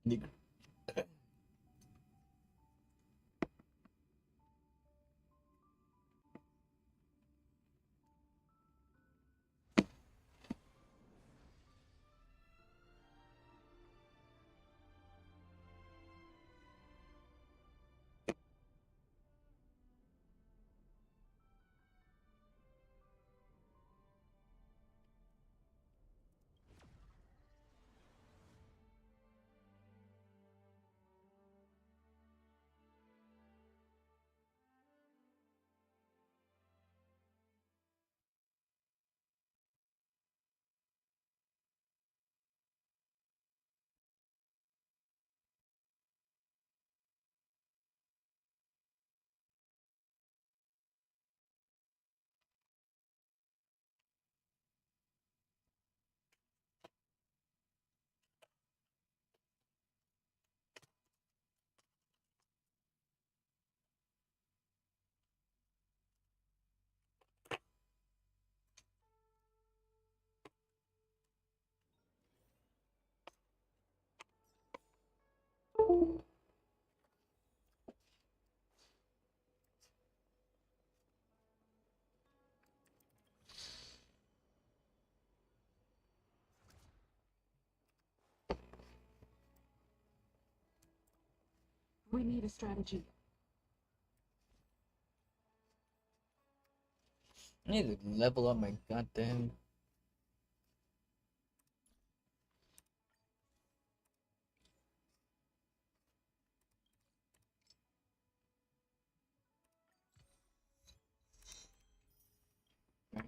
Nigga. We need a strategy. I need to level up my goddamn. Max.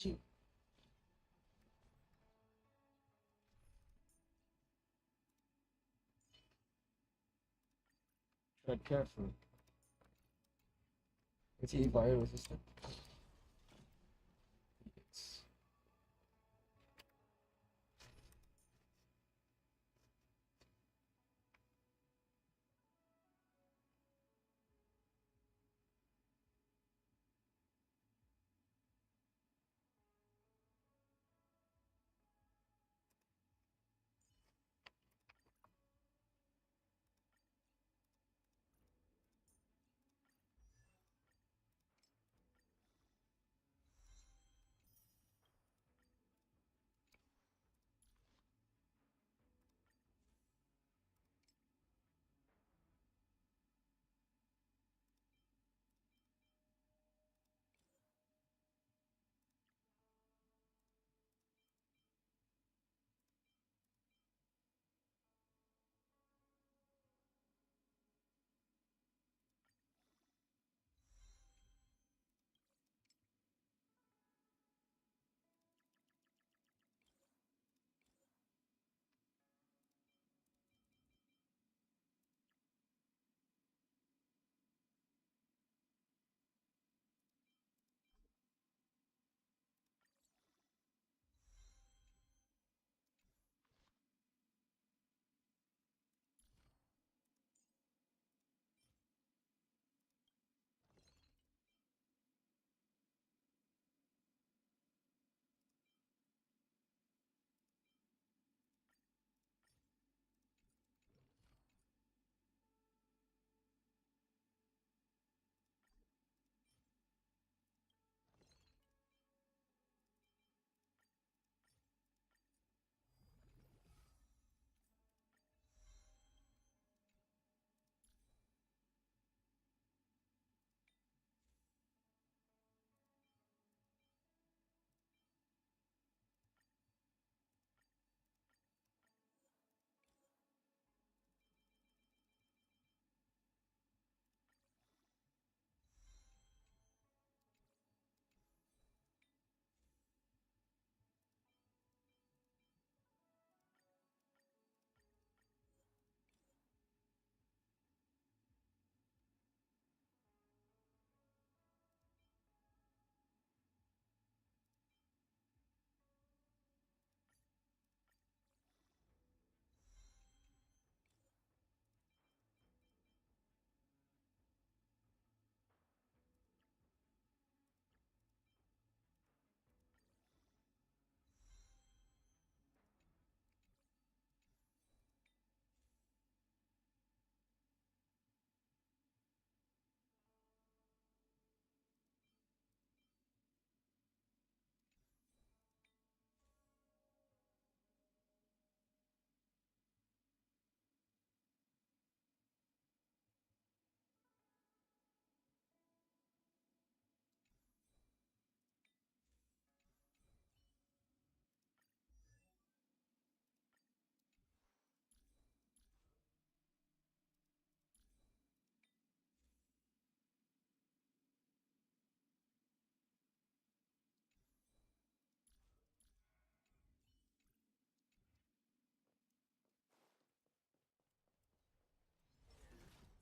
strategy. Tread carefully. Is he fire resistant? Yes.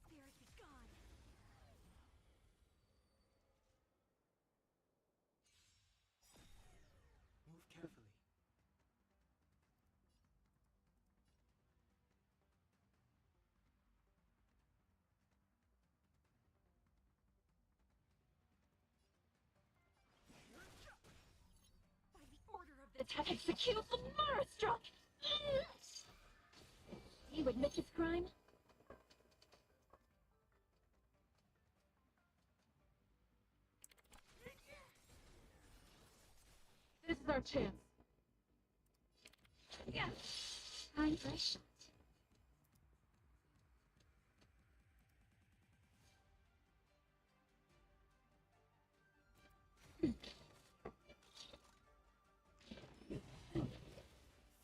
Spirit be gone. Move carefully. By the order of the to execute the Marastruck! You admit his crime? This is our chance. Yeah. Time for a shot.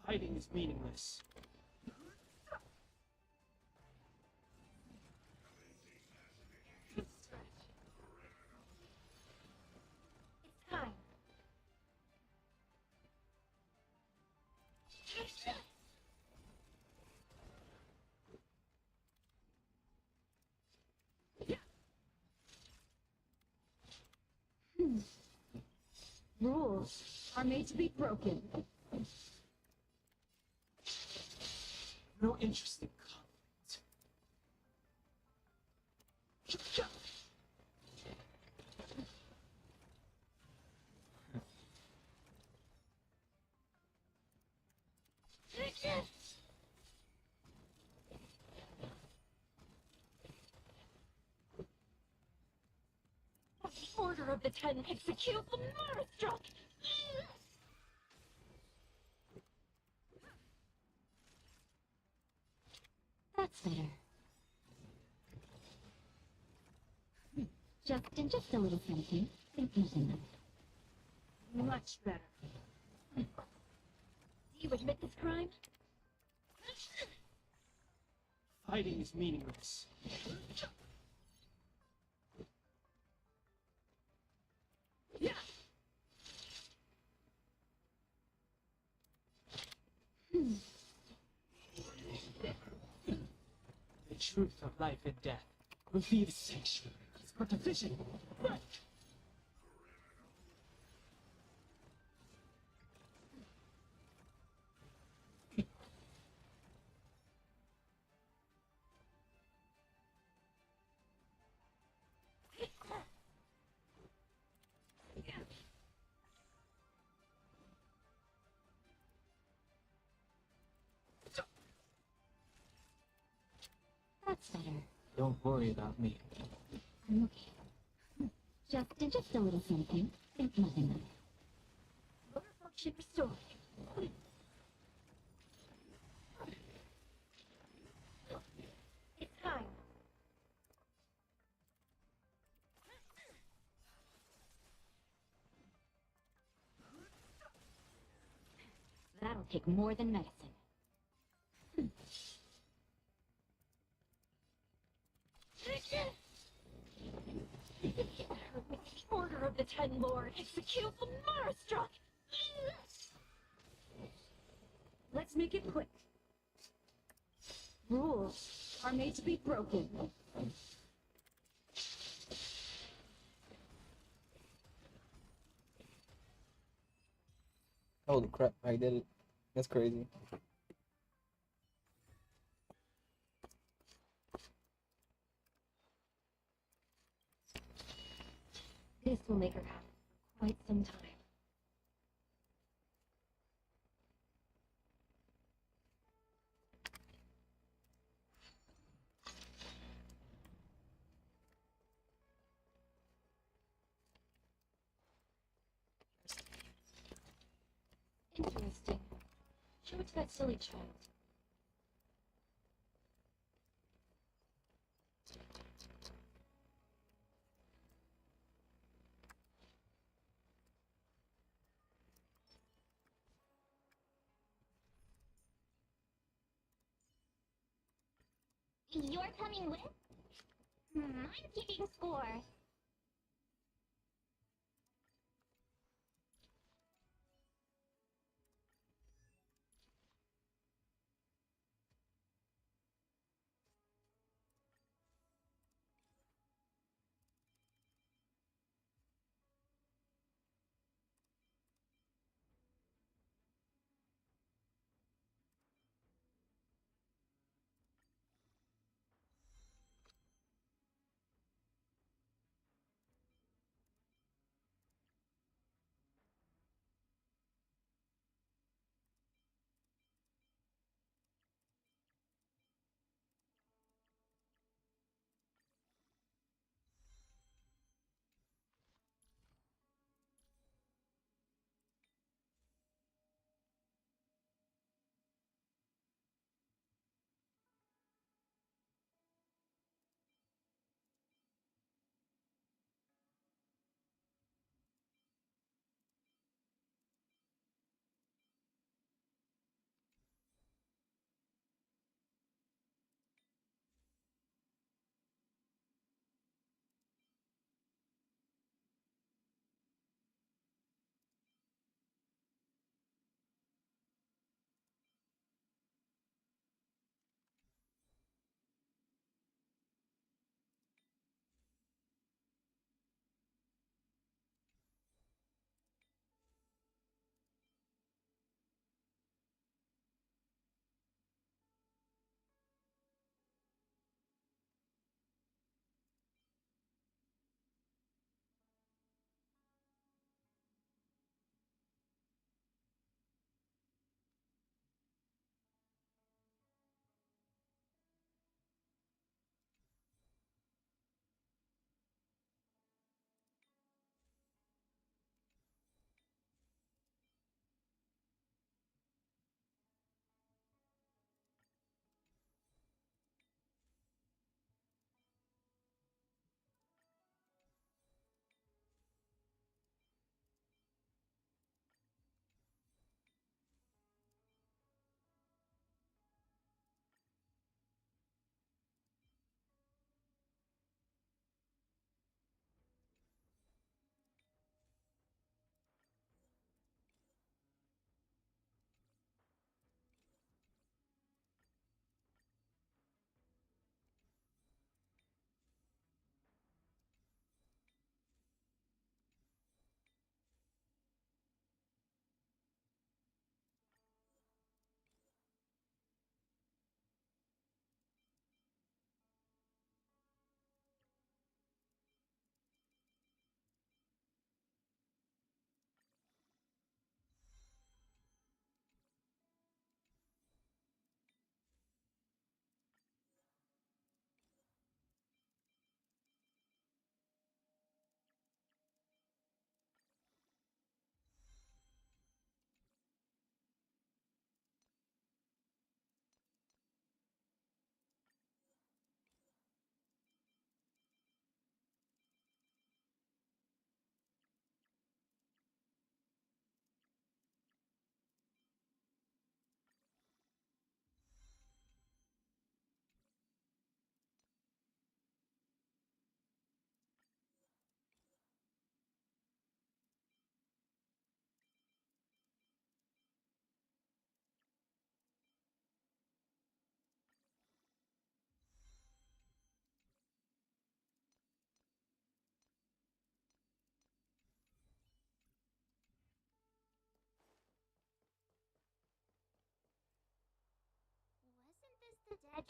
Fighting is meaningless. It's time. Rules are made to be broken. No interest in conflict. The Order of the Ten execute the Marastruck! That's better. Just a little something. Think nothing of it. Much better. Do you admit this crime? Fighting is meaningless. The truth of life and death reveals sanctuary. It's but a vision. Right. That's better. Don't worry about me. I'm okay. Just a little something. Think nothing of it. Motor function restored. It's time. That'll take more than medicine. Order of the Ten Lord, execute the Marastruck! Let's make it quick. Rules are made to be broken. Holy crap, I did it. That's crazy. This will make her happy for quite some time. Interesting. Show it to that silly child. You're coming with? I'm keeping score.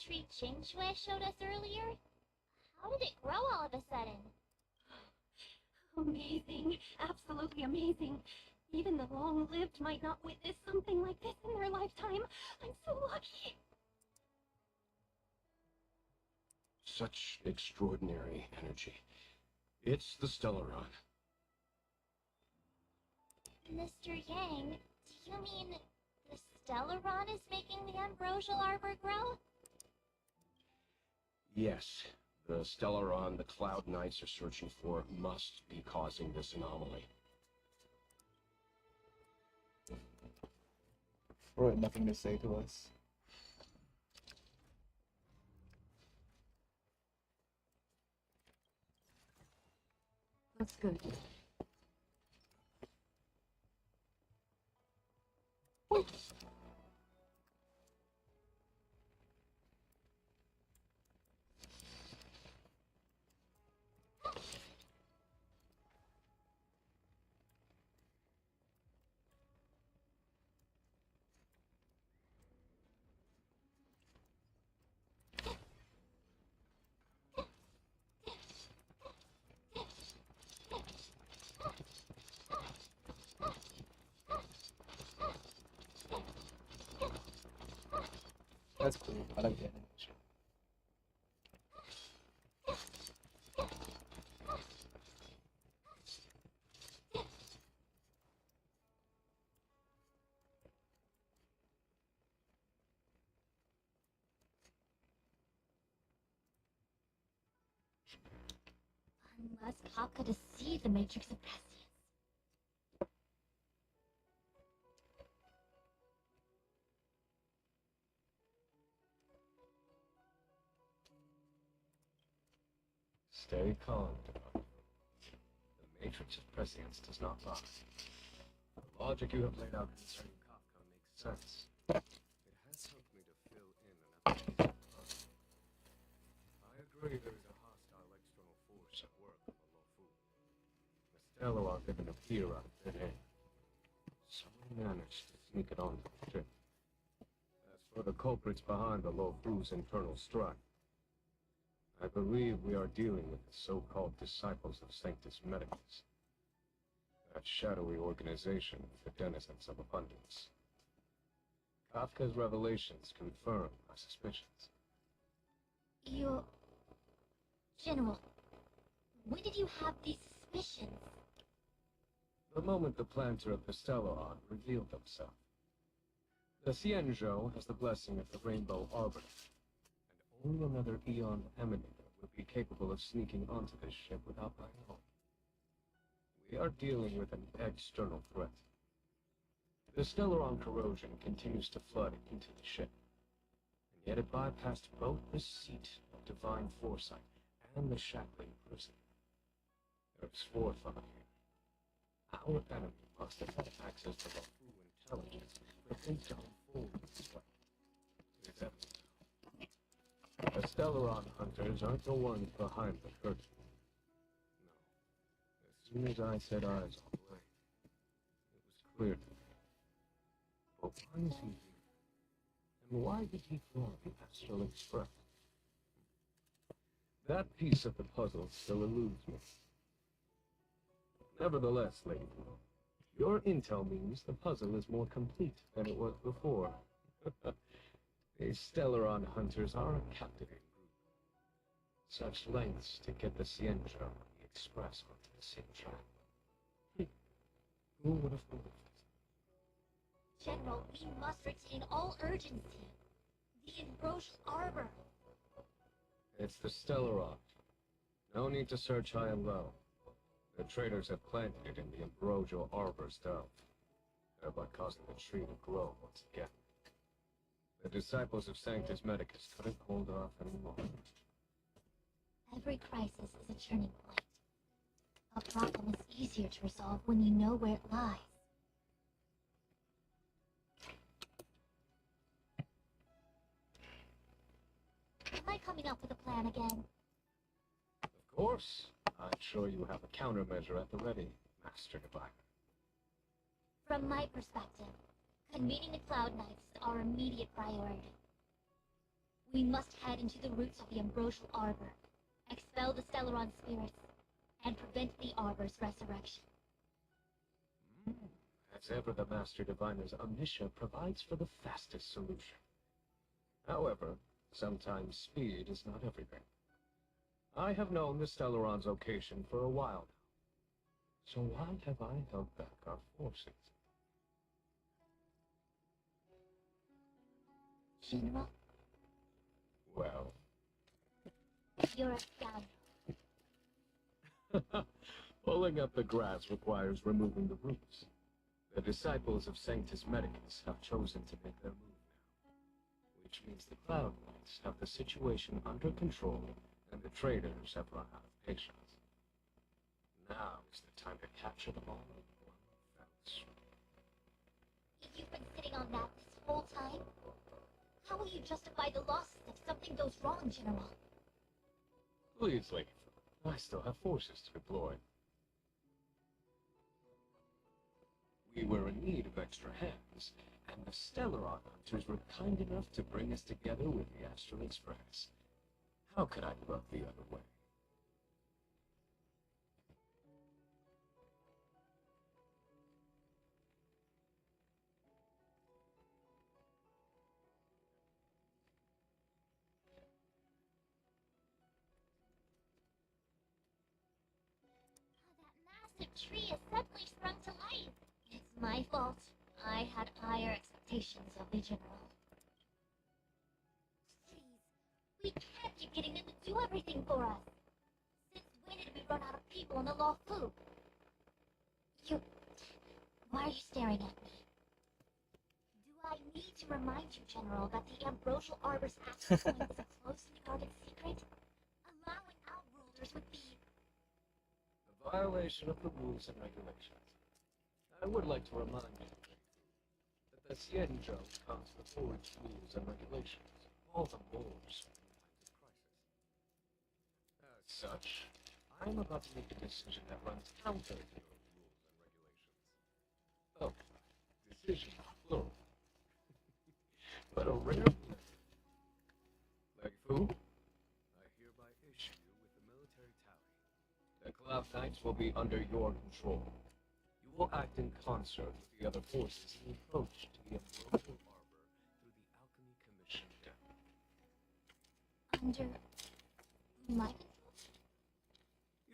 tree Qingxue showed us earlier? How did it grow all of a sudden? Amazing. Absolutely amazing. Even the long-lived might not witness something like this in their lifetime. I'm so lucky. Such extraordinary energy. It's the Stellaron. Mr. Yang, do you mean the Stellaron is making the Ambrosial Arbor grow? Yes, the Stellaron the Cloud Knights are searching for must be causing this anomaly. Bro had nothing to say to us. That's good. That's cool. I like the animation. Unless Kafka deceived the Matrix of Prescience. Stay calm, Devon. The Matrix of Prescience does not lie. The logic you have laid out concerning Kafka makes sense. It has helped me to fill in another piece of the puzzle. I agree there is a hostile external force at work on the Lofu. The Stellaron didn't appear out of thin air. Someone managed to sneak it onto the ship. As for the culprits behind the Lofu's internal strife, I believe we are dealing with the so-called disciples of Sanctus Medicus. That shadowy organization for denizens of abundance. Kafka's revelations confirm my suspicions. You... General, when did you have these suspicions? The moment the planter of the Stellaron revealed himself. The Xianzhou has the blessing of the Rainbow Arbor, and only another Eon Emanator would be capable of sneaking onto this ship without my help. We are dealing with an external threat. The Stellaron corrosion continues to flood into the ship, and yet it bypassed both the seat of divine foresight and the shackling prison. There is forethought here. Our enemy must have had access to the full intelligence for things to unfold this way. It is evident. The Stellaron hunters aren't the ones behind the curtain. No. As soon as I set eyes on Blade, it was clear to me. But why is he here? And why did he fly the Astral Express? That piece of the puzzle still eludes me. Nevertheless, Lady, your intel means the puzzle is more complete than it was before. These Stellaron hunters are a captivating group. Such lengths to get the Xianzhou and the Express onto the same track. Who would have believed it? General, we must retain all urgency. The Ambrosial Arbor. It's the Stellaron. No need to search high and low. The traders have planted it in the Ambrosial Arbor's delve, thereby causing the tree to grow once again. The disciples of Sanctus Medicus couldn't hold off anymore. Every crisis is a turning point. A problem is easier to resolve when you know where it lies. Am I coming up with a plan again? Of course. I'm sure you have a countermeasure at the ready, Master Diviner. From my perspective, convening the Cloud Knights is our immediate priority. We must head into the roots of the Ambrosial Arbor, expel the Stellaron spirits, and prevent the Arbor's resurrection. As ever, the Master Diviner's Omniscia provides for the fastest solution. However, sometimes speed is not everything. I have known the Stellaron's location for a while now. So why have I held back our forces? General, Well, you're a scoundrel. pulling up the grass requires removing the roots. The disciples of Sanctus Medicus have chosen to make their move now, which means the Cloud Knights have the situation under control and the traders have run out of patience. Now is the time to capture them all in one fell swoop. You've been sitting on that this whole time? How will you justify the losses if something goes wrong, General? Please leave. I still have forces to deploy. We were in need of extra hands, and the Stellaron hunters were kind enough to bring us together with the Astral Express. How could I look the other way? That massive tree has suddenly sprung to life. It's my fault. I had higher expectations of the General. Please, we can't keep getting them to do everything for us. Since when did we run out of people in the Law Fu? Why are you staring at me? Do I need to remind you, General, that the Ambrosial Arbor's access point is a closely guarded secret? Allowing outrulers would be... A violation of the rules and regulations. I would like to remind you that the Xianzhou comes before its rules and regulations, all the more so in times of crisis. As such, I am about to make a decision that runs counter to those rules and regulations. Oh, decision plural. But a rare blend. Lady Fu, I hereby issue you with the military tally. The Cloud Knights will be under your control. You will act in concert with the other forces in the approach to the Ambrosial Arbor through the Alchemy Commission Dam. under... my control?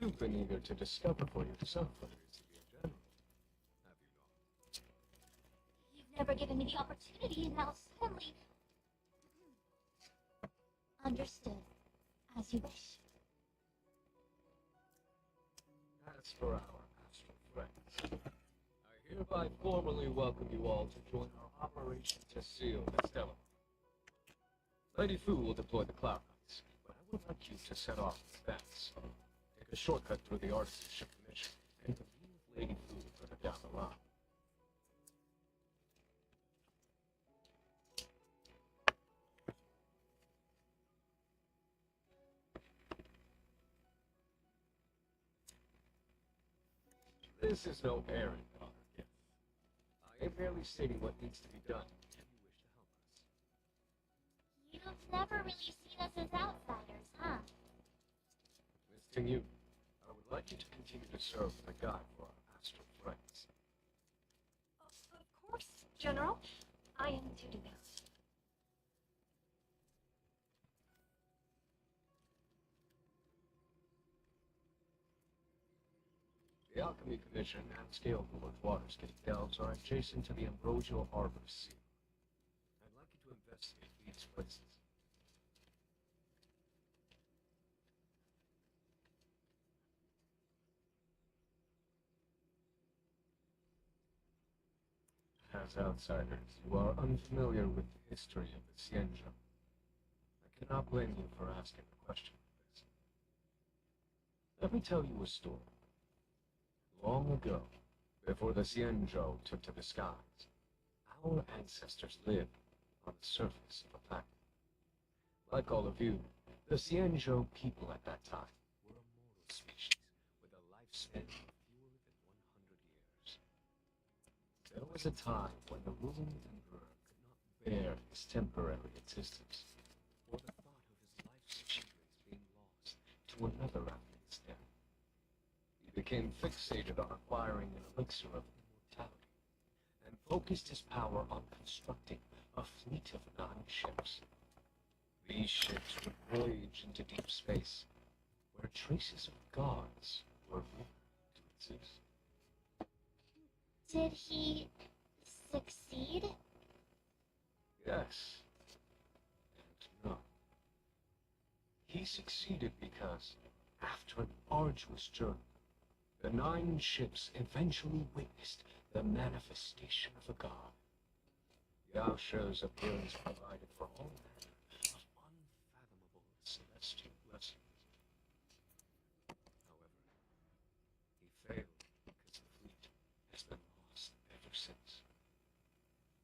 You've been eager to discover for yourself what it is to be a general, have you not? You've never given me the opportunity, and now suddenly... Understood. As you wish. As for our astral friends, I hereby formally welcome you all to join our operation to seal the Stellar. Lady Fu will deploy the Cloud Knights, but I would like you to set off the fence. Take a shortcut through the Artisanship Commission, and convene with Lady Fu further down the line. This is no errand, Honor Gift. I am merely stating what needs to be done, if you wish to help us. You've never really seen us as outsiders, huh? Visiting you, I would like you to continue to serve as a guide for our astral friends. Of course, General. I am to do that. The Alchemy Commission and Scale Board's Waterscape Delves are adjacent to the Ambrosial Arbor Seal. I'd like you to investigate these places. As outsiders, you are unfamiliar with the history of the Xianzhou. I cannot blame you for asking a question like this. Let me tell you a story. Long ago, before the Xianzhou took to the skies, our ancestors lived on the surface of a planet. Like all of you, the Xianzhou people at that time were a mortal species with a lifespan of fewer than 100 years. There was a time when the ruling emperor could not bear his temporary existence, or the thought of his life's achievements being lost to another after his death. He became fixated on acquiring an elixir of immortality, and focused his power on constructing a fleet of 9 ships. These ships would voyage into deep space, where traces of gods were rumored to exist. Did he succeed? Yes, and no. He succeeded because, after an arduous journey, the 9 ships eventually witnessed the manifestation of a god. Yaosha's appearance provided for all manner of unfathomable celestial blessings. However, he failed because the fleet has been lost ever since,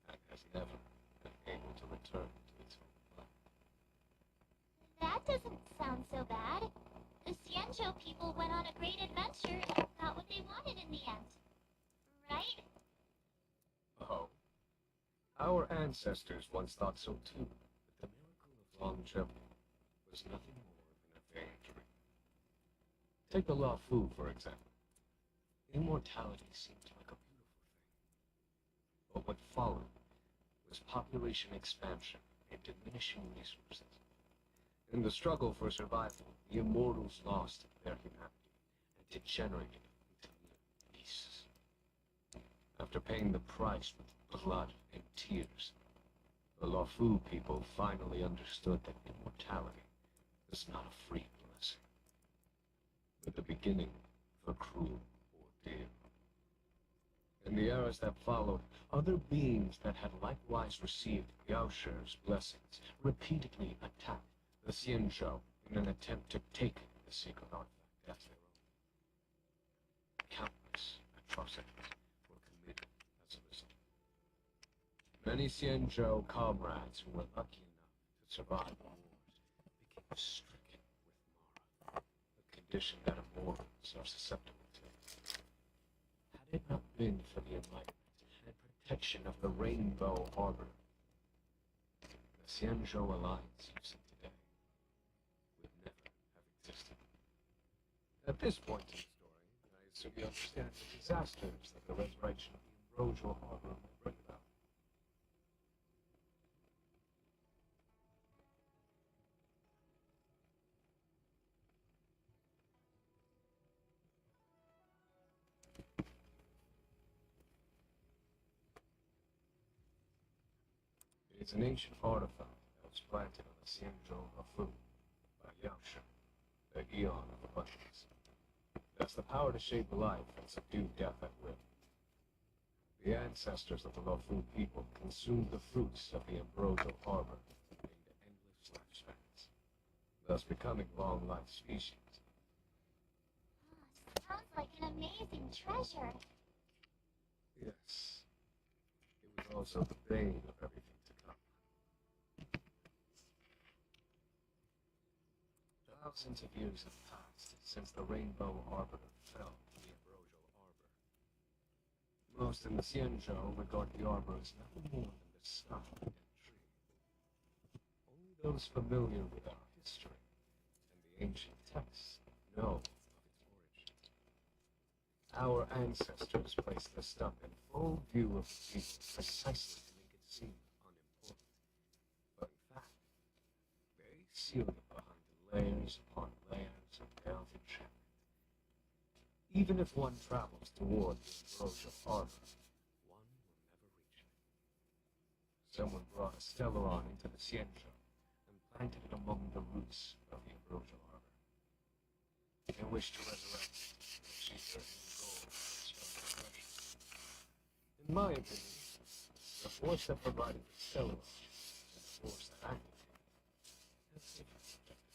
and has never been able to return to its home planet. That doesn't sound so bad. The Xianzhou people went on a great adventure and got what they wanted in the end. Right? Oh. Our ancestors once thought so too, but the miracle of longevity was nothing more than a vain dream. Take the Law Fu, for example. Immortality seemed like a beautiful thing. But what followed was population expansion and diminishing resources. In the struggle for survival, the immortals lost their humanity and degenerated into mere beasts. After paying the price with blood and tears, the Luofu people finally understood that immortality was not a free blessing, but the beginning of a cruel ordeal. In the eras that followed, other beings that had likewise received Yaosher's blessings repeatedly attacked the Xianzhou in an attempt to take the sacred artifact as their own. Countless atrocities were committed as a result. Many Xianzhou comrades who were lucky enough to survive the wars became stricken with Mara, a condition that immortals are susceptible to. Had it not been for the enlightenment and protection of the Rainbow Harbor, the Xianzhou Alliance you see today would never have existed. At this point in the story, I assume you understand the disasters that the resurrection of the Ambrosial Harbor will bring about. It is an ancient artifact that was planted on the Xianzhou Hafu by Yaoshe, the Eon of Abundance. It has the power to shape life and subdue death at will. The ancestors of the Luofu people consumed the fruits of the Ambrosial Harbor into endless lifespans, thus becoming long-lived species. Sounds like an amazing treasure. Yes, it was also the bane of everything to come. Thousands of years have passed since the Rainbow Arbiter fell to the Ambrosial Arbor. Most in the Xianzhou regard the Arbor as nothing more than the stump and tree. Only those familiar with our history and the ancient texts know of its origin. Our ancestors placed the stump in full view of the people precisely to make it seem unimportant. But in fact, they sealed it behind layers upon layers of delved enchantment. Even if one travels toward the Ambrosial Harbor, one will never reach it. Someone brought a Stellaron into the Xianzhou and planted it among the roots of the Ambrosial Harbor. They wished to resurrect it and achieve their new goal of its younger treasure. In my opinion, the force that provided the Stellaron and the force that activated it has different objectives.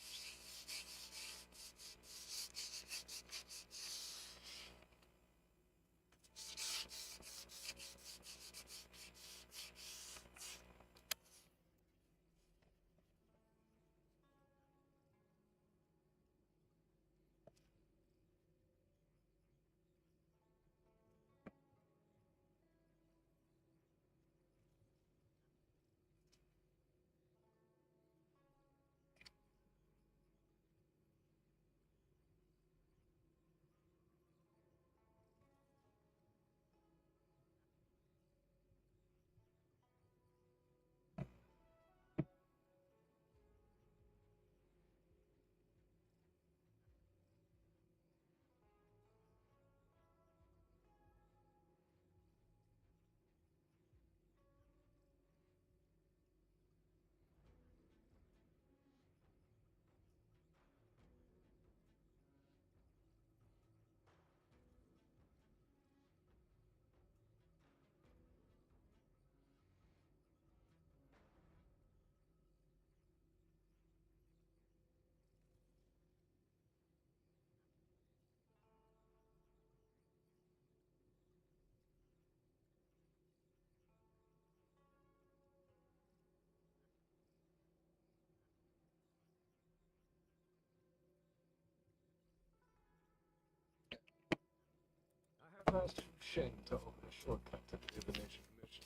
have asked Shane to open a shortcut to the Divination Commission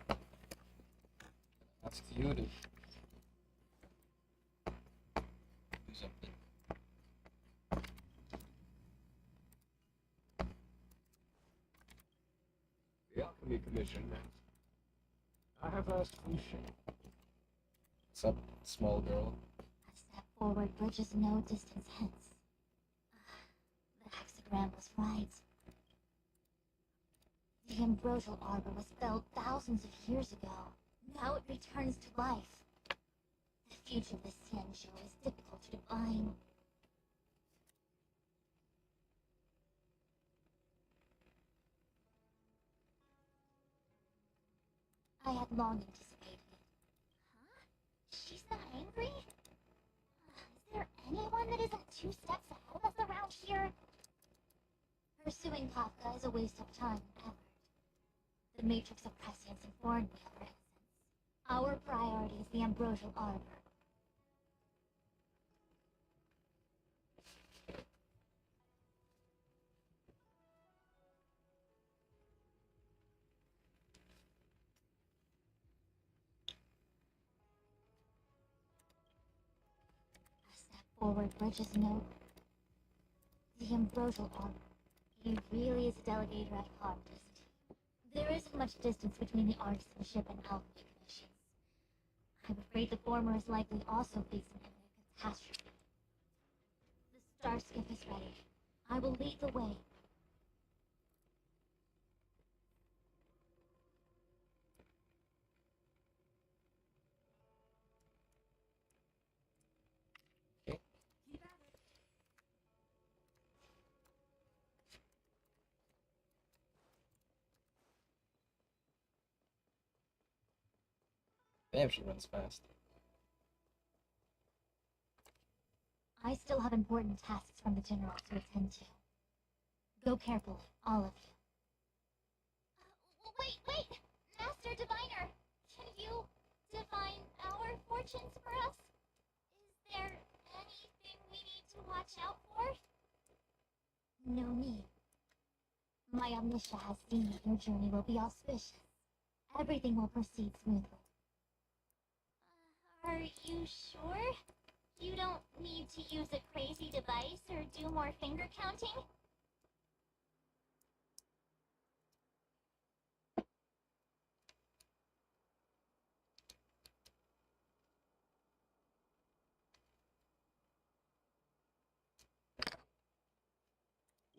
for you. Ask you to do something. The Alchemy Commission. I have asked Shane. What's up, small girl? A step forward bridges no distance hence. The hexagram was right. The ambrosial arbor was felled thousands of years ago. Now it returns to life. The future of the Xianzhou is difficult to define. I had long anticipated it. Huh? She's not angry? Is there anyone that isn't 2 steps ahead of us around here? Pursuing Kafka is a waste of time and effort. The Matrix of Prescience informed me of her innocence. Our priority is the ambrosial arbor. A step forward bridges no. The ambrosial arbor. He really is a delegator at heart, isn't he? There isn't much distance between the artisanship and alchemy commissions. I'm afraid the former is likely also facing imminent catastrophe. The star skiff is ready. I will lead the way. Okay. Damn, she runs fast. I still have important tasks from the General to attend to. Go carefully, all of you. Wait! Master Diviner! Can you divine our fortunes for us? Is there anything we need to watch out for? No need. My Omniscia has seen that your journey will be auspicious. Everything will proceed smoothly. Are you sure? You don't need to use a crazy device or do more finger counting?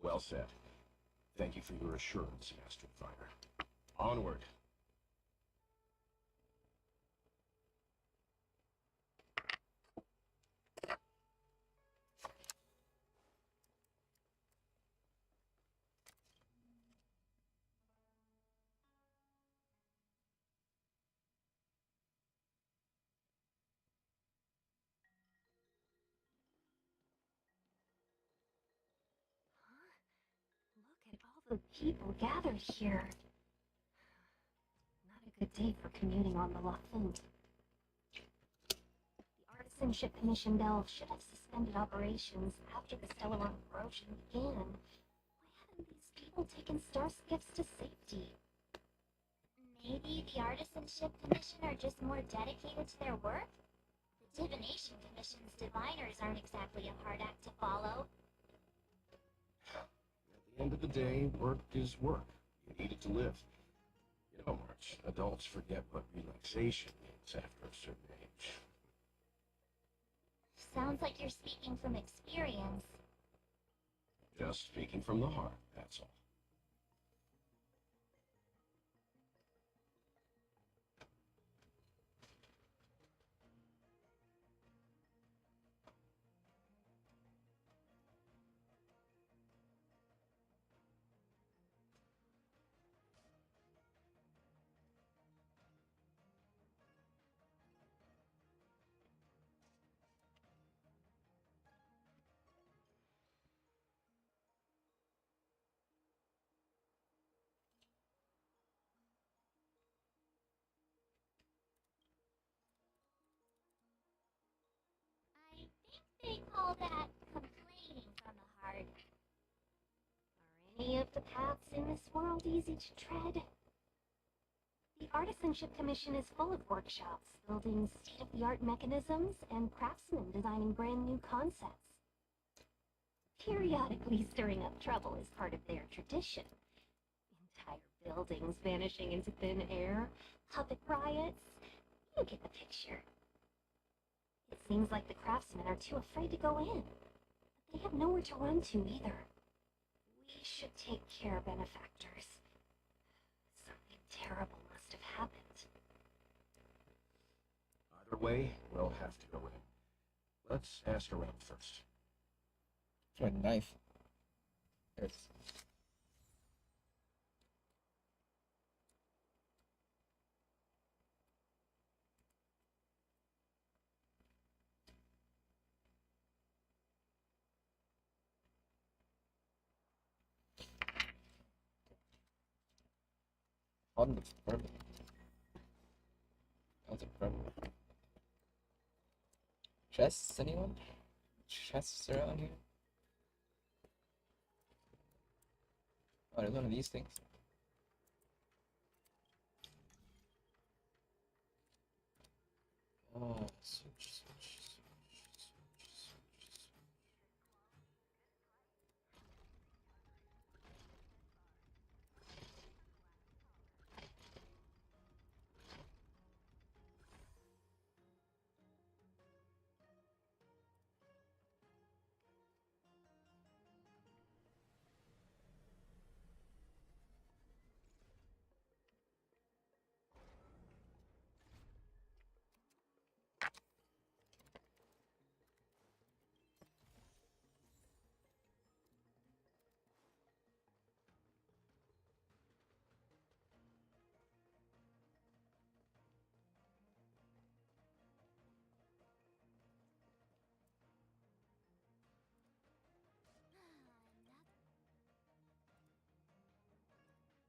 Well said. Thank you for your assurance, Master Diviner. Onward. Look at all the people gathered here. Not a good day for commuting on the Lafin. The Artisanship Commission bell should have suspended operations after the Stellar corrosion began. Why haven't these people taken star skiffs to safety? Maybe the Artisanship Commission are just more dedicated to their work? The Divination Commission's diviners aren't exactly a hard act to follow. At the end of the day, work is work. You need it to live. You know, March, adults forget what relaxation means after a certain age. Sounds like you're speaking from experience. Just speaking from the heart, that's all. any of the paths in this world easy to tread. The Artisanship Commission is full of workshops, building state-of-the-art mechanisms and craftsmen designing brand new concepts. Periodically stirring up trouble is part of their tradition. Entire buildings vanishing into thin air, puppet riots. You get the picture. It seems like the craftsmen are too afraid to go in, but they have nowhere to run to either. We should take care, benefactors. Something terrible must have happened. Either way, we'll have to go in. Let's ask around first. For a knife. There's. On the purple. That's a purple. Chests, anyone? Chests around here? Oh, there's one of these things. Oh, switch.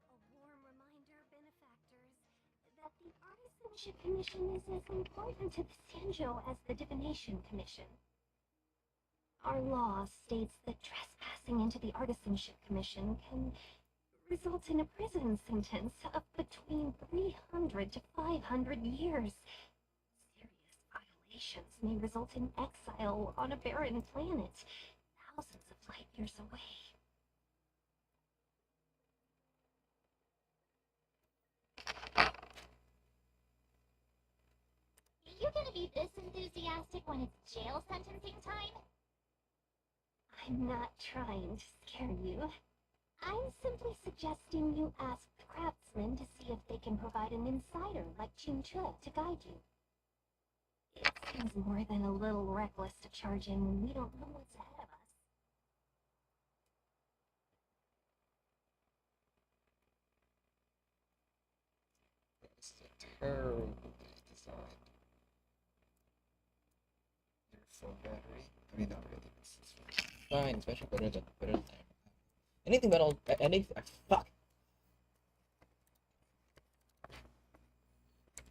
A warm reminder, benefactors, that the Artisanship Commission is as important to the Sanjo as the Divination Commission. Our law states that trespassing into the Artisanship Commission can result in a prison sentence of between 300 to 500 years. Serious violations may result in exile on a barren planet, thousands of light years away. You gonna be this enthusiastic when it's jail sentencing time? I'm not trying to scare you. I'm simply suggesting you ask the craftsmen to see if they can provide an insider like Chunche to guide you. It seems more than a little reckless to charge in when we don't know what's ahead of us. It's a terrible design. Full battery. I mean, not really. It's fine. It's much better than anything but fuck.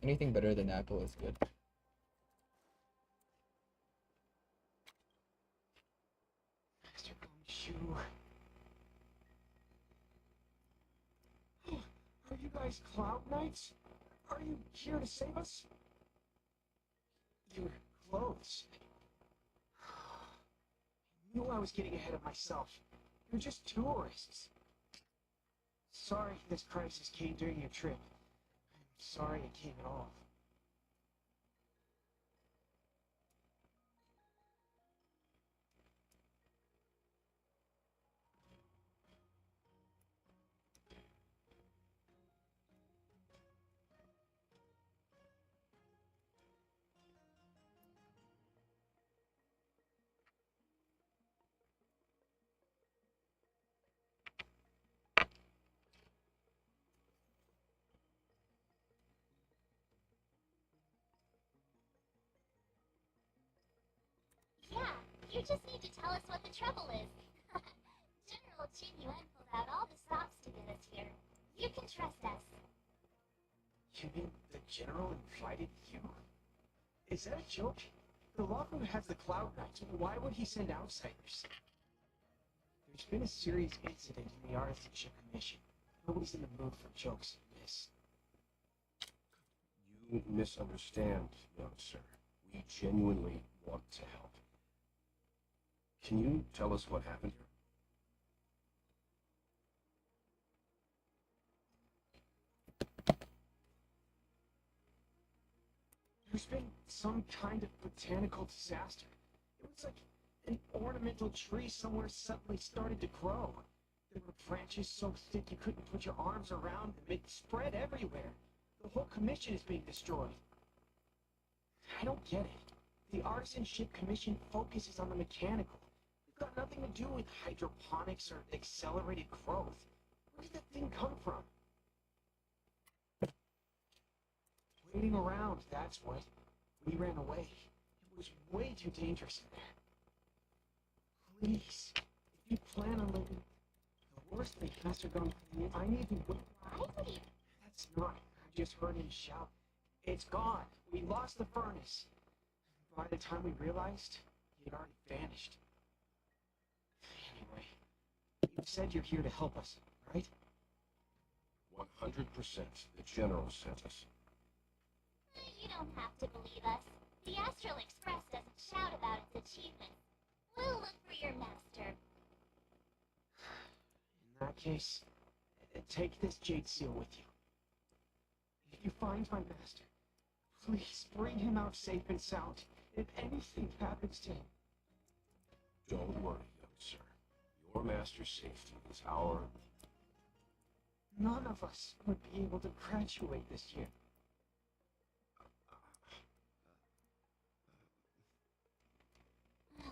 Anything better than Apple is good. Master Gumshoe. Are you guys Cloud Knights? Are you here to save us? Your clothes. I knew I was getting ahead of myself. You're just tourists. Sorry this crisis came during your trip. I'm sorry it came at all. Yeah, you just need to tell us what the trouble is. General Qin Yuan pulled out all the stops to get us here. You can trust us. You mean the General invited you? Is that a joke? The law firm has the Cloud Knights. Why would he send outsiders? There's been a serious incident in the Artisanship Commission. Nobody's in the mood for jokes in this. You misunderstand, young sir. We genuinely want to help. Can you tell us what happened here? There's been some kind of botanical disaster. It was like an ornamental tree somewhere suddenly started to grow. There were branches so thick you couldn't put your arms around them. It spread everywhere. The whole commission is being destroyed. I don't get it. The Artisanship Commission focuses on the mechanical. It's got nothing to do with hydroponics or accelerated growth. Where did that thing come from? Waiting around, that's what. We ran away. It was way too dangerous in there. Please, if you plan on living, the worst thing Master Gun, I need to wait. Why would you? That's not. I just heard him shout. It's gone. We lost the furnace. By the time we realized, he had already vanished. Anyway, you said you're here to help us, right? 100%. The General sent us. You don't have to believe us. The Astral Express doesn't shout about its achievements. We'll look for your master. In that case, take this jade seal with you. If you find my master, please bring him out safe and sound. If anything happens to him, Don't worry, young sir. Your master's safety is our... none of us would be able to graduate this year.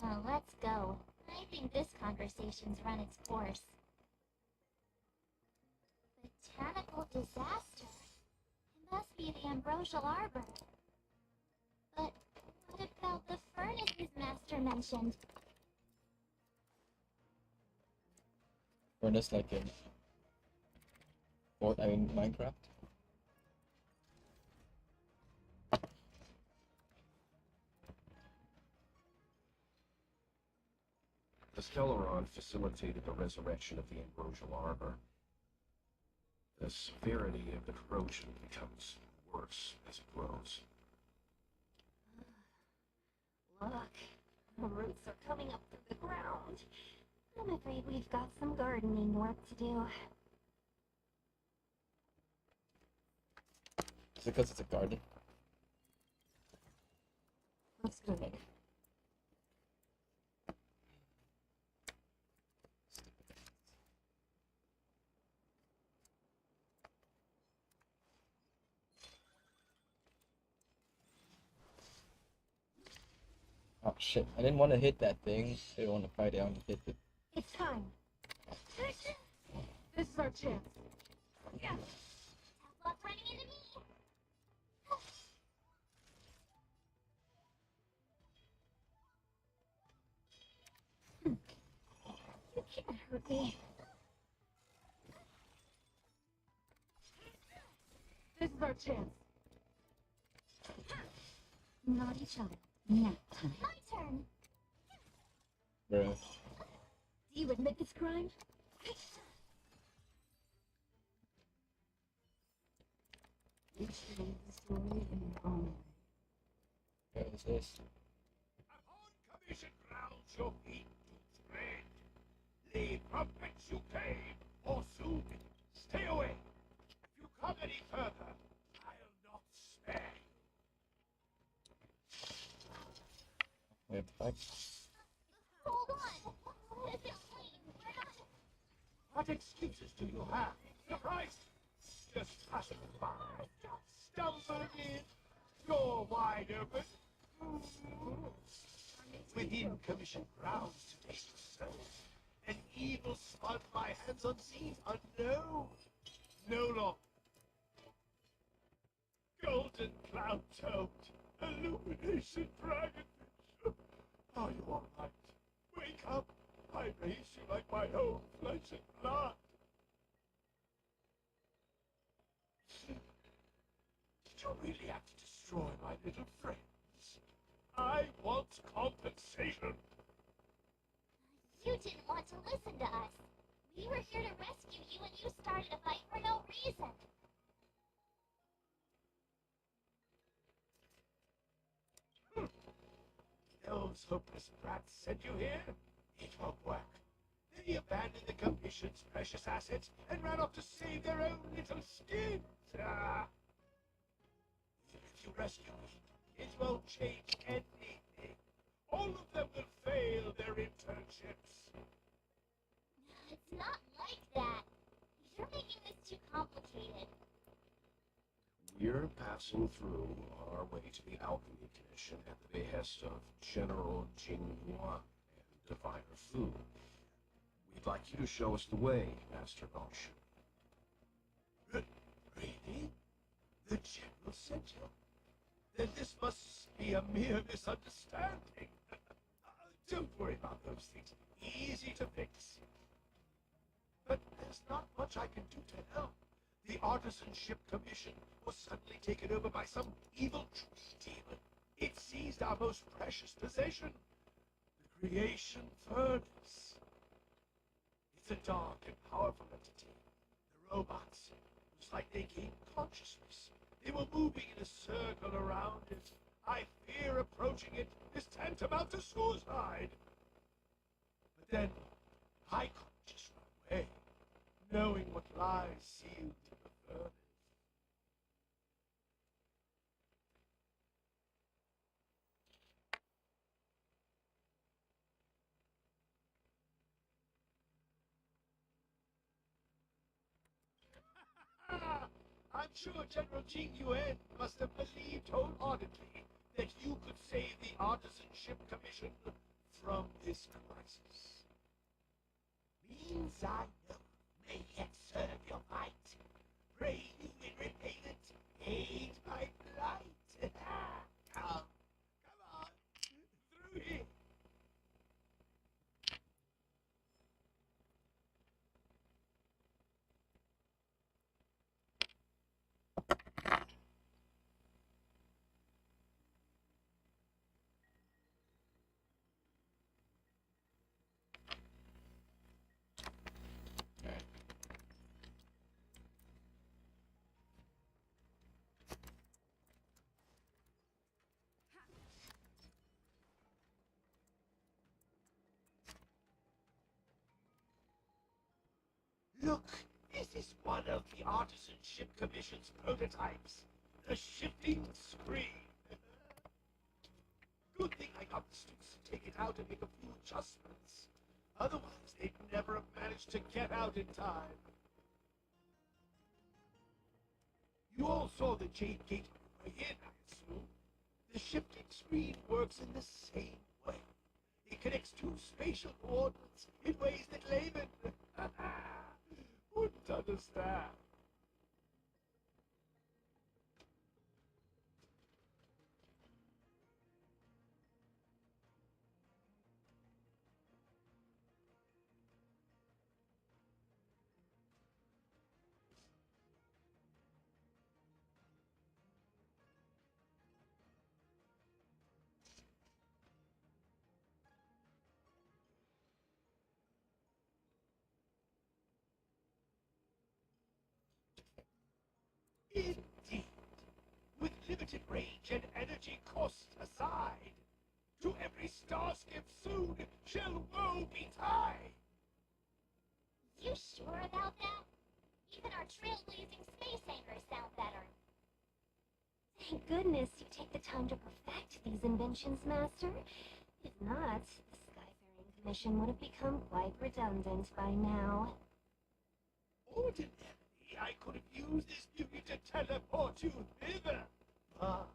Oh, let's go. I think this conversation's run its course. Botanical disaster? It must be the Ambrosial Arbor. But what about the furnaces Master mentioned? Furnace like in Minecraft. The Stellaron facilitated the resurrection of the Ambrosial Arbor. The severity of the corrosion becomes worse as it grows. Look, the roots are coming up through the ground. I'm afraid we've got some gardening work to do. Is it because it's a garden? Looks good. Oh shit, I didn't want to hit that thing. I didn't want to fly down and hit it. It's time. This is our chance. Yeah. Tough luck running into me. You can't hurt me. This is our chance. Naughty child. Nap time. My turn. Bruh. Do you admit this crime? You should read the story in your own way. What is this? Upon commission grounds your feet to tread. Leave from whence you came, or soon stay away. If you come any further, I'll not spare you. We have to fight. Hold on. This is clean. We're not. What excuses do you have? Surprised? Just passing by. Stumbling in. Door wide open. Within commission grounds today, so an evil spun my hands unseen, unknown. No long. Golden cloud toad, illumination dragonfish. Are you all right? Wake up! I raise you like my own flesh and blood. Did you really have to destroy my little friends? I want compensation. You didn't want to listen to us. We were here to rescue you and you started a fight for no reason. Those hopeless brats sent you here? It won't work. They abandoned the Commission's precious assets and ran off to save their own little skins. Ah. Even if you rescue me, it won't change anything. All of them will fail their internships. It's not like that. You're making this too complicated. We're passing through on our way to the Alchemy Commission at the behest of General Jing Yuan and Diviner Fu. We'd like you to show us the way, Master Nosh. Really? The General sent you? Then this must be a mere misunderstanding. Don't worry about those things. Easy to fix. But there's not much I can do to help. The Artisanship Commission was suddenly taken over by some evil tree demon. It seized our most precious possession, the Creation Furnace. It's a dark and powerful entity. The robots, it was like they gained consciousness. They were moving in a circle around it. I fear approaching it is tantamount to suicide. But then, I couldn't just run away, knowing what lies sealed in the furnace. I'm sure General Jing Yuan must have believed wholeheartedly that you could save the Artisanship Commission from this crisis. Means I know may yet serve your fight. Pray you in repayment aid my plight. Come on, through here. Alright. Look, this is one of the Artisanship Commission's prototypes. The shifting screen. Good thing I got the students to take it out and make a few adjustments. Otherwise, they'd never have managed to get out in time. You all saw the Jade Gate on the way in, I assume. The shifting screen works in the same way. It connects two spatial coordinates in ways that laymen wouldn't understand. Indeed. With limited range and energy costs aside, to every starskip soon shall woe betide. You sure about that? Even our trailblazing space anchors sound better. Thank goodness you take the time to perfect these inventions, Master. If not, the Skyfaring Commission would have become quite redundant by now. Ordinarily, I could have used this beauty to teleport you thither, but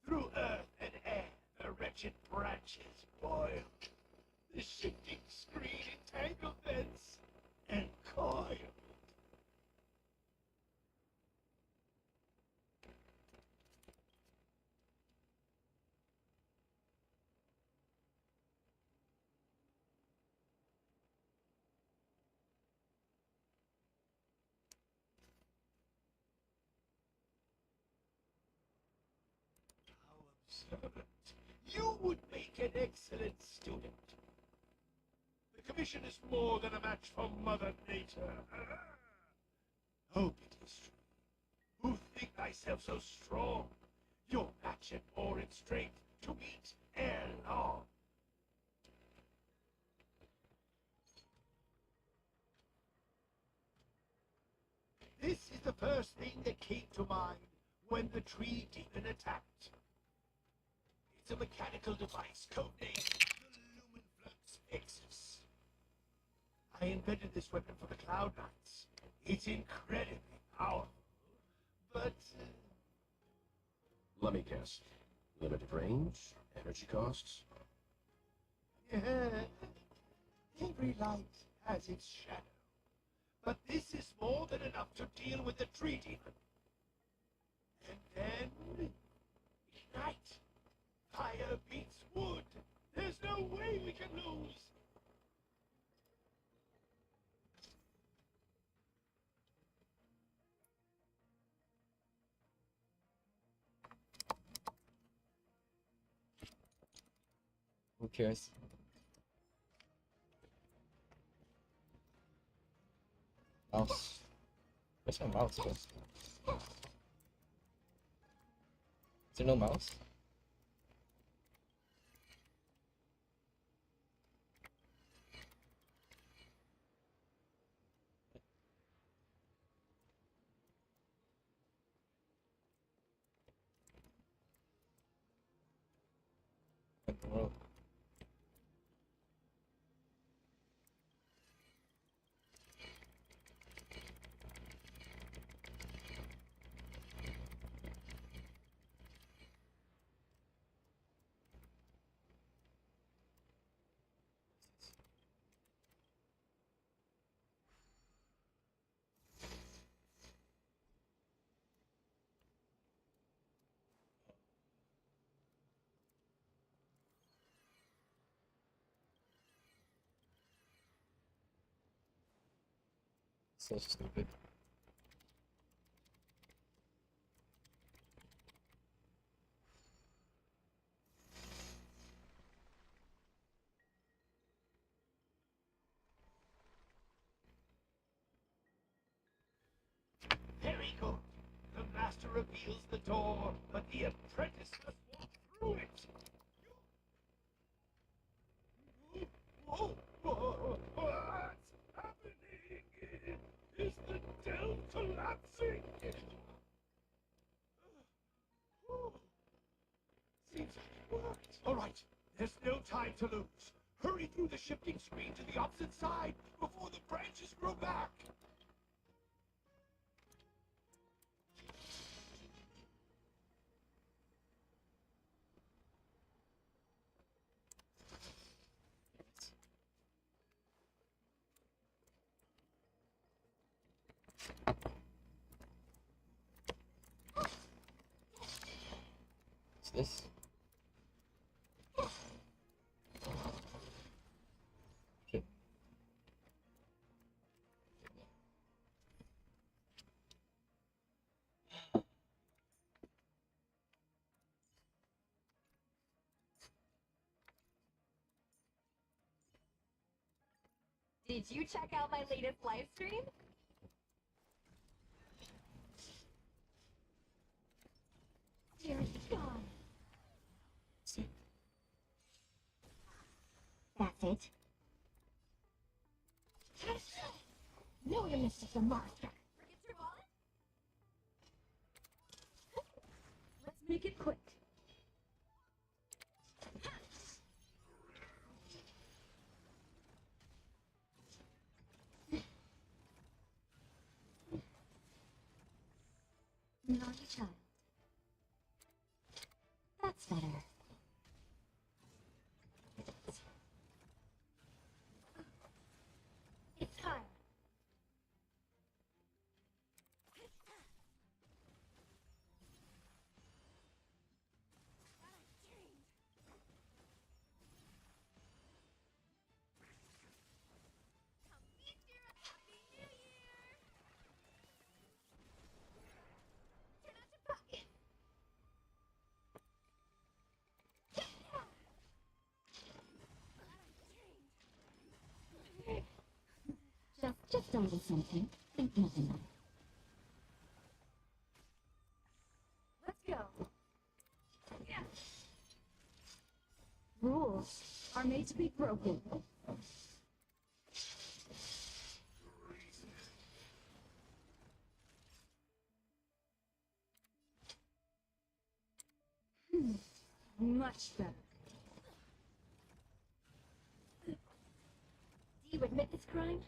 through earth and air, the wretched branches boil. The shifting screen entangled thence and coiled. How observant. You would make an excellent student. The commission is more than a match for Mother Nature. Oh, pity's true. Who think thyself so strong? Your match and more in strength to meet ere long. This is the first thing that came to mind when the tree demon attacked. It's a mechanical device codenamed the Lumenflux Exus. I invented this weapon for the Cloud Knights. It's incredibly powerful, but... Let me guess. Limited range? Energy costs? Every light has its shadow. But this is more than enough to deal with the tree demon. And then... ignite. Fire beats wood. There's no way we can lose. Who cares? Mouse. Where's my mouse go? Is there no mouse? What the world? So stupid. Very good. The master reveals the door, but the apprentice must walk through it. What's happening? Is the dell collapsing? Seems like it worked. All right, there's no time to lose. Hurry through the shifting screen to the opposite side before the branches grow back. What's this? Shit. Did you check out my latest live stream? You're gone. See. That's it. No, you're Mr. Monster. Forget your wallet? Let's make it quick. Naughty child. That's better. It's time. Just a little something. Think nothing of it. Let's go. Rules are made to be broken. Much better. Do you admit this crime?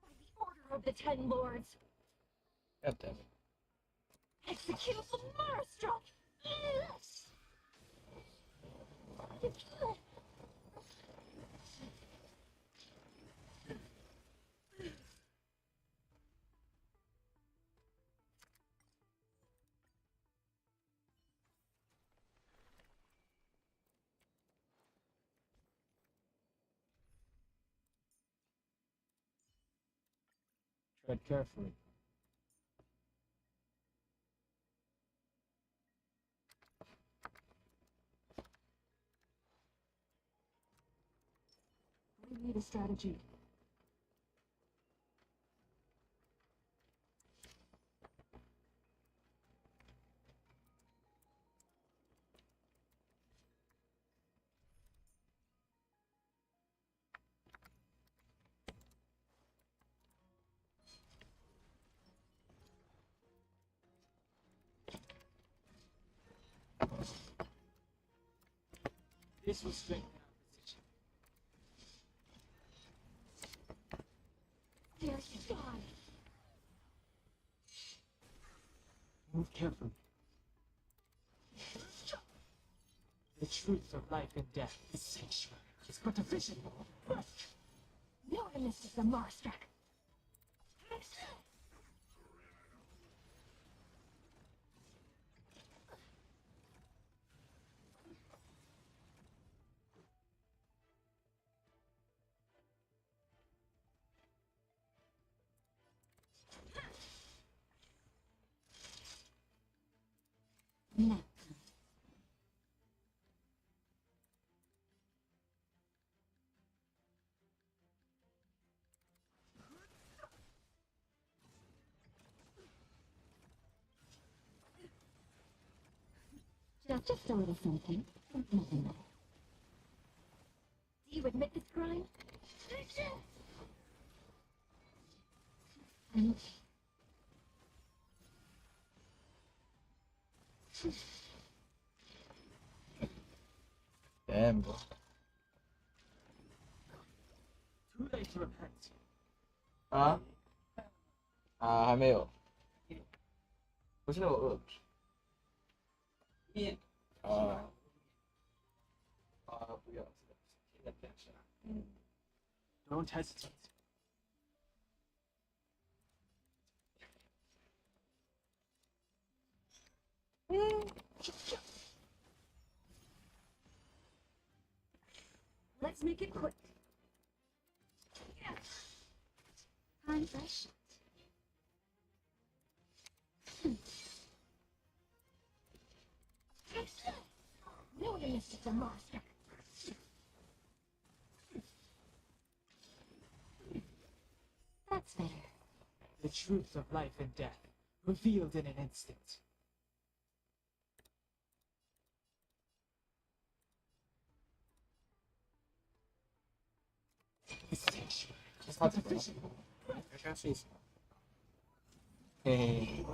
By the order of the Ten Lords, God damn it. execute the Marastruck! Tread carefully. We need a strategy. This will strengthen our position. There's God. Move carefully. The truth of life and death is sanctuary. It's but a vision. No one misses the Marastruck. No. Just a little something. Think nothing of it. Do you admit this crime? Damn, bro. Too late to repent. 啊？啊，还没有。不是我饿。啊。不要，现在变成。Don't hesitate. Let's make it quick. Time fresh. No one misses the Marastruck. That's better. The truth of life and death, revealed in an instant. The sanctuary. It's but a vision. 没关系。嘿嘿。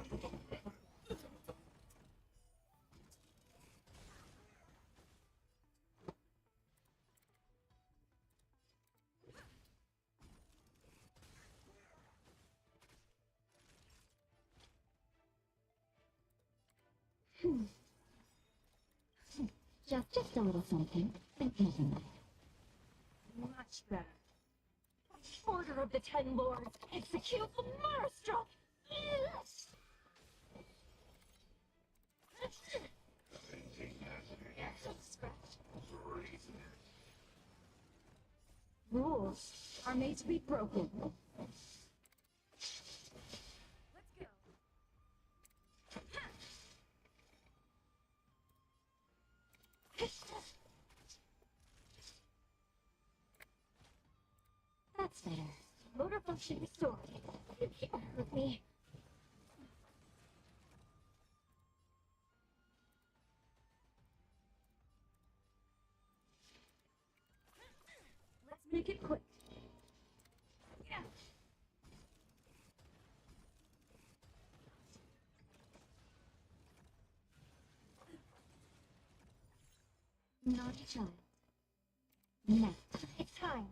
Just a little something. Think nothing of it. Much better. By the order of the Ten Lords, execute the Marastruck! Rules are made to be broken. Let's go. That's better. Motor function restored. You can't hurt me. Let's make it quick. Naughty child. Now, It's time.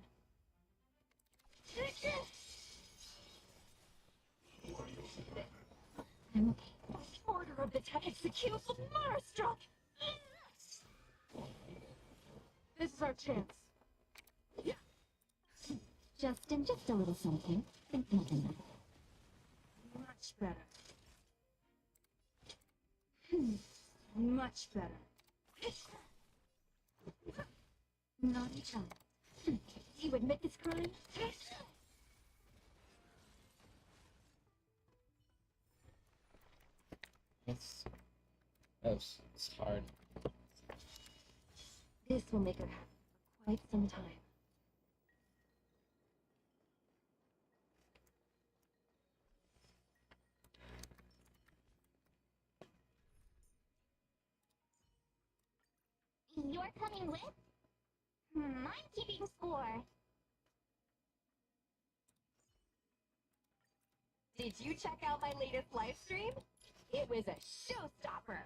I'm okay. Order of the Ten execute Motorstruck. This is our chance. Just a little something. Think nothing of it. Much better. Much better. Naughty child. Do you admit this crime? It's hard. This will make her happy for quite some time. You're coming with? I'm keeping score. Did you check out my latest live stream? It was a showstopper.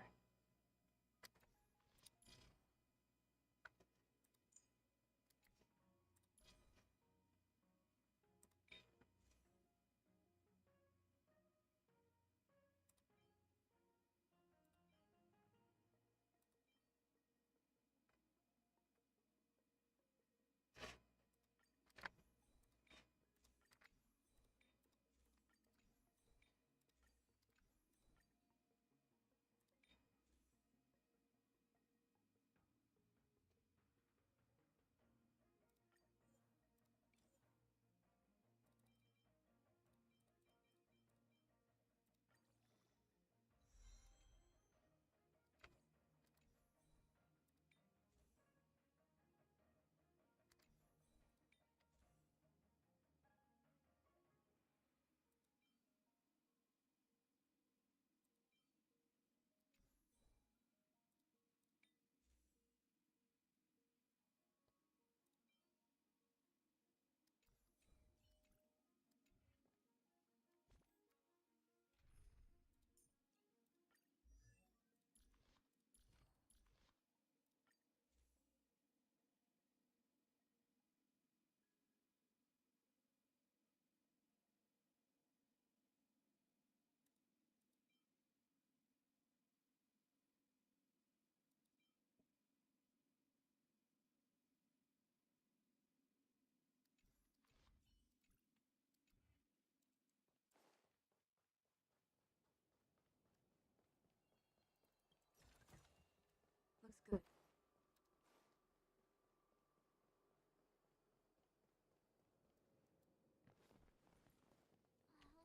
Looks good.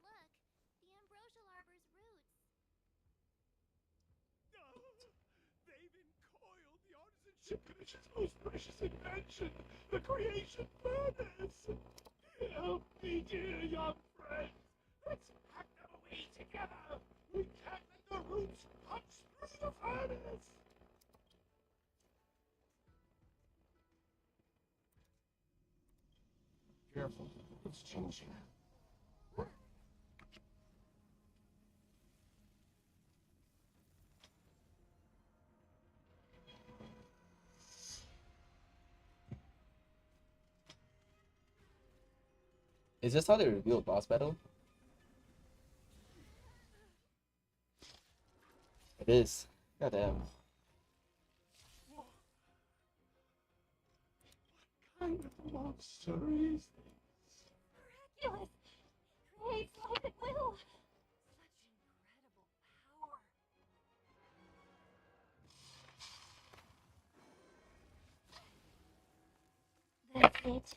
Look, the ambrosial arbor's roots. They've encoiled the artisanship commission's most precious invention, the creation furnace. Help me, dear young friends. Let's hack them away together. We can't let the roots punch through the furnace. Careful, it's changing. Is this how they reveal boss battle? It is. Goddamn. What kind of monster is this? Miraculous! It creates life at will! Such incredible power! That's it.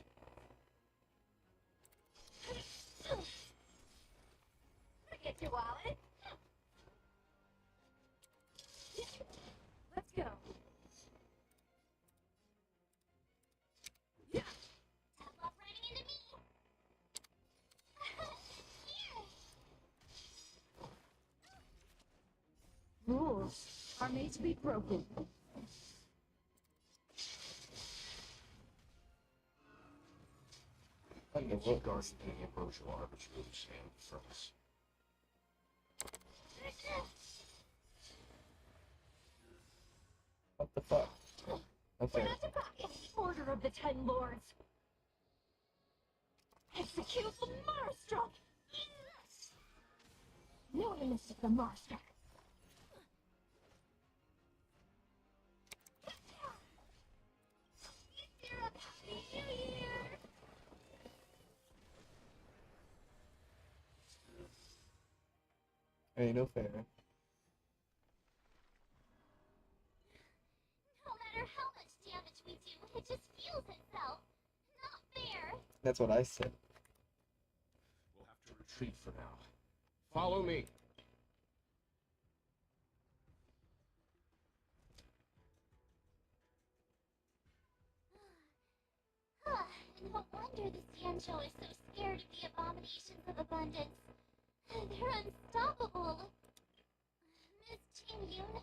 Rules are made to be broken. Keep guarding the ambrosial arbor's roots and fronts. What the fuck? Okay. It's the order of the Ten Lords. Execute the Marstruck! Notice of the Marstruck. Ain't no fair. No matter how much damage we do, it just heals itself. Not fair. That's what I said. We'll have to retreat for now. Follow me. No wonder the Sancho is so scared of the abominations of abundance. They're unstoppable. Miss Qingyun,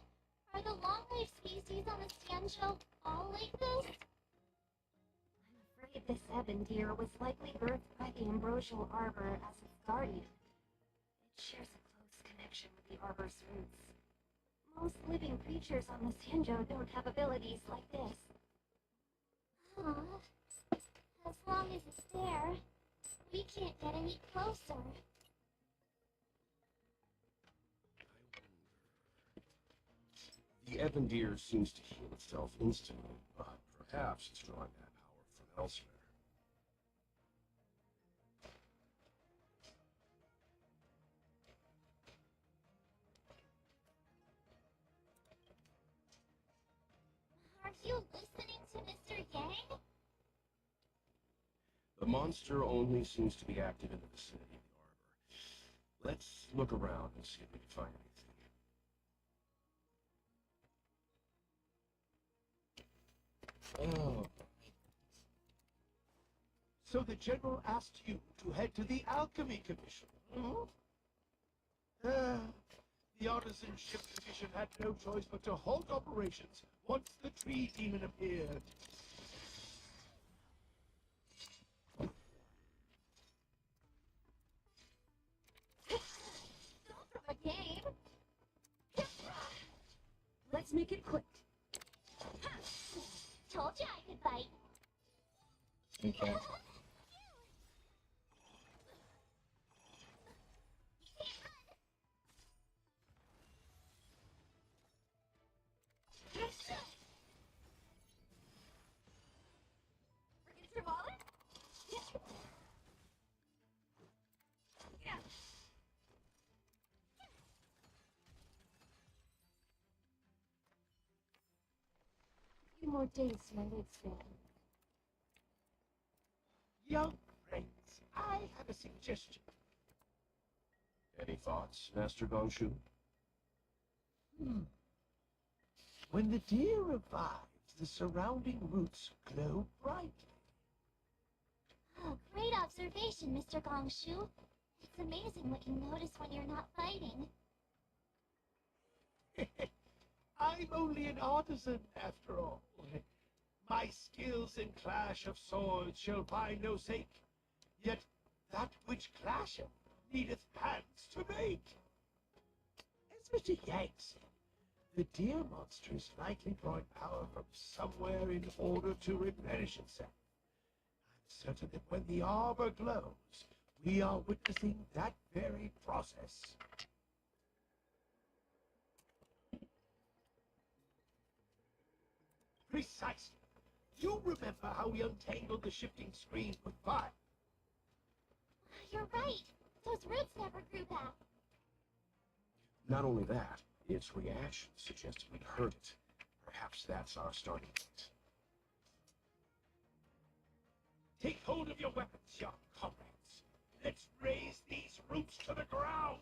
are the long-life species on the Sancho all like this? I'm afraid this Evandir was likely birthed by the Ambrosial Arbor as its guardian. It shares a close connection with the Arbor's roots. Most living creatures on the Sanjo don't have abilities like this. Huh. As long as it's there, we can't get any closer. The Evandir seems to heal itself instantly, but perhaps it's drawing that power from elsewhere. Are you listening to Mr. Yang? The monster only seems to be active in the vicinity of the arbor. Let's look around and see if we can find anything. Oh. So the General asked you to head to the Alchemy Commission, hmm? The Artisan Ship Division had no choice but to halt operations once the Tree Demon appeared. A game? Let's make it quick. Told you I could bite. Okay. Forget your wallet? Yeah. A few more days to my wingspan. Young friends, I have a suggestion. Any thoughts, Master Gongshu? When the deer revives, the surrounding roots glow brightly. Oh, great observation, Mr. Gongshu. It's amazing what you notice when you're not fighting. I'm only an artisan, after all. My skills in clash of swords shall find no sake. Yet that which clasheth needeth hands to make. As Mr. Yang said, the deer monster is likely drawing power from somewhere in order to replenish itself. I'm certain that when the arbor glows, we are witnessing that very process. Precisely. You remember how we untangled the shifting screen with fire? You're right. Those roots never grew back. Not only that, its reaction suggested we'd hurt it. Perhaps that's our starting point. Take hold of your weapons, young comrades. Let's raise these roots to the ground.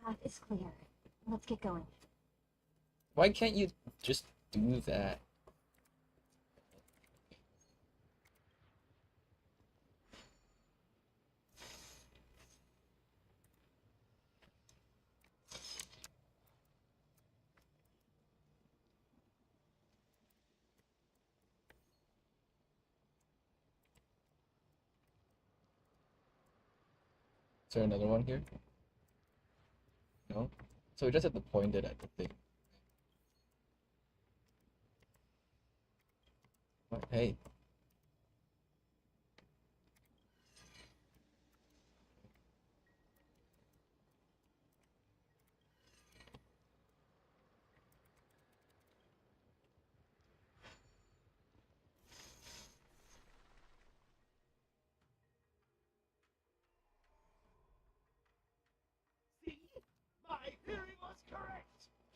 path is clear. Let's get going. Why can't you just do that? Is there another one here? No? So we just have to point it at the thing. What? Hey. See? My theory was correct.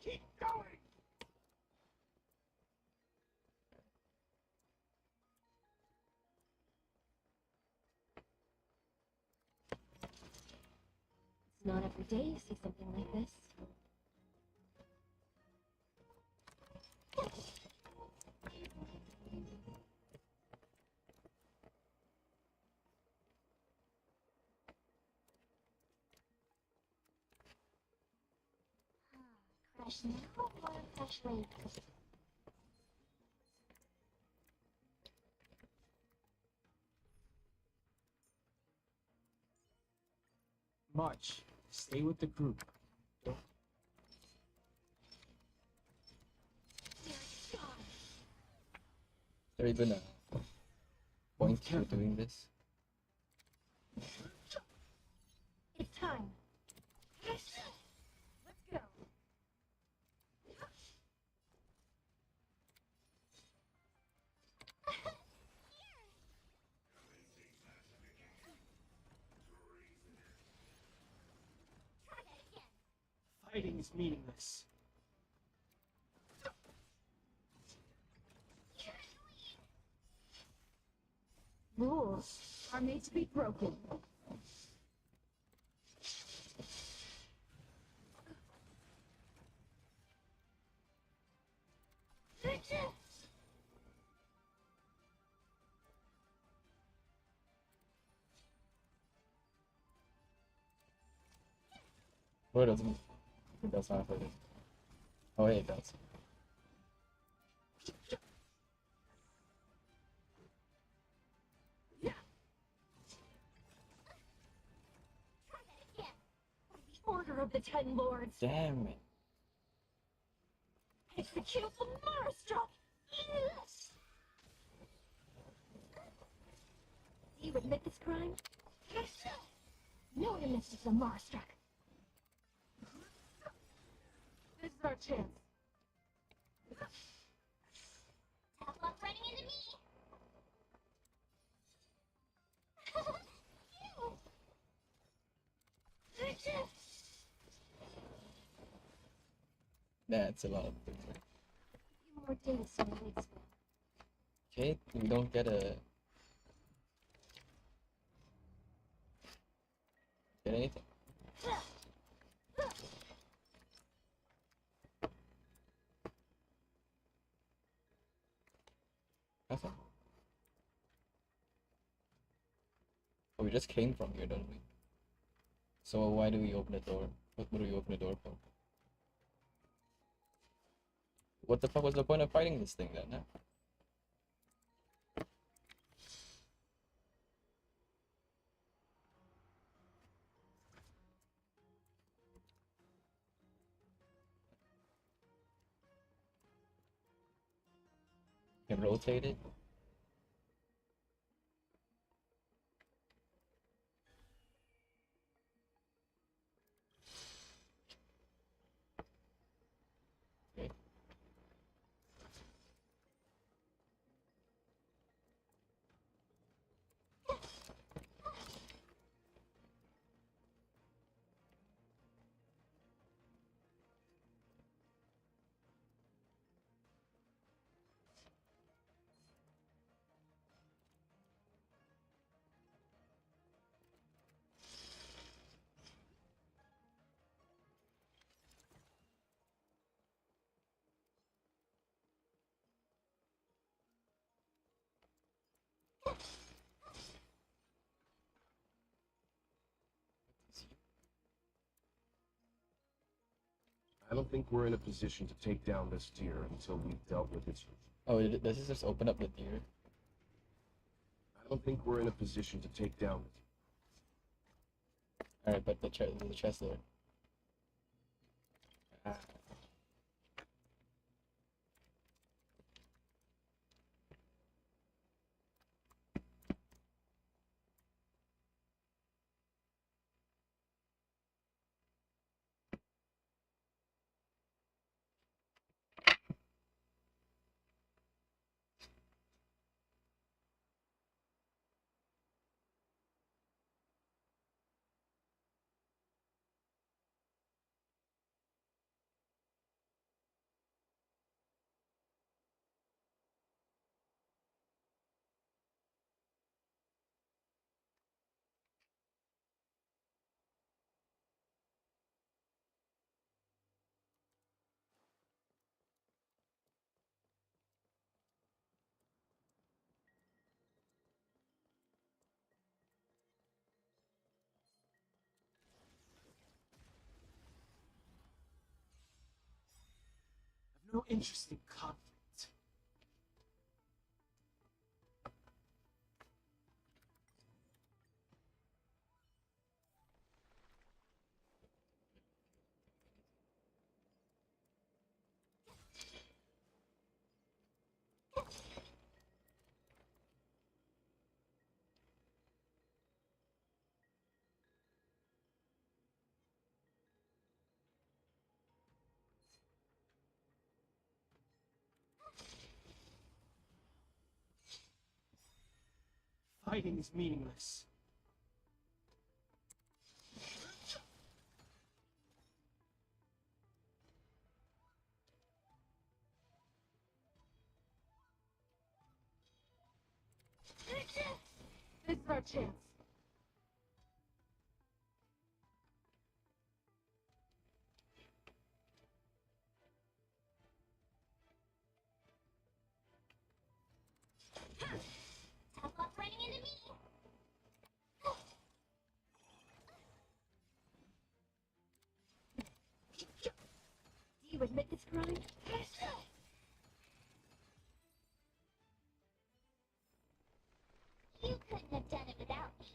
Keep going. It's not every day you see something like this. Fresh now or fresh later? March, stay with the group. Is there even a point to doing this? It's time. Let's go. Fighting is meaningless. Rules are made to be broken. Or it doesn't? It does not hurt it. Oh, hey, it does. The Order of the Ten Lords. Damn it. Execute the Marstruck! Yes! Do you admit this crime? No one admits it's a Marstruck. This is our chance. Tough luck running into me. That's a lot of things. Right? A few more days so it waits me. Okay, we don't get a... Get anything? Nothing. Oh, we just came from here, don't we? So why do we open the door? What do we open the door for? What the fuck was the point of fighting this thing then, huh? Can rotate it? Okay. I don't think we're in a position to take down this tier until we've dealt with its... Oh, does this just open up the tier? I don't think we're in a position to take down the... Alright, but the chest there. Ah. I've no interest in conflict. Fighting is meaningless. This is our chance. Tough luck running into me. Do you admit this crime? You couldn't have done it without me.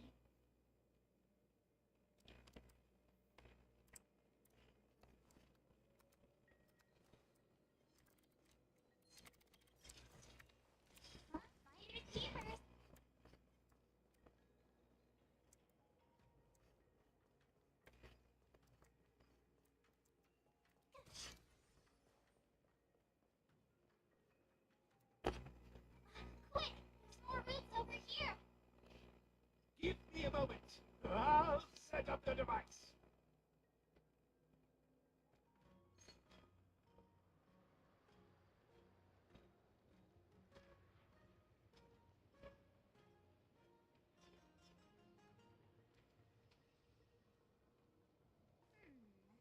Fighters keepers. Quick! There's more roots over here. Give me a moment. I'll set up the device. Let me see.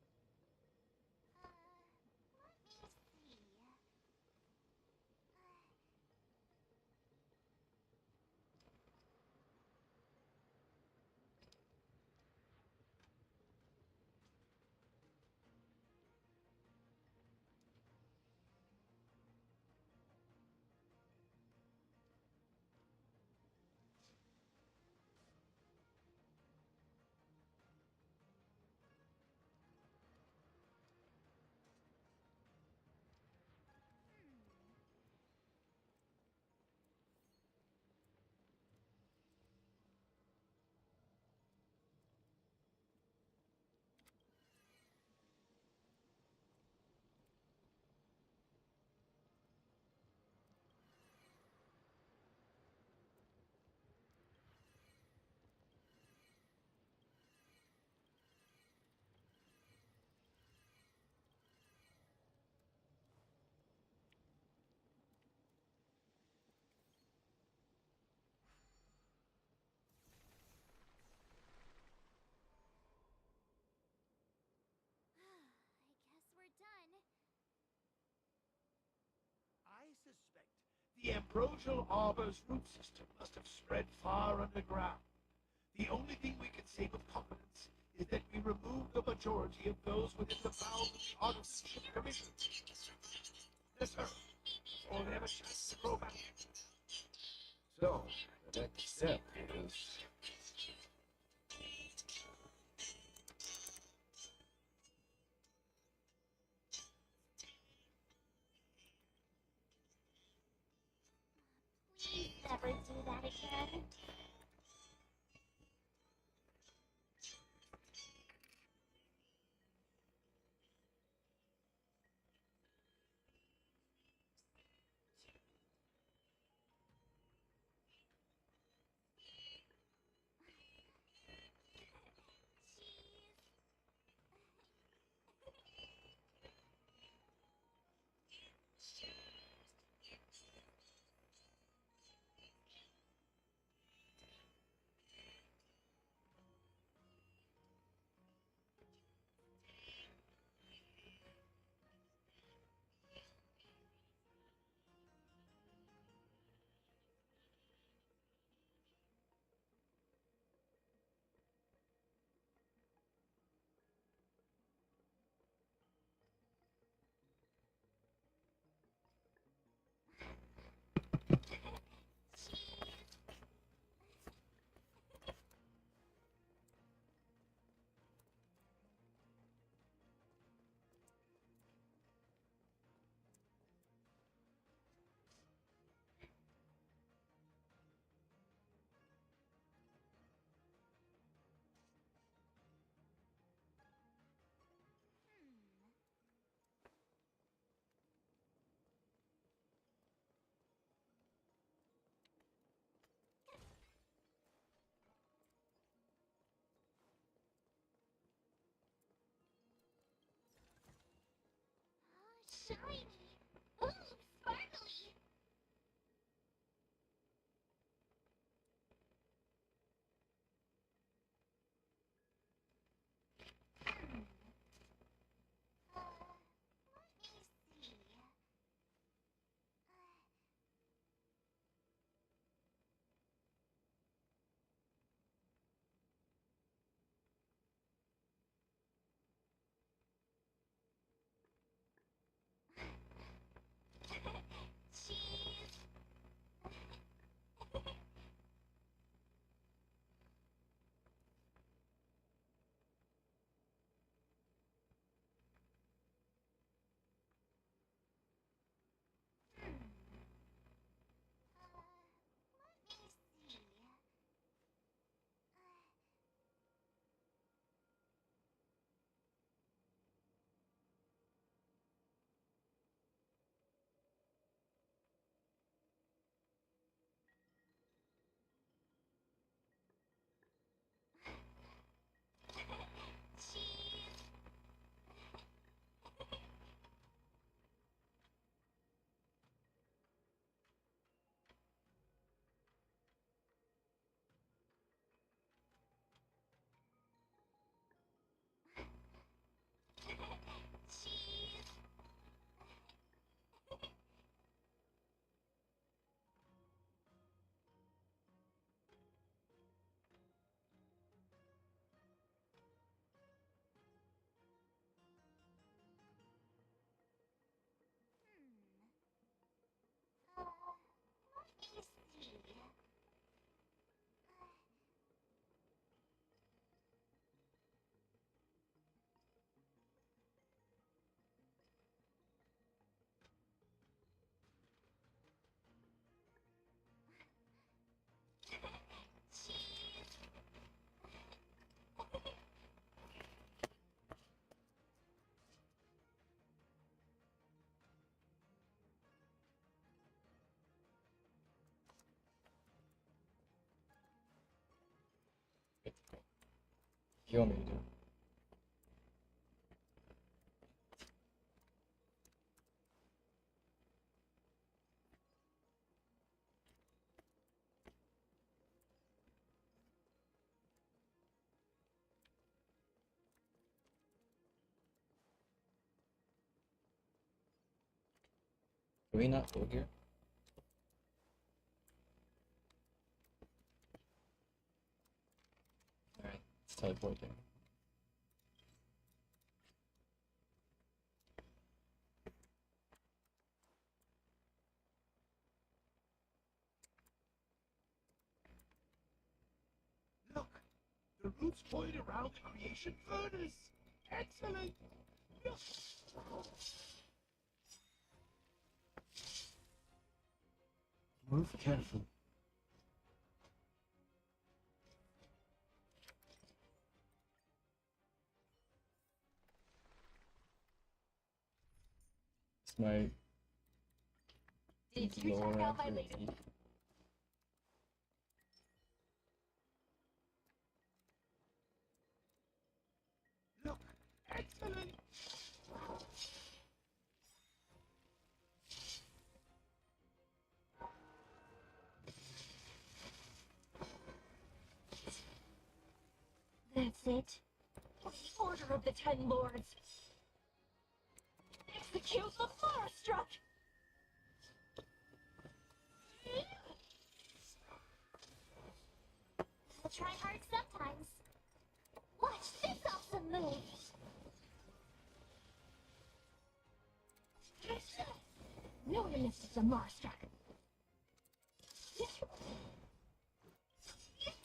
I guess we're done. I suspect the Ambrosial Arbor's root system must have spread far underground. The only thing we can say with confidence is that we remove the majority of those within the bounds of the Artisanship Commission. Yes, sir. Or they have a chance to grow back. So, the next step is... Please never do that again. Shiny! Ooh, sparkly! Let me see. Cheese! Let me see. Cheese! Cheese! Let me see. Cheese! If you want me to do it. Can we not go here? Alright, let's teleport there. The roots point around the creation furnace. Excellent. Move carefully. It's my Did you lower check out my ability. latest? Look, excellent. That's it. For the Order of the Ten Lords. Execute the Starstruck! I'll try hard sometimes. Watch this awesome move. No one misses the Marstruck.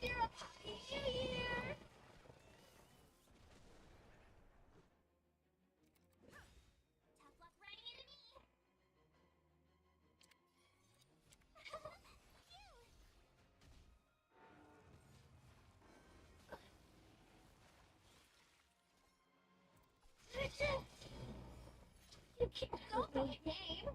You're a happy new year. Tough luck running into me. You can't Go help for me. the game.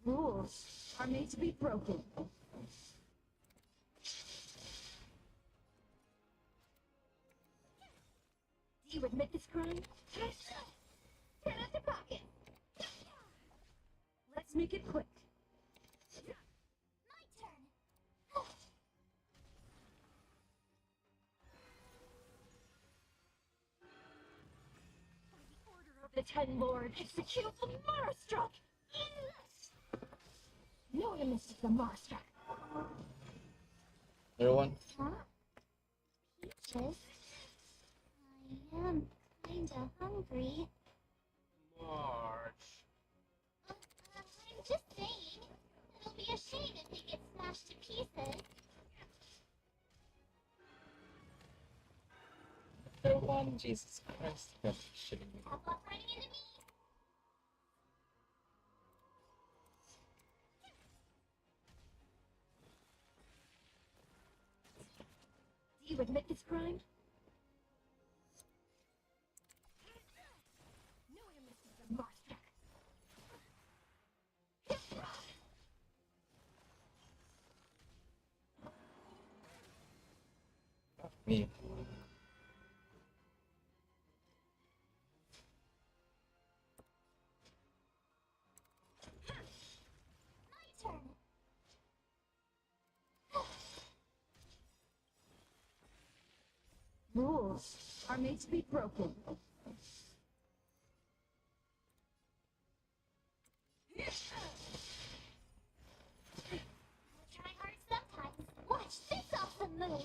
Rules are made to be broken. Do you admit this crime? Turn out your pocket. Let's make it quick. My turn. For the Order of the Ten Lords, execute the Marstruck! No one misses the Marstruck. Everyone, Huh? Peaches? I am kinda hungry. March. I'm just saying. It'll be a shame if they get smashed to pieces. everyone, Jesus Christ, you guys are shitting me. Tough luck running into me. Do you admit this crime? No one misses the Marstruck. Fuck me. My turn. Rules are made to be broken. I'll try hard sometimes. Watch this awesome move.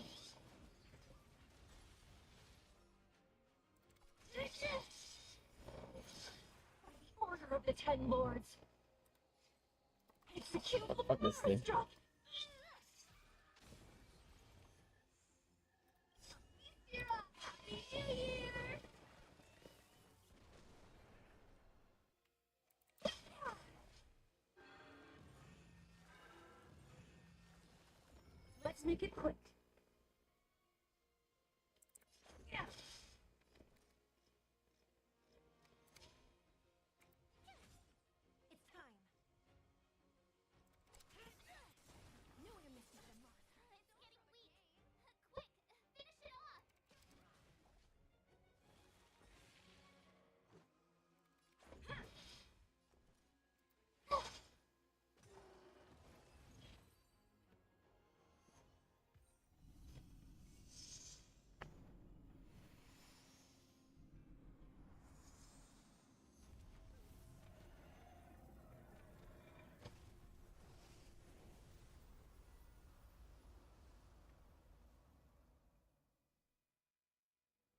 For the Order of the Ten Lords. Execute the Fuck this thing. Marstruck! You're a happy new year. Let's make it quick. It's time. No one misses the mark. It's getting weak. Quick, finish it off.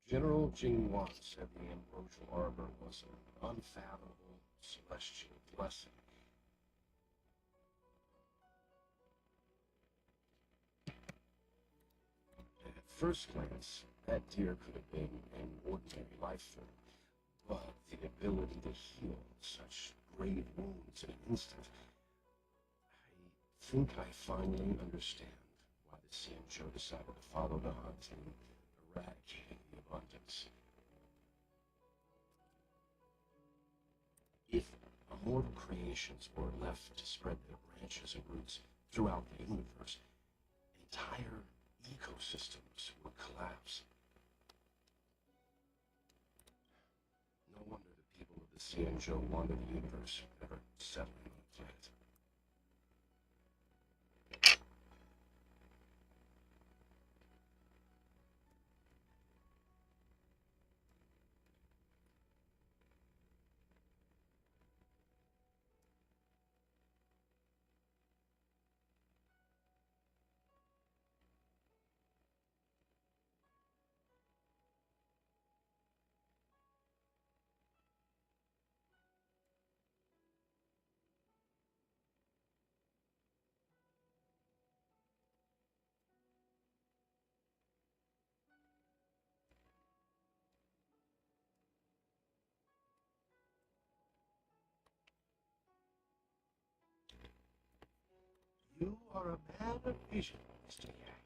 General Jingwan said the ambrosial arbor was an unfathomable celestial blessing. At first glance, that deer could have been an ordinary life form, but the ability to heal such grave wounds in an instant, I think I finally understand why the Xianzhou decided to follow the hunt and eradicate the abundance. If immortal creations were left to spread their branches and roots throughout the universe, entire ecosystems would collapse. No wonder the people of the Xianzhou wanted the universe ever settling on the planet. You are a man of vision, Mr. Yang.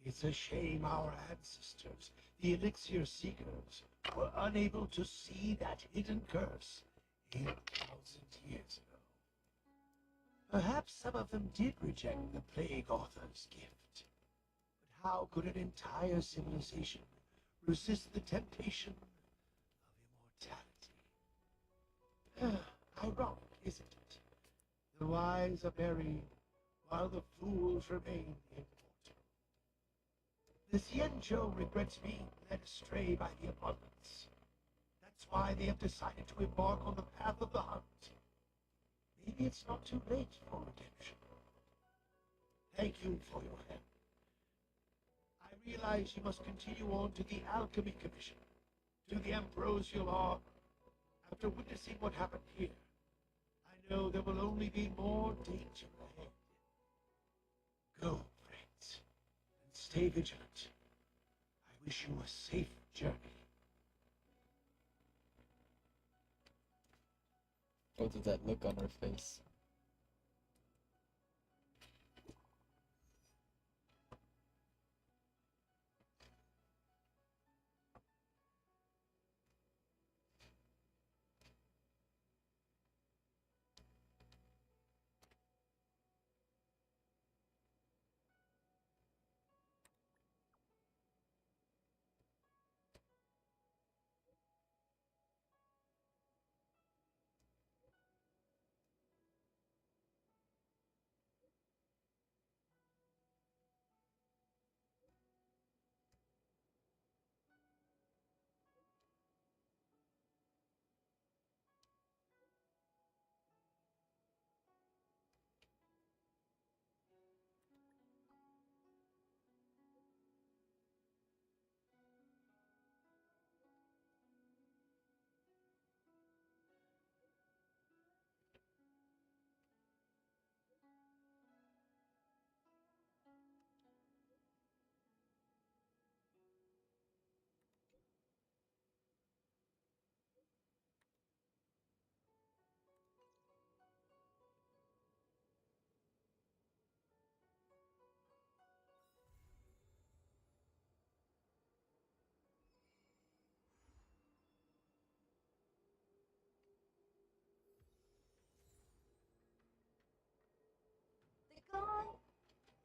It's a shame our ancestors, the Elixir Seekers, were unable to see that hidden curse 8,000 years ago. Perhaps some of them did reject the Plague Author's gift. But how could an entire civilization resist the temptation of immortality? Ironic, isn't it? The wise are buried, while the fools remain immortal. The Xianzhou regrets being led astray by the abundance. That's why they have decided to embark on the path of the hunt. Maybe it's not too late for redemption. Thank you for your help. I realize you must continue on to the Alchemy Commission, to the Ambrosial Arm. After witnessing what happened here, I know there will only be more danger ahead. Go, friends, and stay vigilant. I wish you a safe journey. What did that look on her face?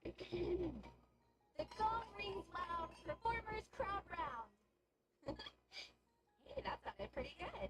The gong. The gong rings loud. Performers crowd round. Hey, that sounded pretty good.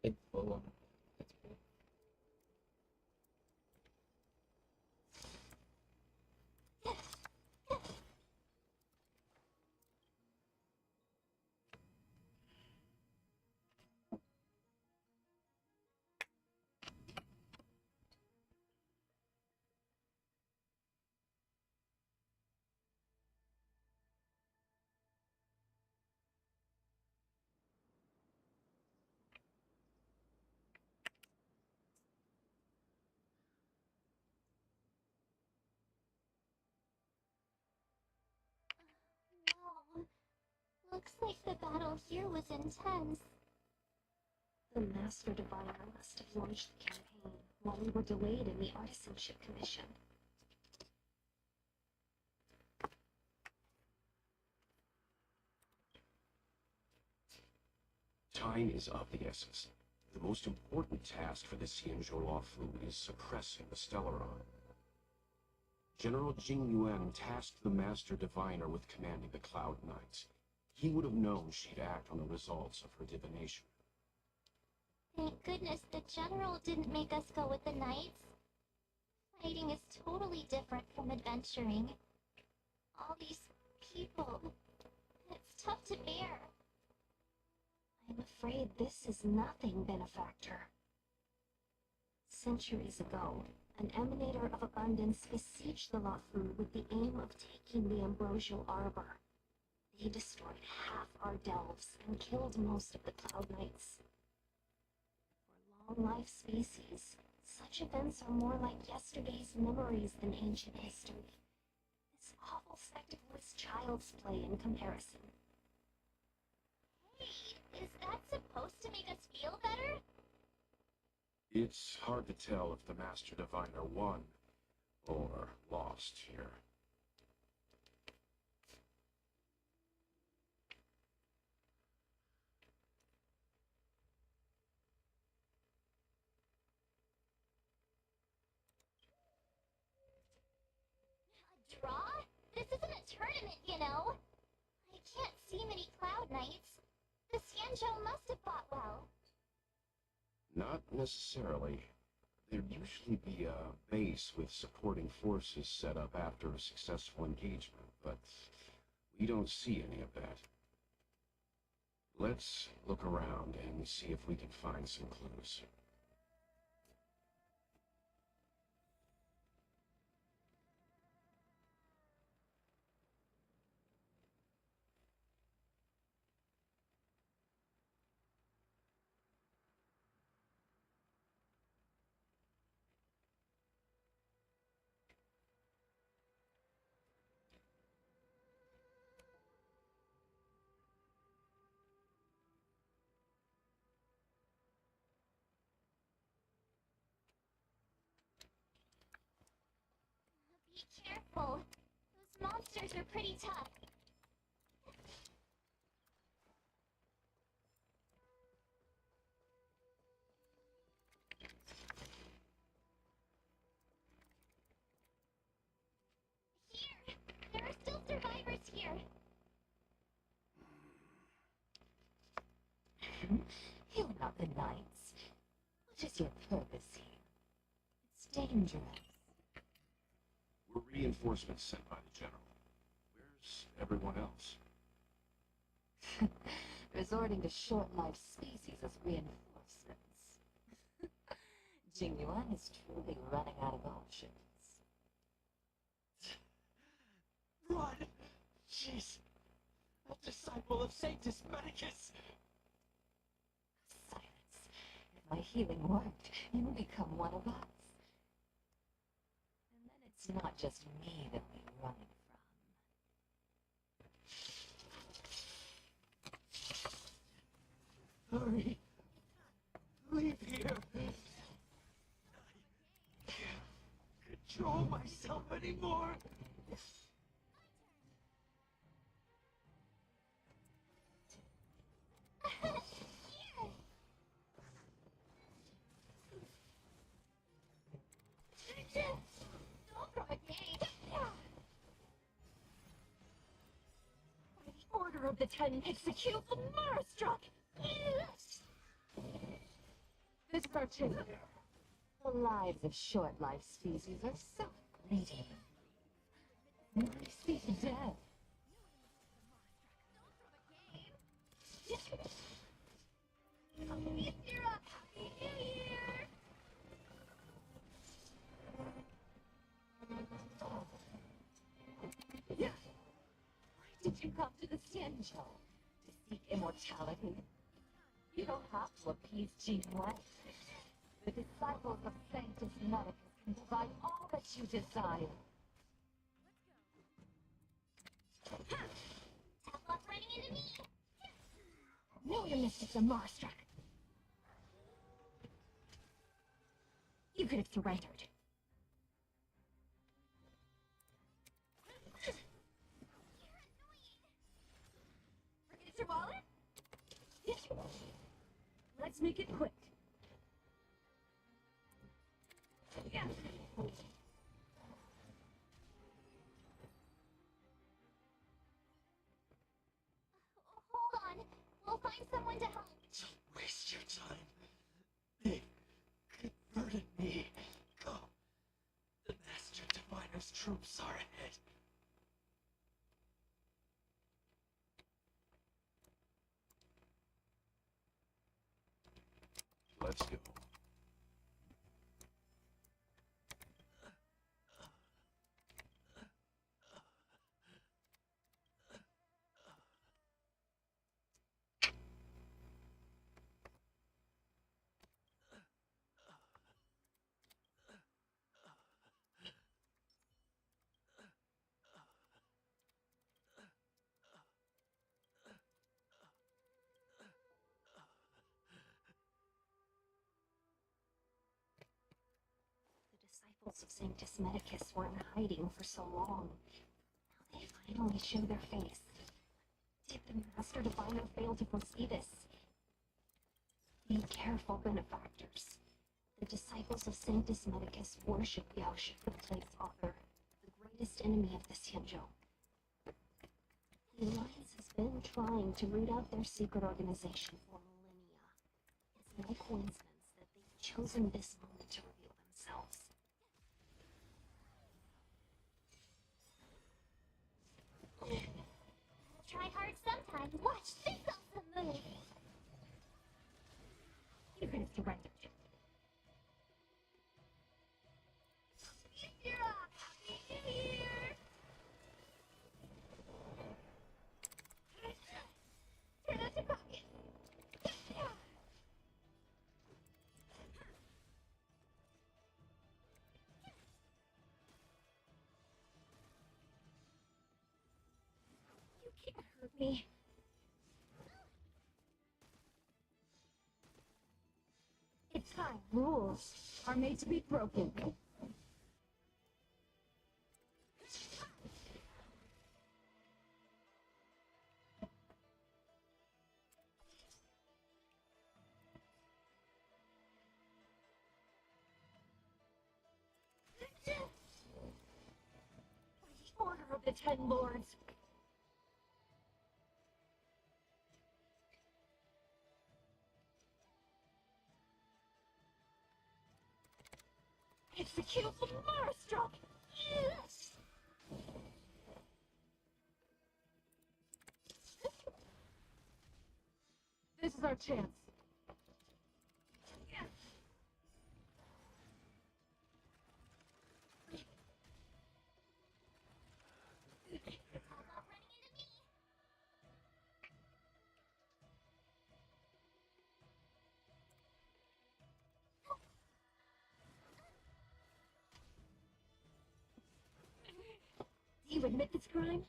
Big full. That's cool. Wow. Looks like the battle here was intense. The Master Diviner must have launched the campaign while we were delayed in the Artisanship Commission. Time is of the essence. The most important task for the Xianzhou Luofu is suppressing the Stellaron. General Jing Yuan tasked the Master Diviner with commanding the Cloud Knights. He would have known she'd act on the results of her divination. Thank goodness the General didn't make us go with the Knights. Fighting is totally different from adventuring. All these people. It's tough to bear. I'm afraid this is nothing, Benefactor. Centuries ago, an emanator of abundance besieged the Luofu with the aim of taking the Ambrosial Arbor. They destroyed half our delves and killed most of the Cloud Knights. For long-life species, such events are more like yesterday's memories than ancient history. This awful spectacle is child's play in comparison. Hey, is that supposed to make us feel better? It's hard to tell if the Master Diviner won or lost here. A draw? This isn't a tournament, you know. I can't see many Cloud Knights. The Xianzhou must have fought well. Not necessarily. There'd usually be a base with supporting forces set up after a successful engagement, but we don't see any of that. Let's look around and see if we can find some clues. Be careful. Those monsters are pretty tough. Here! There are still survivors here. not the Knights. What is your purpose here? It's dangerous. We're reinforcements sent by the General. Where's everyone else? Resorting to short-lived species as reinforcements. Jingyuan is truly running out of options. Run! Jeez! A disciple of Sanctus Medicus! Silence. If my healing worked, you would become one of us. And then it's not just me that we're running from. Hurry! Leave here! I can't control myself anymore! Don't throw a gate. By the order of the Ten Execute the Marastruck! This cartoon. The lives of short-lived species are so fleeting. They speak death. Why did you come to the Xianzhou? To seek immortality? You don't have to appease Jinwei. The disciples of Sanctus Medicus can provide all that you desire. Tough luck running into me. Know your mystics are Marstruck. You could have surrendered. Forget your wallet? Let's make it quick. Yeah. Hold on. We'll find someone to help. Don't waste your time. They converted me. Go. The Master Diviner's troops are ahead. Let's go. The disciples of Sanctus Medicus were in hiding for so long. Now they finally show their face. Did the Master Diviner fail to foresee this? Be careful, benefactors. The disciples of Sanctus Medicus worship Yaoshi, the Place Author, the greatest enemy of the Xianzhou. The Alliance has been trying to root out their secret organization for millennia. It's no coincidence that they've chosen this moment to reveal themselves. Try hard sometimes. Watch this awesome move. You could have surrendered. You're off. Happy New Year. Turn out your pocket. You can't hurt me. It's time. Rules are made to be broken. By the order of the Ten Lords. Execute the Marstruck! Yes! This is our chance. Do you admit this crime?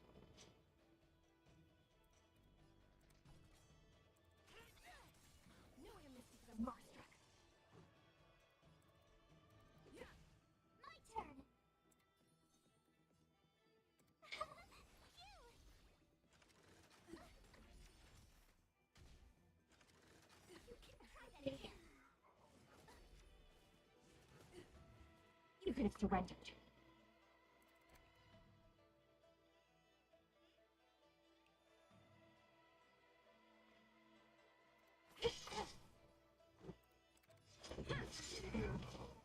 No, you're missing the Marstruck. My turn. You could have surrendered.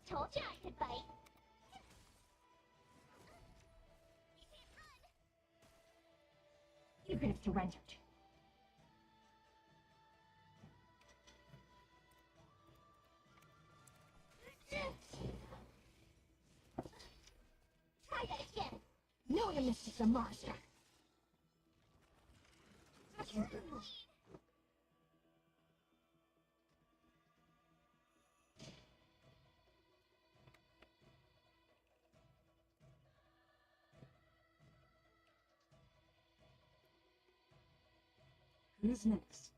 Told you I could bite. You could have surrendered. Try that again. No, you're missing the Marstruck. Who's next?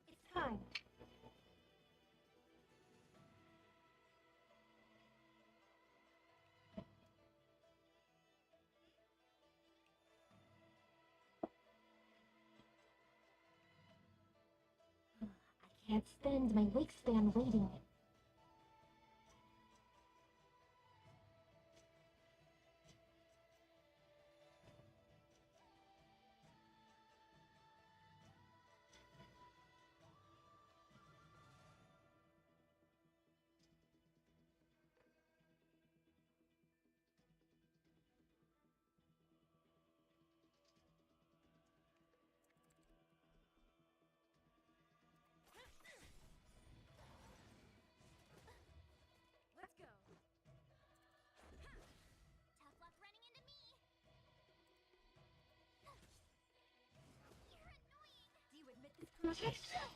It's time. I can't spend my wingspan waiting. Let's go. Tough luck running into me. You're annoying. Do you admit this crime?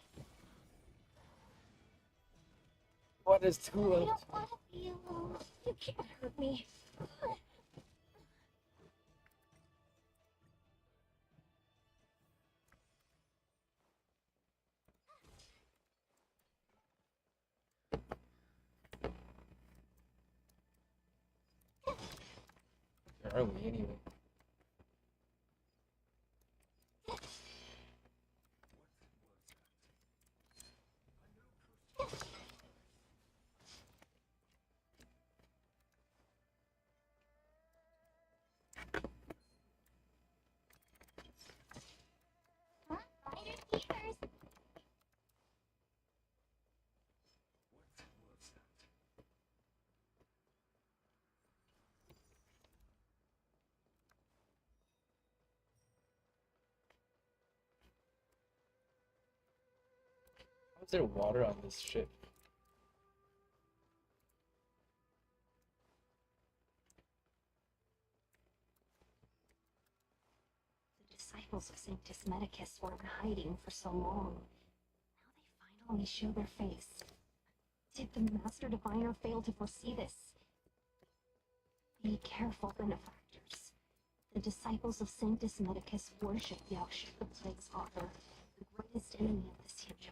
What is too I old? don't want to be alone. You can't hurt me. Where are we anyway? Huh? Fighters keepers. How is there water on this ship? The disciples of Sanctus Medicus were in hiding for so long. Now they finally show their face. Did the Master Diviner fail to foresee this? Be careful, benefactors. The disciples of Sanctus Medicus worship Yaoshi, the Plague's author, the greatest enemy of the Xianzhou.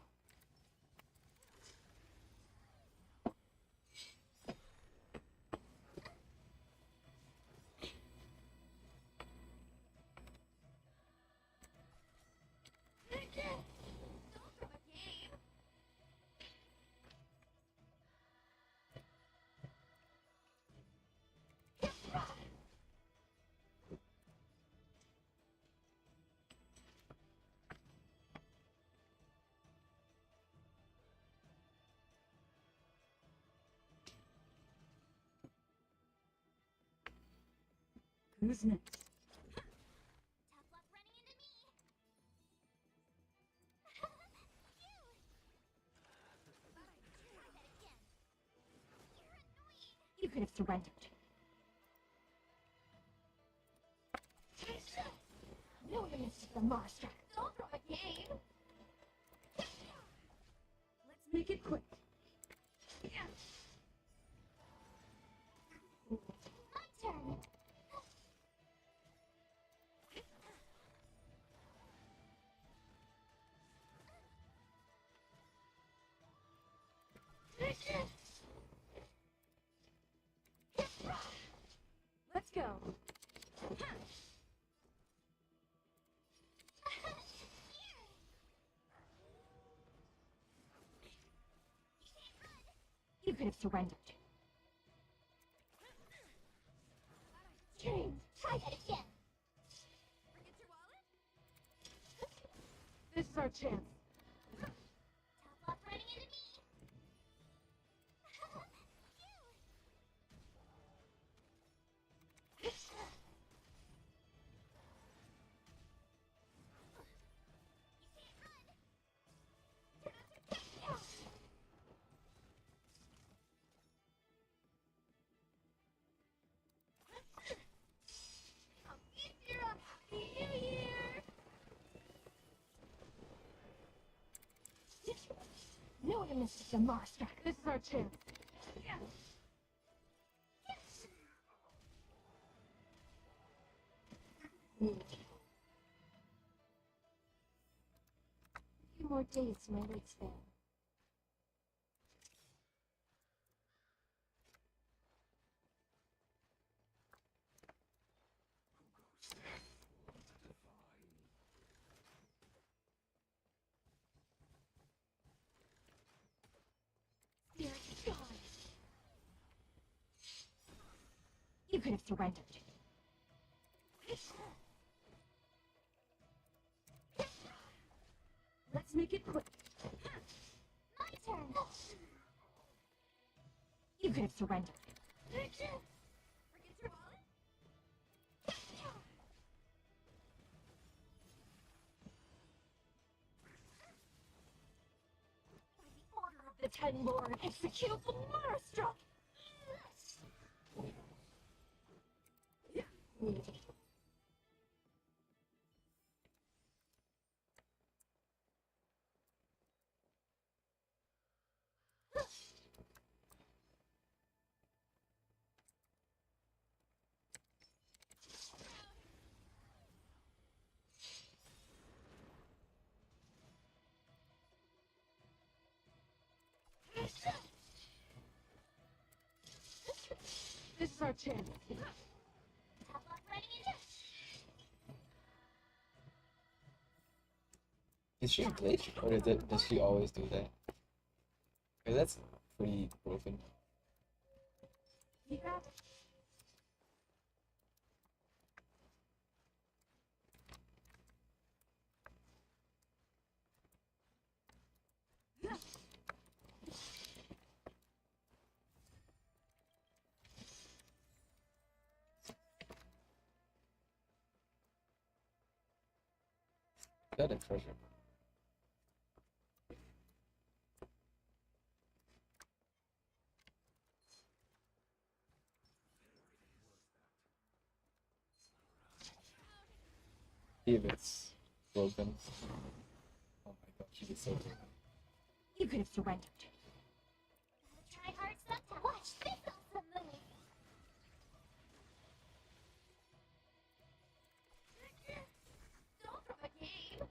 Who's next? Tough luck running into me. Phew. Alright, try that again. You're annoying. You could have surrendered. No limits to the monster. Don't throw a game. Let's make it quick. My turn. Let's go. You could have surrendered. James, try that again. Forget your wallet? This is our chance. Tough luck running into me. No limits to the monster. This is our chance. A few more days to my wingspan. Spirit gone. You could have surrendered. Let's make it quick. My turn. You could have surrendered. Forget your wallet? By the order of the Ten Lord, execute the Motorstruck! This is our chance. Tough luck running into Is she glitch or does she always do that? Because that's pretty broken. You got it. Got a treasure. If it's broken. Oh my god, she is so broken. You could have surrendered. Try hard sometimes. Watch this awesome move. Don't throw a game.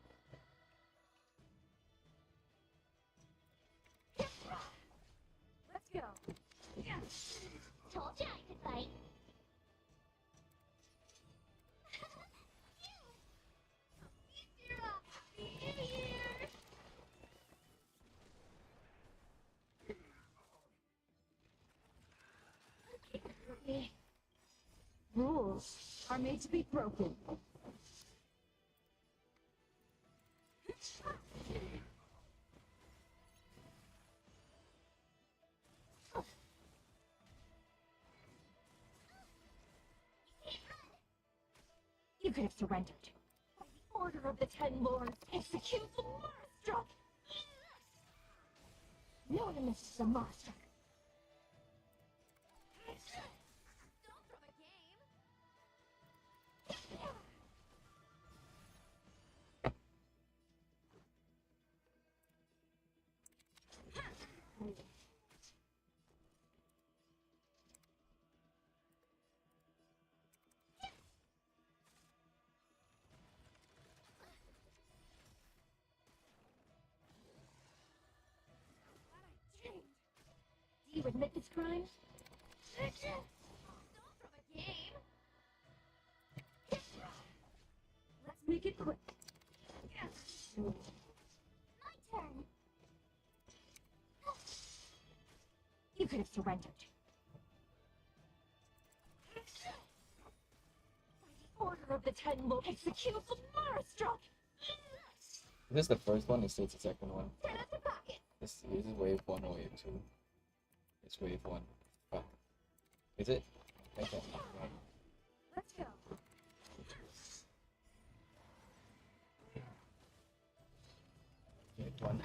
Let's go. Told you I could fight. Rules are made to be broken. You could have surrendered. By the order of the Ten Lords, execute the Marstruck! No one misses the Marstruck. Don't throw a game. Do you admit this crime? Don't throw a game. Let's make it quick. My turn. You could have surrendered. By the order of the Ten Lords, execute the Marstruck! Is this the first one? Is this the second one? Turn out the pocket. This is wave 1 or wave 2? It's wave 1. Fuck. Is it? Okay. Let's go. Wave 1.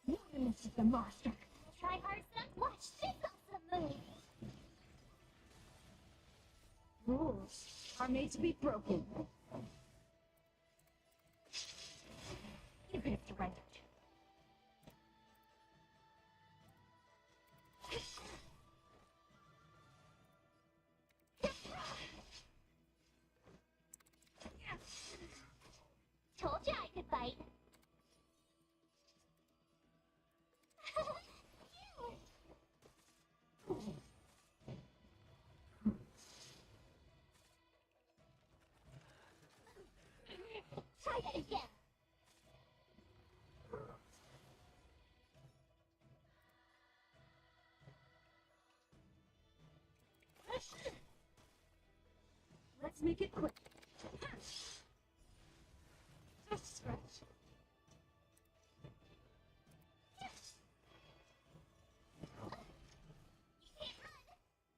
No one misses the Marstruck. Try hard, son. Watch this awesome move. Rules are made to be broken. You could have surrendered. Told you I could bite. Try that again. Let's make it quick. Just a scratch.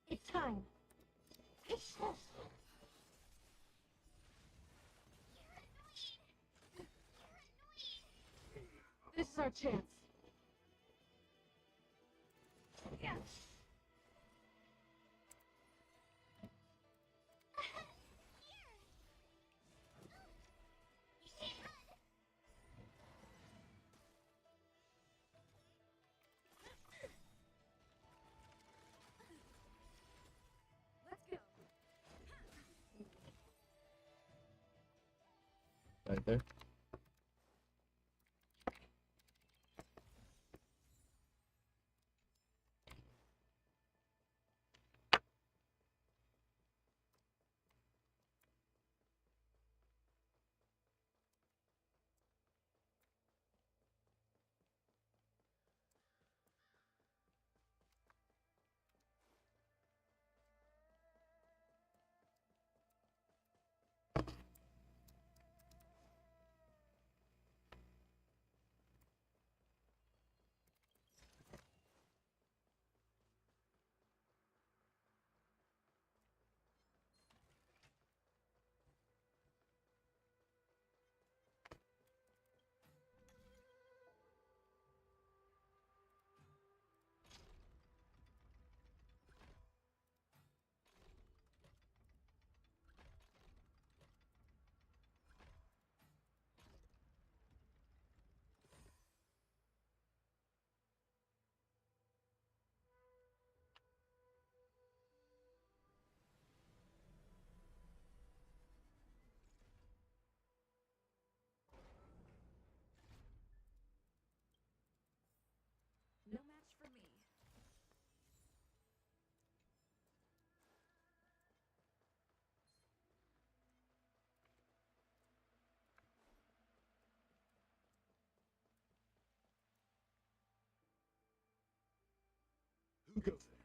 It's time. This is our chance. Let's go. Right there. No match for me. Who goes there?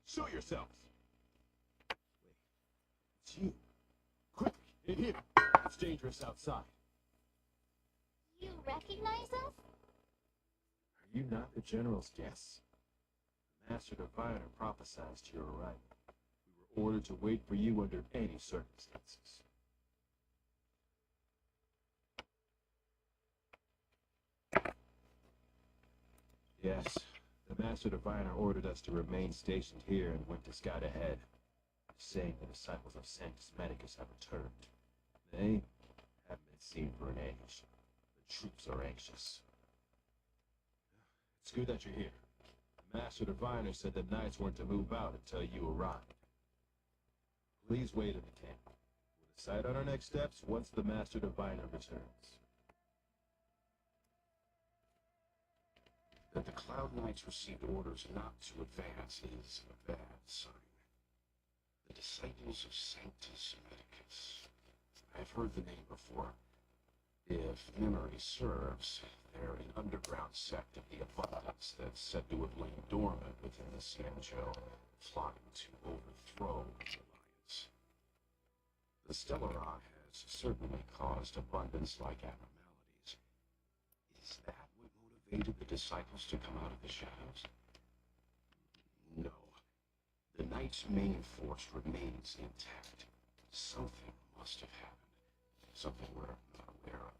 Show yourselves! Wait, it's you. Quick, in here. It's dangerous outside. You recognize us? Are you not the general's guests? The Master Diviner prophesied to your arrival. We ordered to wait for you under any circumstances. Yes, the Master Diviner ordered us to remain stationed here and went to scout ahead, saying the disciples of Sanctus Medicus have returned. They haven't been seen for an age. The troops are anxious. It's good that you're here. The Master Diviner said the knights weren't to move out until you arrived. Please wait in the camp. We'll decide on our next steps once the Master Diviner returns. That the Cloud Knights received orders not to advance is a bad sign. The disciples of Sanctus Medicus. I've heard the name before. If memory serves, they're an underground sect of the Abundance that's said to have lain dormant within the Sanjo, plotting to overthrow the Alliance. The Stellaron has certainly caused Abundance-like abnormalities. Is that what motivated the disciples to come out of the shadows? No. The Knight's main force remains intact. Something must have happened. Something we're not aware of.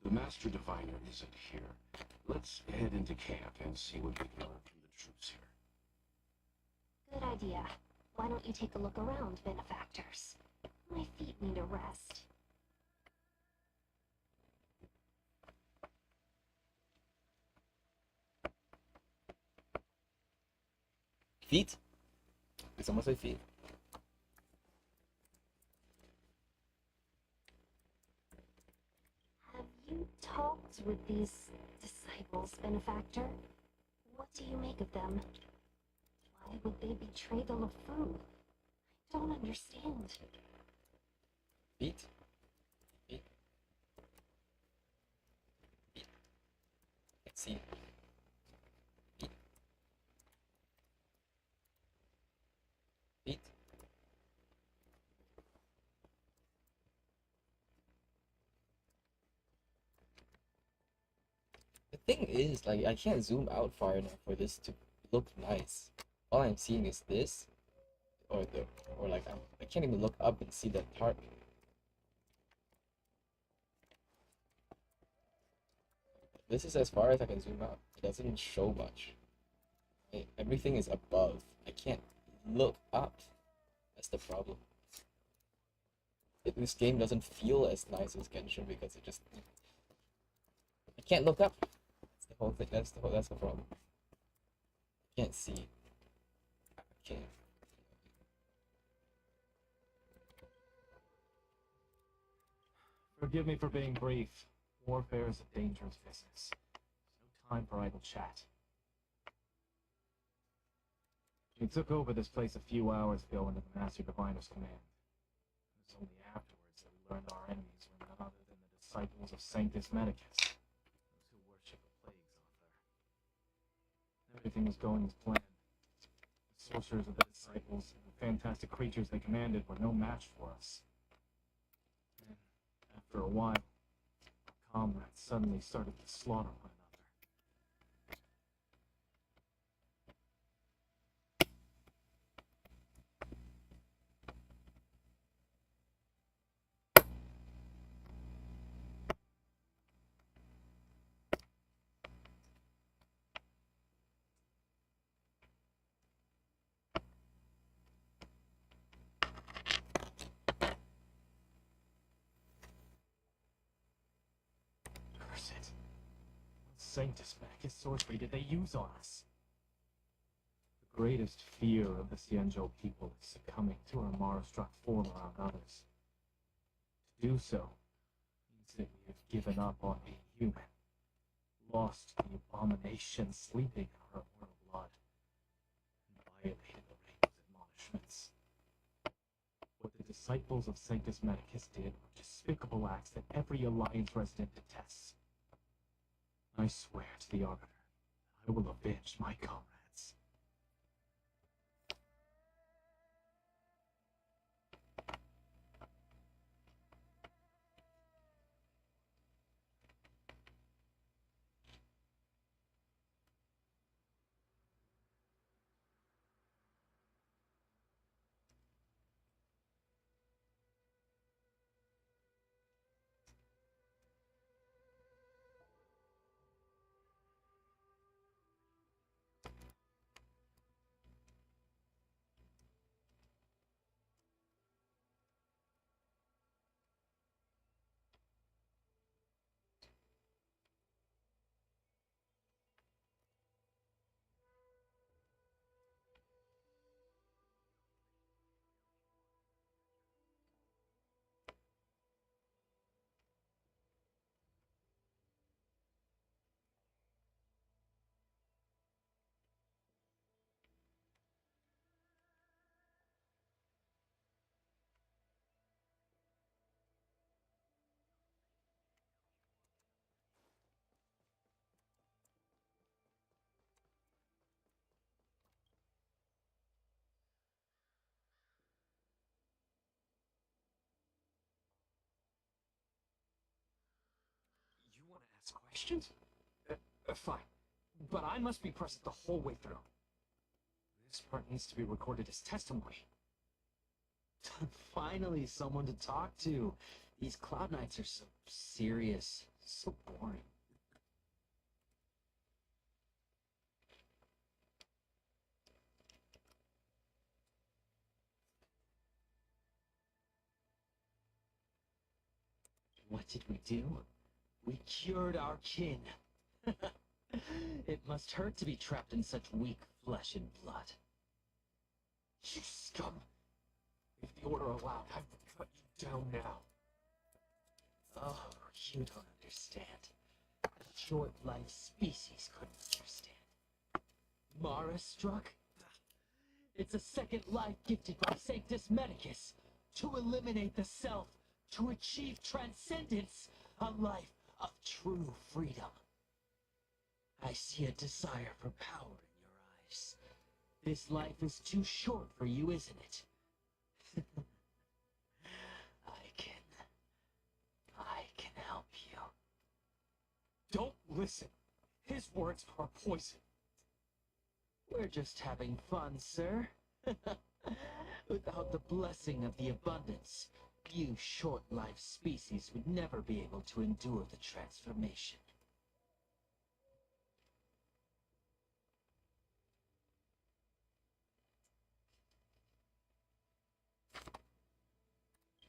The Master Diviner isn't here. Let's head into camp and see what we can learn from the troops here. Good idea. Why don't you take a look around, benefactors? My feet need a rest. Feet? Did someone say feet? Have you talked with these disciples, benefactor? What do you make of them? Why would they betray the LeFou? I don't understand. Feet? Feet? Feet? Let's see. Feet? Feet? The thing is, like, I can't zoom out far enough for this to look nice. All I'm seeing is this, or like I can't even look up and see that part. This is as far as I can zoom out. It doesn't show much. Everything is above. I can't look up. That's the problem. This game doesn't feel as nice as Genshin because it just I can't look up. That's the whole thing. That's the problem. I can't see. I can't. Forgive me for being brief. Warfare is a dangerous business. There's no time for idle chat. We took over this place a few hours ago under the Master Diviner's command. It was only afterwards that we learned our enemies were none other than the disciples of Sanctus Medicus, those who worship the Plague's author. Everything was going as planned. The sorcerers of the disciples and the fantastic creatures they commanded were no match for us. And after a while, our comrades suddenly started to slaughter one another. Curse it. What Sanctus Medicus sorcery did they use on us? The greatest fear of the Xianzhou people is succumbing to our Mara-struck form around others. To do so means that we have given up on being human, lost the abomination sleeping in our immortal blood, and violated the Rain's admonishments. What the disciples of Sanctus Medicus did were despicable acts that every Alliance resident detests. I swear to the Arbiter, I will avenge my comrades. Ask questions? Fine. But I must be present the whole way through. This part needs to be recorded as testimony. Finally, someone to talk to. These Cloud Knights are so serious, so boring. What did we do? We cured our kin. It must hurt to be trapped in such weak flesh and blood. You scum! If the Order allowed, I would cut you down now. Oh, you don't understand. A short-life species couldn't understand. Mara struck? It's a second life gifted by Sanctus Medicus to eliminate the self, to achieve transcendence, a life of true freedom. I see a desire for power in your eyes. This life is too short for you, isn't it? I can help you. Don't listen. His words are poison. We're just having fun, sir. Without the blessing of the abundance, you short-life species would never be able to endure the transformation.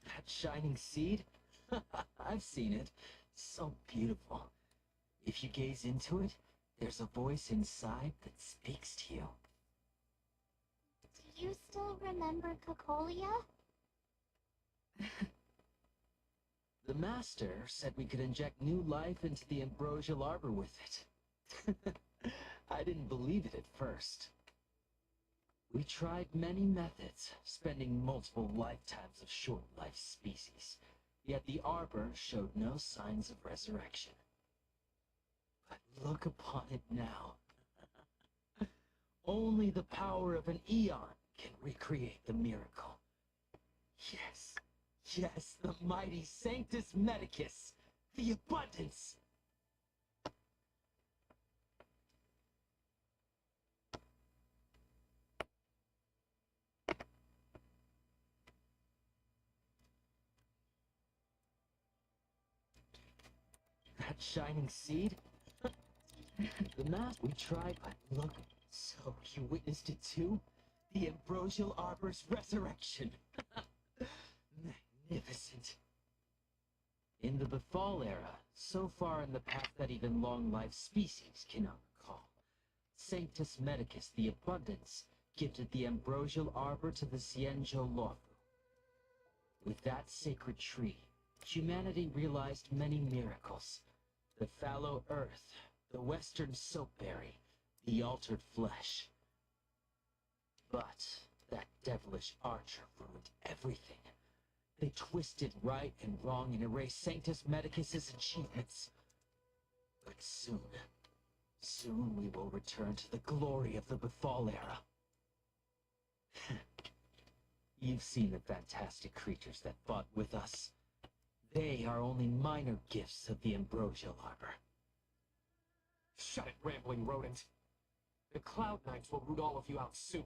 That shining seed? I've seen it. So beautiful. If you gaze into it, there's a voice inside that speaks to you. Do you still remember Cocolia? The Master said we could inject new life into the Ambrosial Arbor with it. I didn't believe it at first. We tried many methods, spending multiple lifetimes of short-life species, yet the Arbor showed no signs of resurrection. But look upon it now. Only the power of an Eon can recreate the miracle. Yes, yes, the mighty Sanctus Medicus, the abundance. That shining seed? The mask we tried, but look, so you witnessed it too? The Ambrosial Arbor's resurrection. Magnificent. In the Befall era, so far in the past that even long-lived species cannot recall, Sanctus Medicus the Abundance gifted the Ambrosial Arbor to the Xianzhou Luofu. With that sacred tree, humanity realized many miracles. The fallow earth, the western soapberry, the altered flesh. But that devilish archer ruined everything. They twisted right and wrong and erased Sanctus Medicus's achievements. But soon we will return to the glory of the Befall era. You've seen the fantastic creatures that fought with us. They are only minor gifts of the Ambrosial Arbor. Shut it, rambling rodent. The Cloud Knights will root all of you out soon.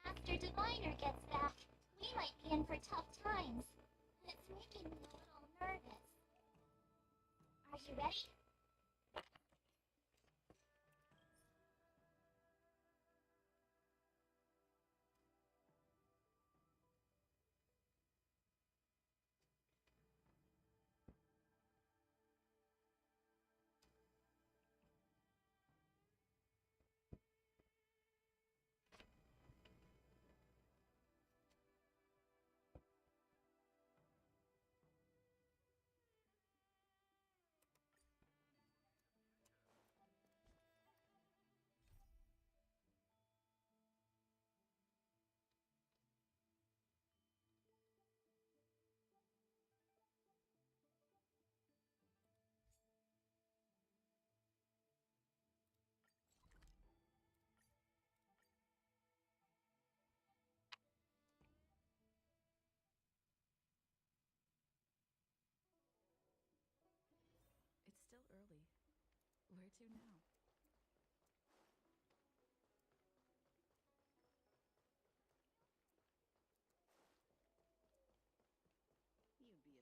When the Master Diviner gets back, we might be in for tough times. It's making me a little nervous. Are you ready? Where to now? You'd be a tool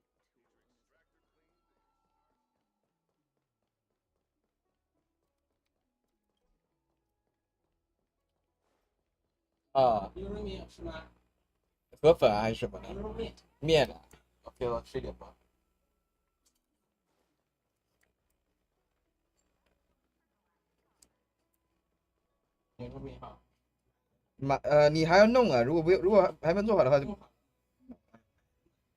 in this.河粉还是什么呢？面啊。OK 了，吃点吧。你还要弄啊？如果还没做好的话就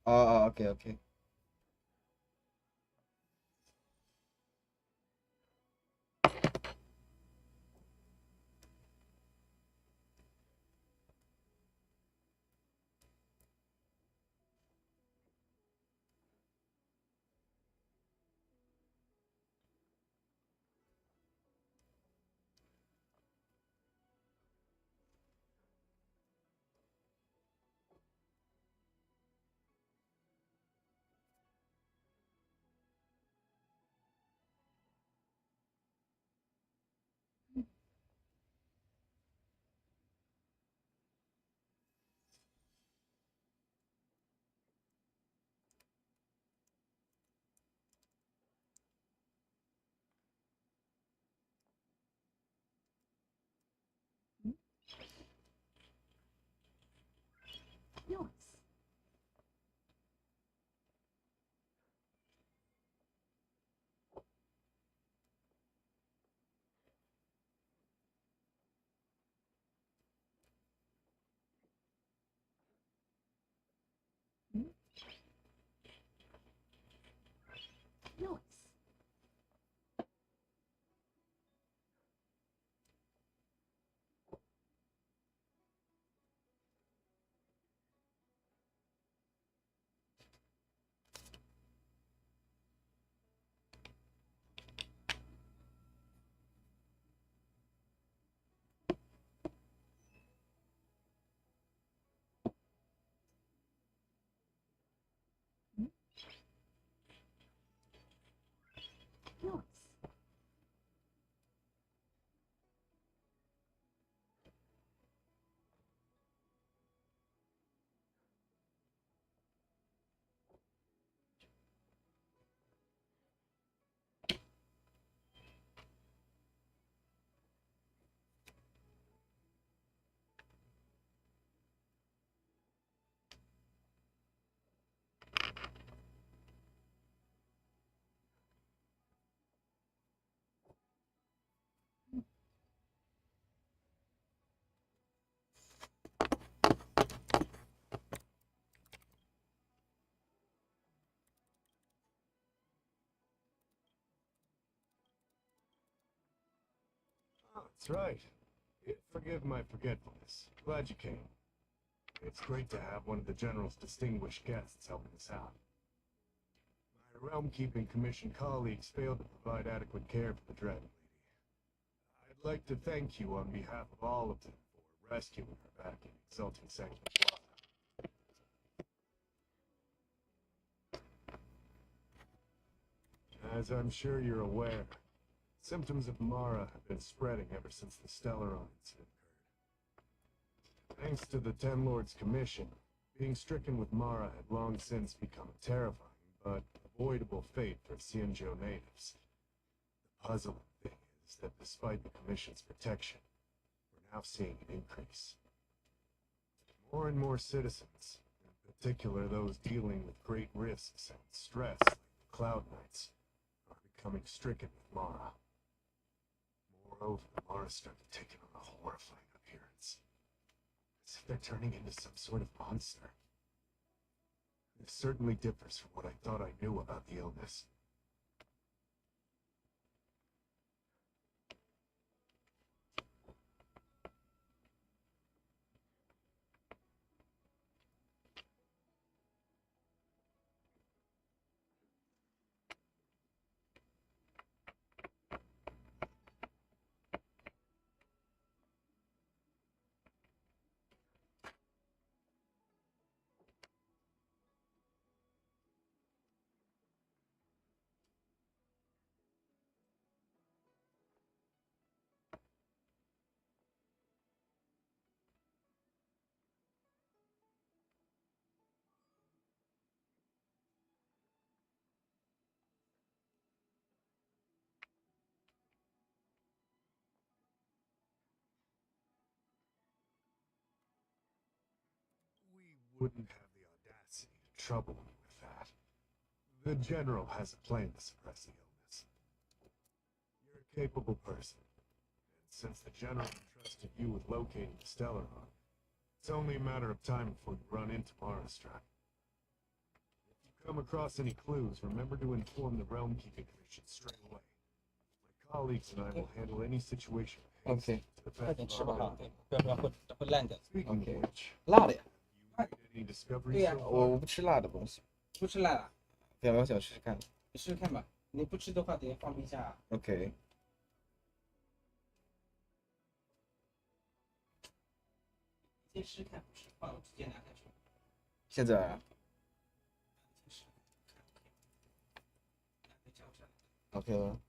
，OK OK。Yours. Yours. Yours. Oh, that's right. Forgive my forgetfulness. Glad you came. It's great to have one of the General's distinguished guests helping us out. My Realm-Keeping Commission colleagues failed to provide adequate care for the Dragon Lady. I'd like to thank you on behalf of all of them for rescuing her back in Exalting Sanctum Plaza. As I'm sure you're aware, symptoms of Mara have been spreading ever since the Stellaron incident occurred. Thanks to the Ten Lords Commission, being stricken with Mara had long since become a terrifying but avoidable fate for Xianzhou natives. The puzzling thing is that despite the Commission's protection, we're now seeing an increase. More and more citizens, in particular those dealing with great risks and stress like the Cloud Knights, are becoming stricken with Mara. Moreover, Mara started taking on a horrifying appearance. As if they're turning into some sort of monster. This certainly differs from what I thought I knew about the illness. wouldn't have the audacity to trouble me with that. The General has a plan to suppress the illness. You're a capable person, and since the General entrusted you with locating the Stellaron, it's only a matter of time before you run into Marastrack. If you come across any clues, remember to inform the Realm Keeping Commission straight away. My colleagues and I will handle any situation with haste OK， to the 快 best 点 of 吃吧 our 哈 ability.，不要会烂掉。 Speaking OK， of which, 辣的呀， have you made any discoveries 对呀 so 我 far? 不吃辣的东西，不吃辣了，不要，我想试试看。你试试看吧。你不吃的话，得放冰箱啊。 OK， 先试试看，不是放直接拿开吃。现在啊先试试看，拿个搅上。 OK 了。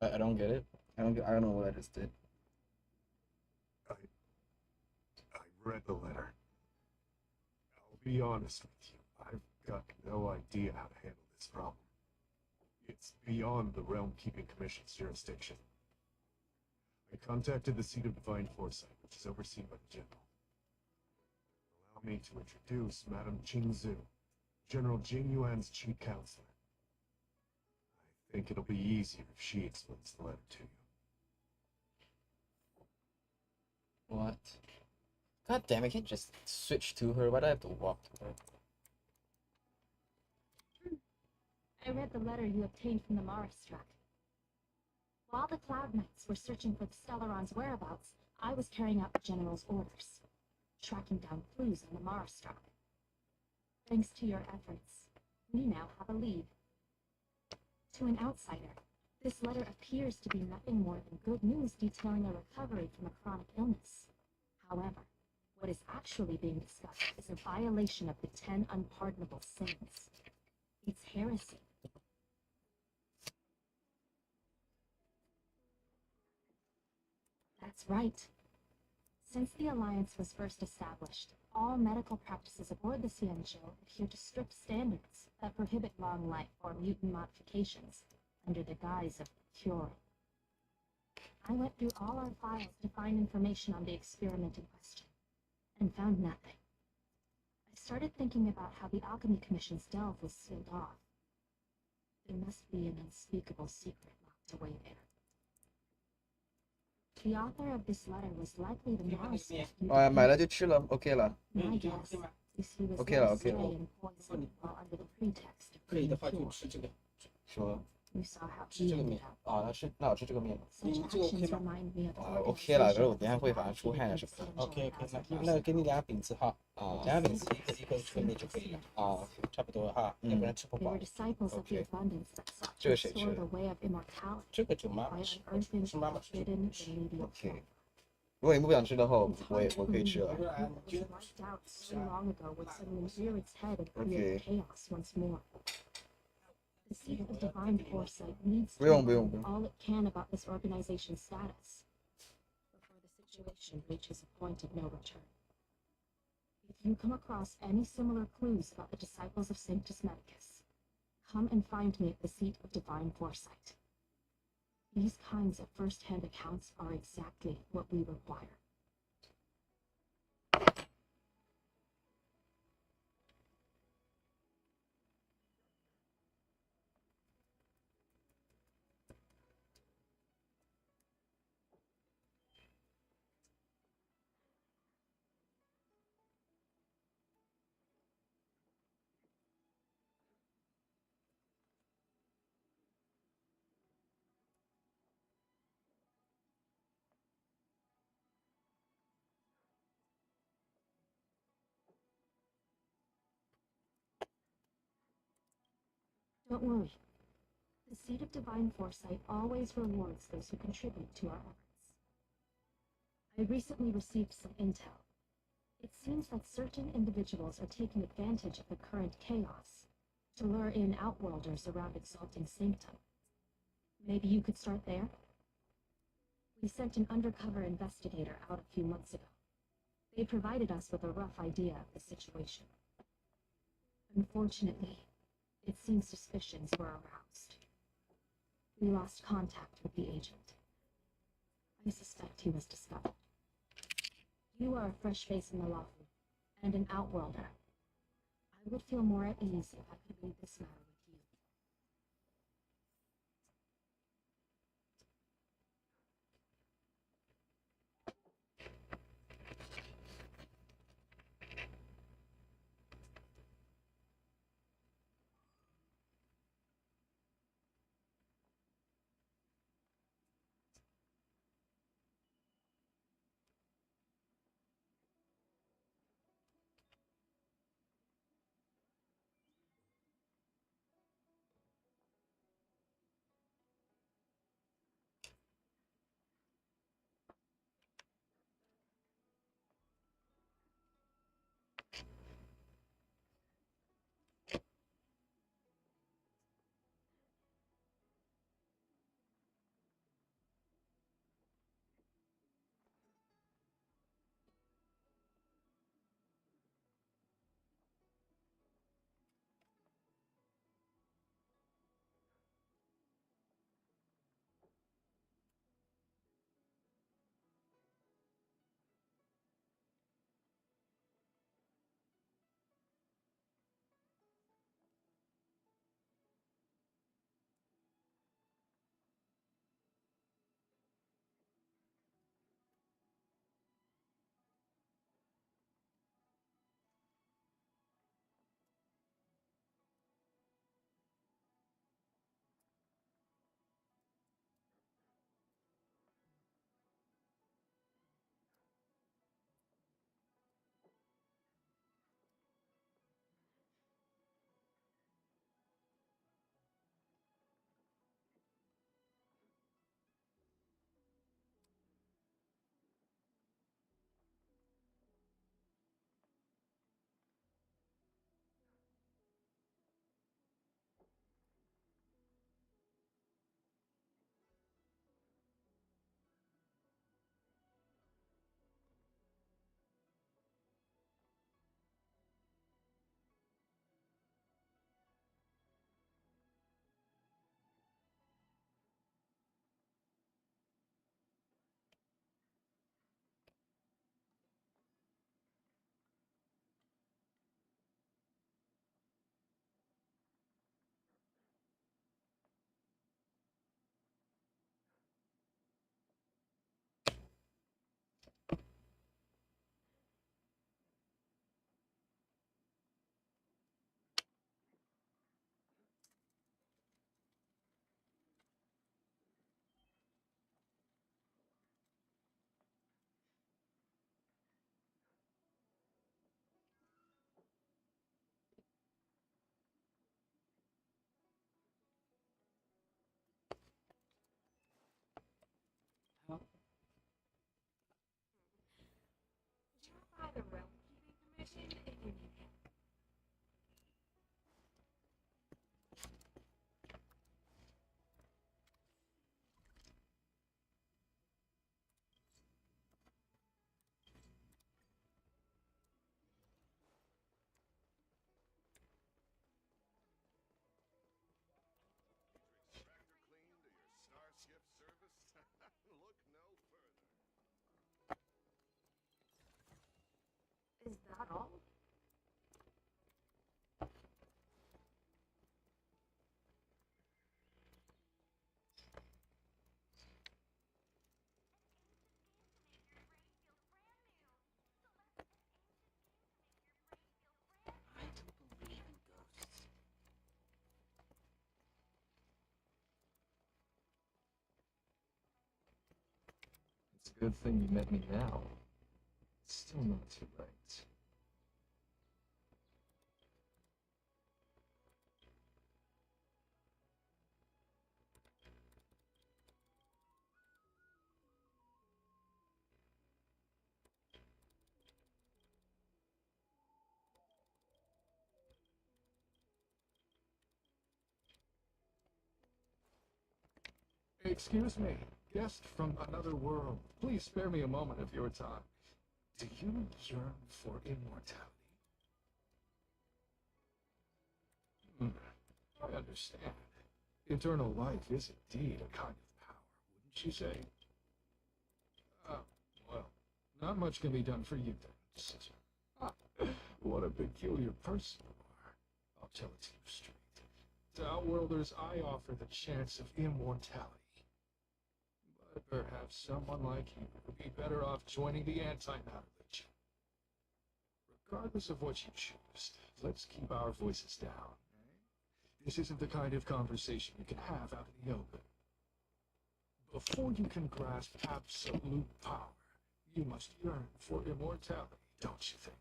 I don't get it. I don't know what I just did. I read the letter. I'll be honest with you, I've got no idea how to handle this problem. It's beyond the Realm Keeping Commission's jurisdiction. I contacted the seat of Divine Foresight, which is overseen by the General. Allow me to introduce Madame Qingzu, General Jing Yuan's chief counselor. I think it'll be easier if she explains the letter to you. What? God damn, I can't just switch to her. Why do I have to walk to her? I read the letter you obtained from the Marastrack. While the Cloud Knights were searching for the Stellaron's whereabouts, I was carrying out the General's orders, tracking down clues on the Marastrack. Thanks to your efforts, we now have a lead. To an outsider, this letter appears to be nothing more than good news detailing a recovery from a chronic illness. However, what is actually being discussed is a violation of the 10 unpardonable sins. It's heresy. That's right. Since the Alliance was first established, all medical practices aboard the Xianzhou adhere to strict standards that prohibit long life or mutant modifications under the guise of curing. I went through all our files to find information on the experiment in question, and found nothing. I started thinking about how the Alchemy Commission's delve was sealed off. There must be an unspeakable secret locked away there. The author of this letter was likely the Marastrack you 哦，买了 defeated. 就吃了，OK 了。 My guess is he was Okay led 了，OK astray 了。 and poisoned while under the pretext of 可以 being 的话就 cured. 吃这个。说 You saw how 吃 he 这个 ended 面 up. 啊，那我吃这个面吧。 Such 这个 OK actions 吗？ remind me of the 啊，OK 了，可是我 organization 等一下 that 会把它出汗啊 eradicated 什么的。 OK OK， Xianzhou 那 as 那给你两个饼子哈，啊两个饼子一个吃面就可以了。啊，差不多哈，要不然吃不 They 饱 were。disciples of the Okay. abundance that sought 这 to 个谁吃 restore 的 the way of immortality 这个就妈 by 妈吃， unearthing 是妈妈吃。 forbidden remedial ？OK。 form. 如果你不想吃的话， It's 我 hard to 可以 believe 吃 that 了。 a group that was wiped out so long ago would suddenly rear its head and create Okay. chaos once more. The seat of divine foresight needs to 不用不用 learn 不用。 all it can about this organization's status before the situation reaches a point of no return. If you come across any similar clues about the disciples of Sanctus Medicus, come and find me at the seat of divine foresight. These kinds of first-hand accounts are exactly what we require. Don't worry. The Seed of Divine Foresight always rewards those who contribute to our efforts. I recently received some intel. It seems that certain individuals are taking advantage of the current chaos to lure in Outworlders around Exalting Sanctum. Maybe you could start there? We sent an undercover investigator out a few months ago. They provided us with a rough idea of the situation. Unfortunately, it seems suspicions were aroused. We lost contact with the agent. I suspect he was discovered. You are a fresh face in the law firm, and an Outworlder. I would feel more at ease if I could leave this matter with you. By the Realm Keeping Commission if you need help. Extractor clean to your starship service? Look no further. Is that all? I don't believe in ghosts. It's a good thing you met me now. It's still not too late. Excuse me, guest from another world. Please spare me a moment of your time. Do you yearn for immortality? I understand. Eternal life is indeed a kind of power, wouldn't you say? Oh, well, not much can be done for you then, sister. Ah, what a peculiar person you are. I'll tell it to you straight. To Outworlders, I offer the chance of immortality. But perhaps someone like you would be better off joining the Anti-Matter Legion. Regardless of what you choose, let's keep our voices down. This isn't the kind of conversation you can have out in the open. Before you can grasp absolute power, you must yearn for immortality, don't you think?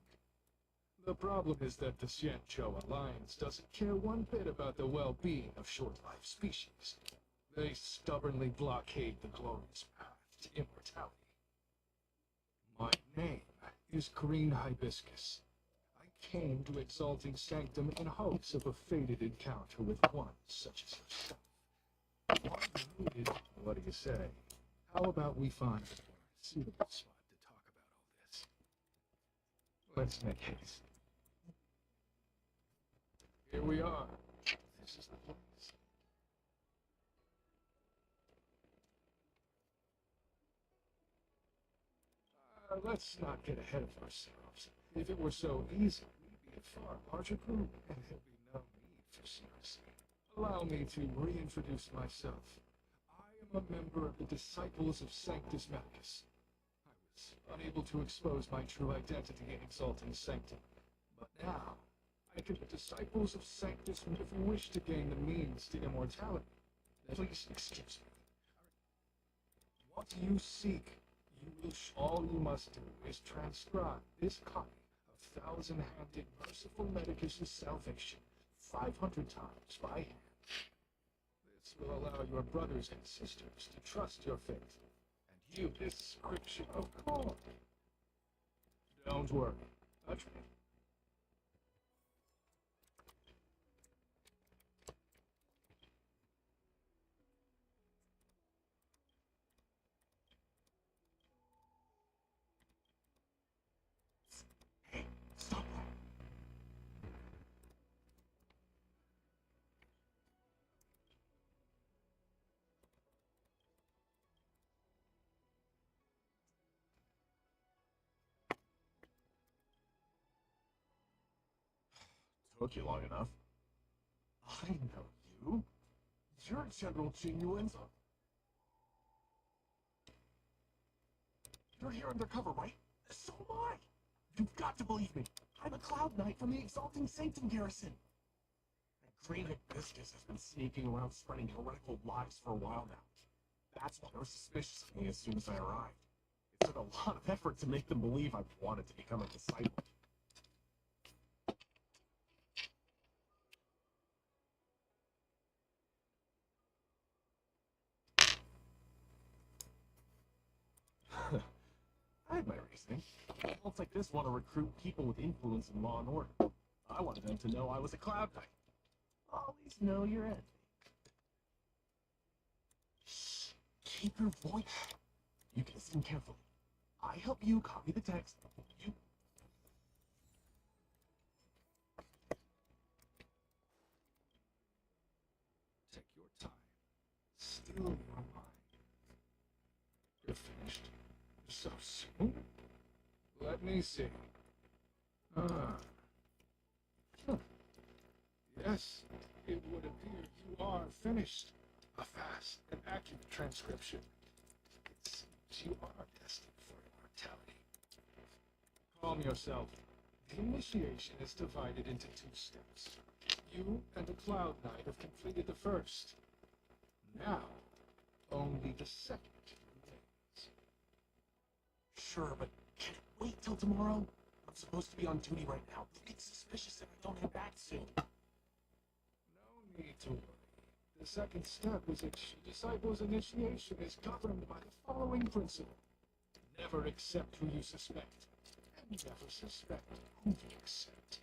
The problem is that the Xianzhou Alliance doesn't care one bit about the well-being of short-life species. They stubbornly blockade the glorious path to immortality. My name is Green Hibiscus. I came to Exalting Sanctum in hopes of a fated encounter with one such as yourself. What do you say? How about we find a more suitable spot to talk about all this? Let's make haste. Here we are. This is the place. Let's not get ahead of ourselves. If it were so easy, we'd be a far larger group, and there'd be no need for secrecy. Allow me to reintroduce myself. I am a member of the Disciples of Sanctus Medicus. I was unable to expose my true identity in Exalting Sanctum, but now I can be Disciples of Sanctus if we wish to gain the means to immortality. Please excuse me. What you seek, all you must do is transcribe this copy of Thousand-Handed Merciful Medicus' Salvation 500 times by hand. This will allow your brothers and sisters to trust your faith, and you this scripture of God. Don't worry, touch me. Took you long enough. I know you. You're General Jing Yuanza. You're here undercover, right? So am I. You've got to believe me. I'm a Cloud Knight from the Exalting Sanctum Garrison. And Green Hibiscus has been sneaking around spreading heretical lies for a while now. That's why they were suspicious of me as soon as I arrived. It took a lot of effort to make them believe I wanted to become a disciple. I had my reasoning. Cults like this want to recruit people with influence in law and order. I wanted them to know I was a Cloud Knight. Always know your enemy. Shh. Keep your voice. You can listen carefully. I help you copy the text. You... Take your time. Still your mind. You're finished. So soon? Let me see. Yes, it would appear you are finished. A fast and accurate transcription. It seems you are destined for immortality. Calm yourself. The initiation is divided into 2 steps. You and the Cloud Knight have completed the first. Now, only the second remains. Sure, but can it wait till tomorrow? I'm supposed to be on duty right now. It's suspicious if I don't head back soon. No need to worry. The second step is that Disciples' initiation is governed by the following principle. Never accept who you suspect, and never suspect who you accept.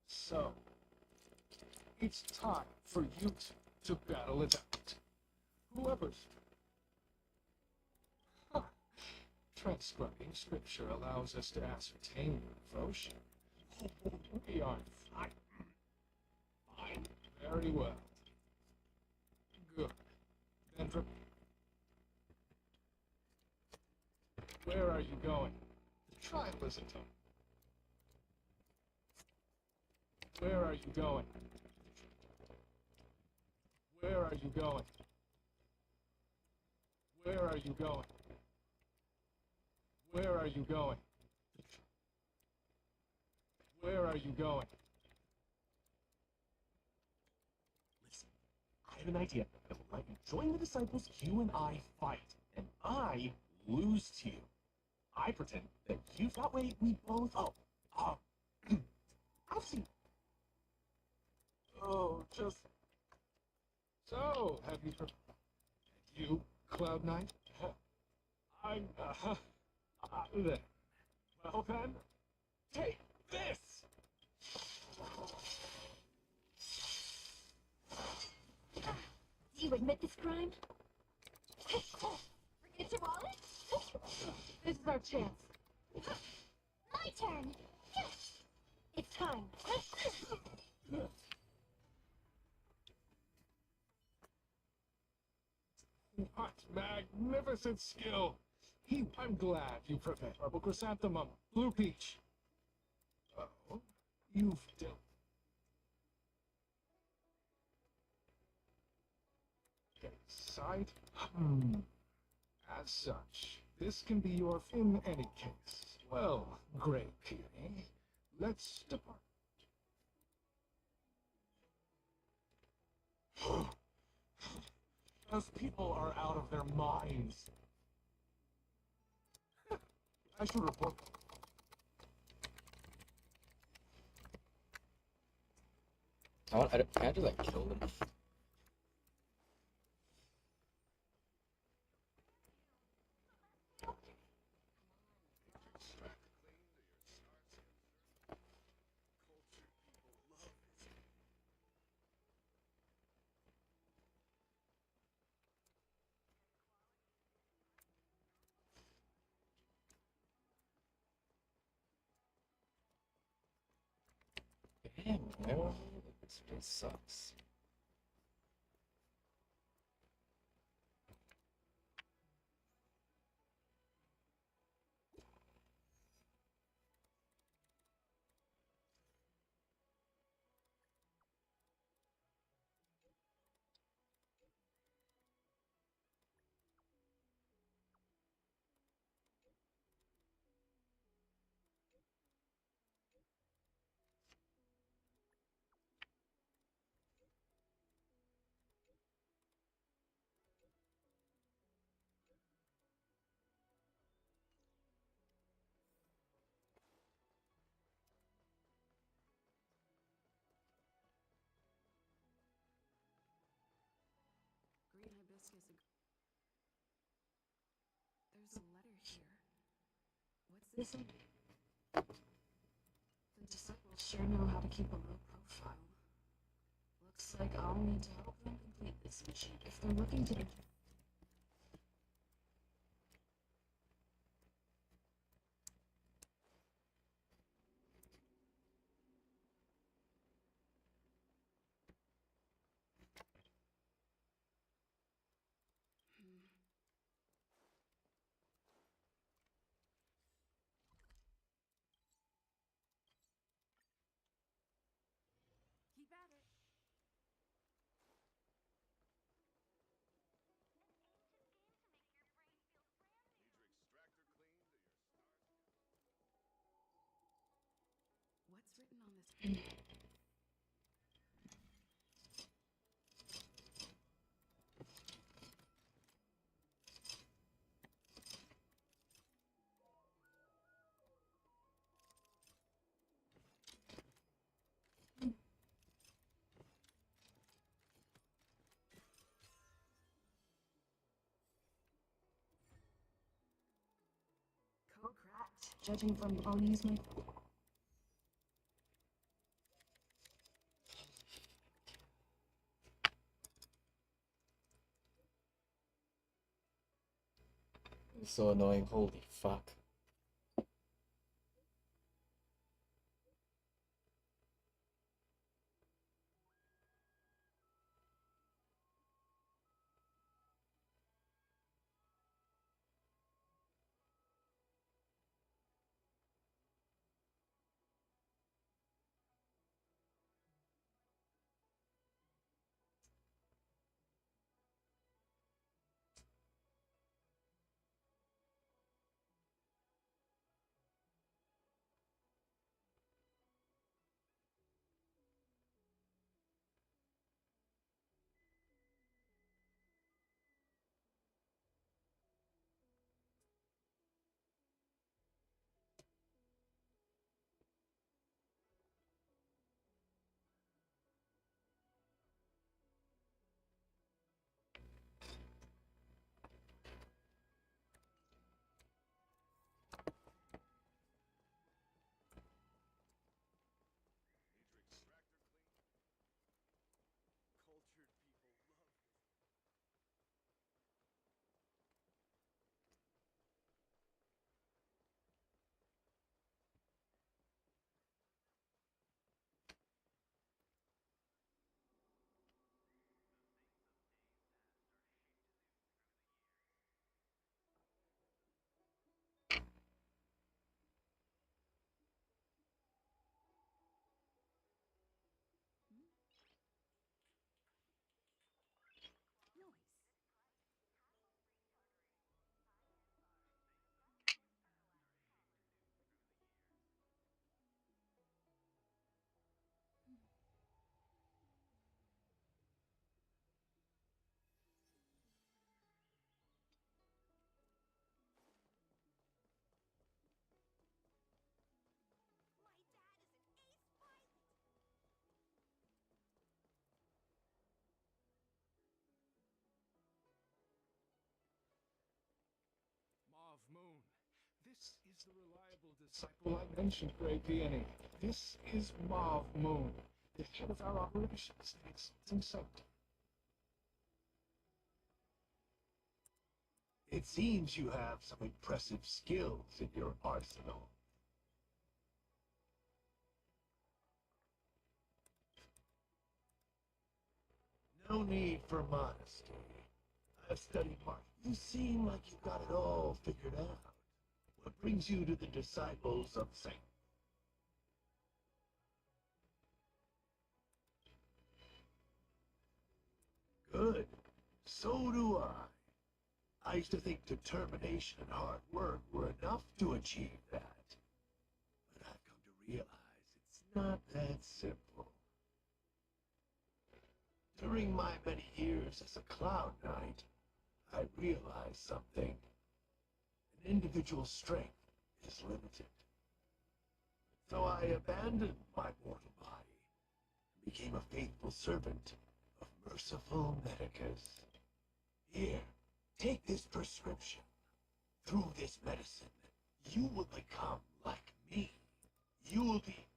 So, it's time for you to battle it out. whoever's. Huh. Transcribing scripture allows us to ascertain your devotion. We are fine. Fine. Very well. Good. Then where are you going? The trial isn't over. Where are you going? Where are you going? Where are you going? Where are you going? Where are you going? Listen, I have an idea that will let you join the disciples you and I fight, and I lose to you. I pretend that you've got way we both. I've seen. Oh, just. So, have you. You, Cloud Knight? I'm. Then. Well then, take this! Do you admit this crime? Forget your wallet? This is our chance. My turn. It's time. What magnificent skill! I'm glad you prevailed. Purple Chrysanthemum, Blue Peach. Oh, you've dealt. Sight? As such, this can be your in any case. Well, Grey Peony, let's depart. Those people are out of their minds. I should report. Can I just like kill them? Damn, man, this place sucks. Green hibiscus. There's a letter here. What's Listen. The disciples sure know how to keep a low profile. Looks like I'll need to help them complete this mission if they're looking to. Keep at it. What's written on this? Code cracked. Judging from I'll use my. It's so annoying, holy fuck. Cultured people love this. Noise. My dad is an ace pilot! Mauve Moon. This is the reliable disciple I mentioned, Gray Peony. This is Mauve Moon, the head of our operations, the Exalting Sanctum. It seems you have some impressive skills in your arsenal. No need for modesty. I've studied martial. You seem like you got it all figured out. What brings you to the disciples of Saint? Good. So do I. I used to think determination and hard work were enough to achieve that. But I've come to realize it's not that simple. During my many years as a Cloud Knight, I realized something. An individual's strength is limited. So I abandoned my mortal body and became a faithful servant of merciful Medicus. Here, take this prescription. Through this medicine, you will become like me. You will be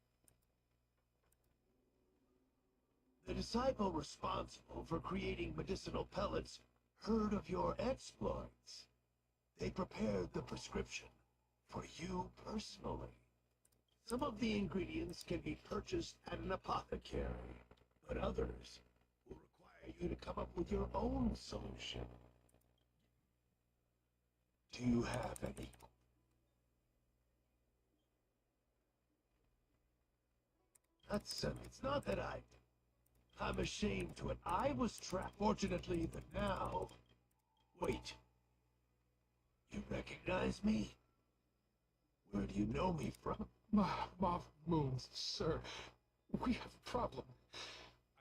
the disciple responsible for creating medicinal pellets heard of your exploits. They prepared the prescription for you personally. Some of the ingredients can be purchased at an apothecary, but others will require you to come up with your own solution. Do you have any? It's not that I'm ashamed to it. I was trapped. Fortunately, the now. Wait. You recognize me? Where do you know me from? Mauve Moon, sir. We have a problem.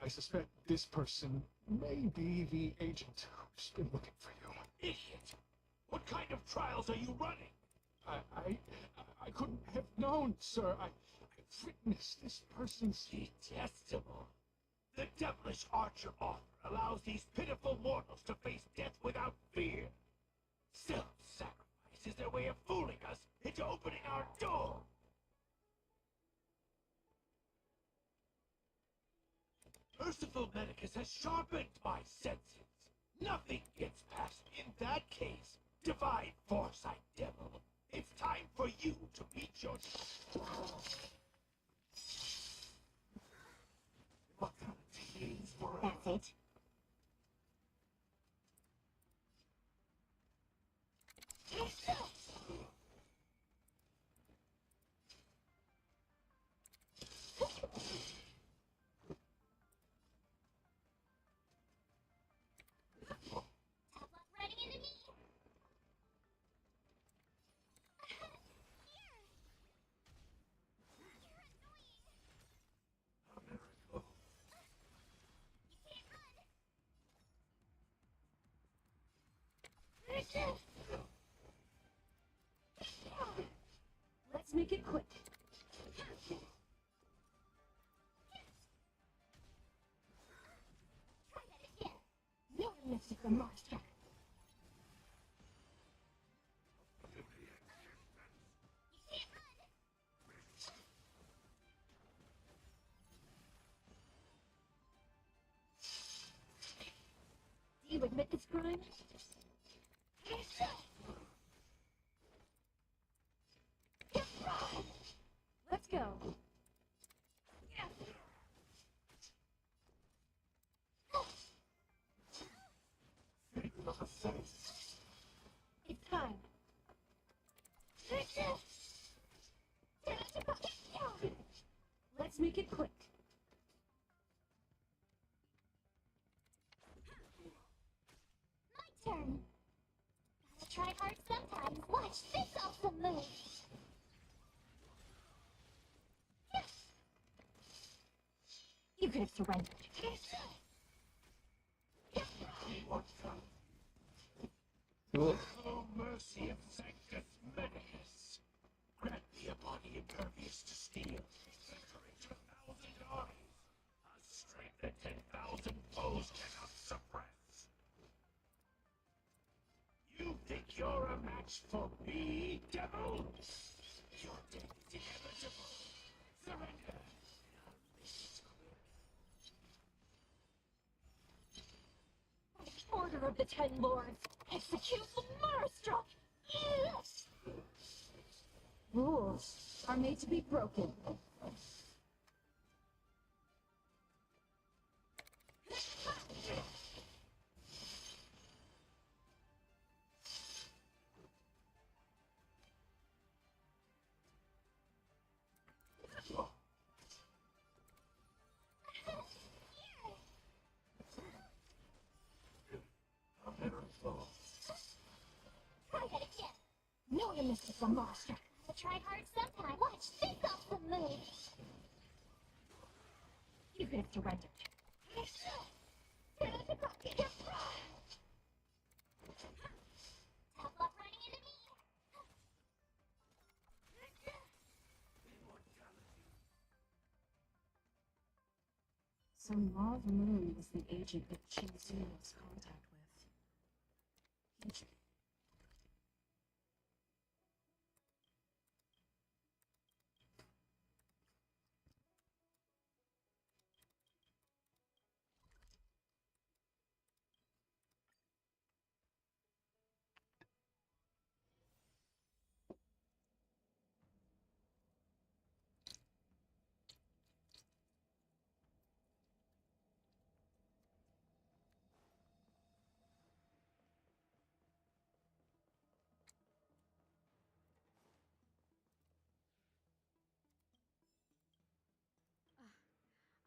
I suspect this person may be the agent who's been looking for you. Idiot! What kind of trials are you running? I couldn't have known, sir. I witnessed this person's... Detestable. The devilish archer author allows these pitiful mortals to face death without fear. Self-sacrifice is their way of fooling us into opening our door. Merciful Medicus has sharpened my senses. Nothing gets past me. In that case, Divine Foresight, Devil. It's time for you to meet your... Immortality is forever. That's it. Running into me. Let's make it quick. Try that again. No mystical monster. Do you admit this crime? Let's go. It's time. Let's make it quick. My turn. Gotta try hard sometimes. Watch this awesome move. You could have surrendered. Cool. Oh, mercy of Sanctus Medicus. Grant me a body impervious to steel, centering to 1,000 armies, a strength that 10,000 foes cannot suppress. You think you're a match for me, devil? Your death is inevitable. Surrender. Order of the Ten Lords. Execute the Murderstruck. Yes. Rules are made to be broken. Try that again. No, you missed it, monster. Gotta try hard sometime. Watch this awesome move. You could have surrendered. Tough luck running into me. So Mav Moon was the agent that Shinsu lost contact with.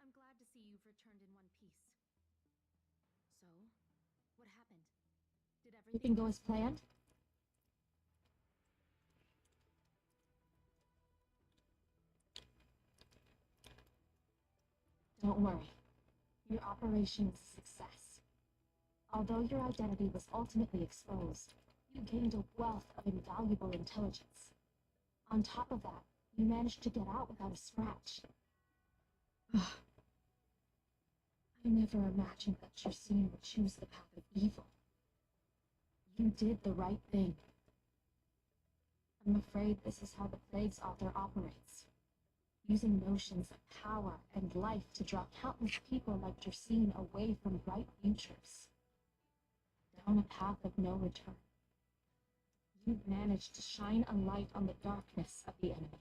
I'm glad to see you've returned in one piece. So, what happened? Did Everything go as planned? Don't worry. Your operation was a success. Although your identity was ultimately exposed, you gained a wealth of invaluable intelligence. On top of that, you managed to get out without a scratch. I never imagined that Jersine would choose the path of evil. You did the right thing. I'm afraid this is how the Plague's author operates, using notions of power and life to draw countless people like Jersine away from bright futures, down a path of no return. you've managed to shine a light on the darkness of the enemy.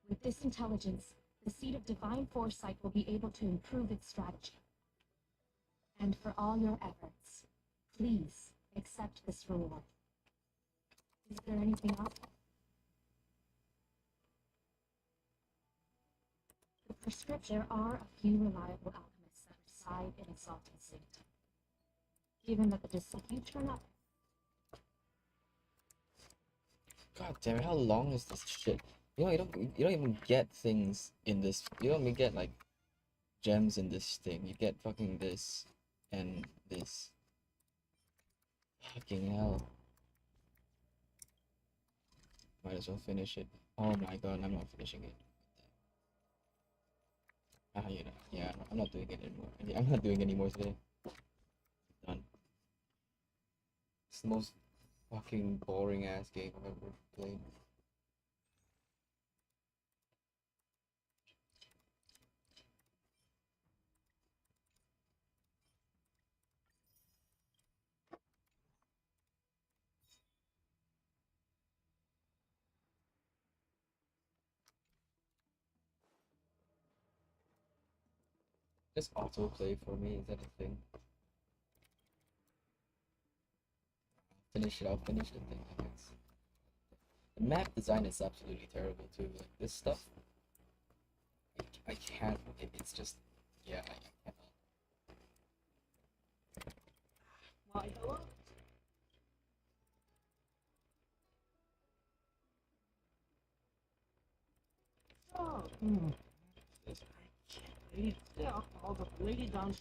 With this intelligence, the Seed of Divine Foresight will be able to improve its strategy. And for all your efforts, please accept this reward. Is there anything else? The prescription. There are a few reliable alchemists that reside in Exalted Sanctum. Given that if you turn up. God damn it, how long is this shit? You don't even get things in this. You don't even get like gems in this thing. You get fucking this and this. Fucking hell. Might as well finish it. Oh my god, I'm not finishing it. You know, yeah, I'm not doing it anymore. I'm not doing any more today. Done. It's the most fucking boring ass game I've ever played. Just autoplay for me, is that a thing? I'll finish the thing, I guess. The map design is absolutely terrible too. Like this stuff, I can't. It's just, yeah, I cannot. Why, hello? Oh, I can't lady still. All the lady down.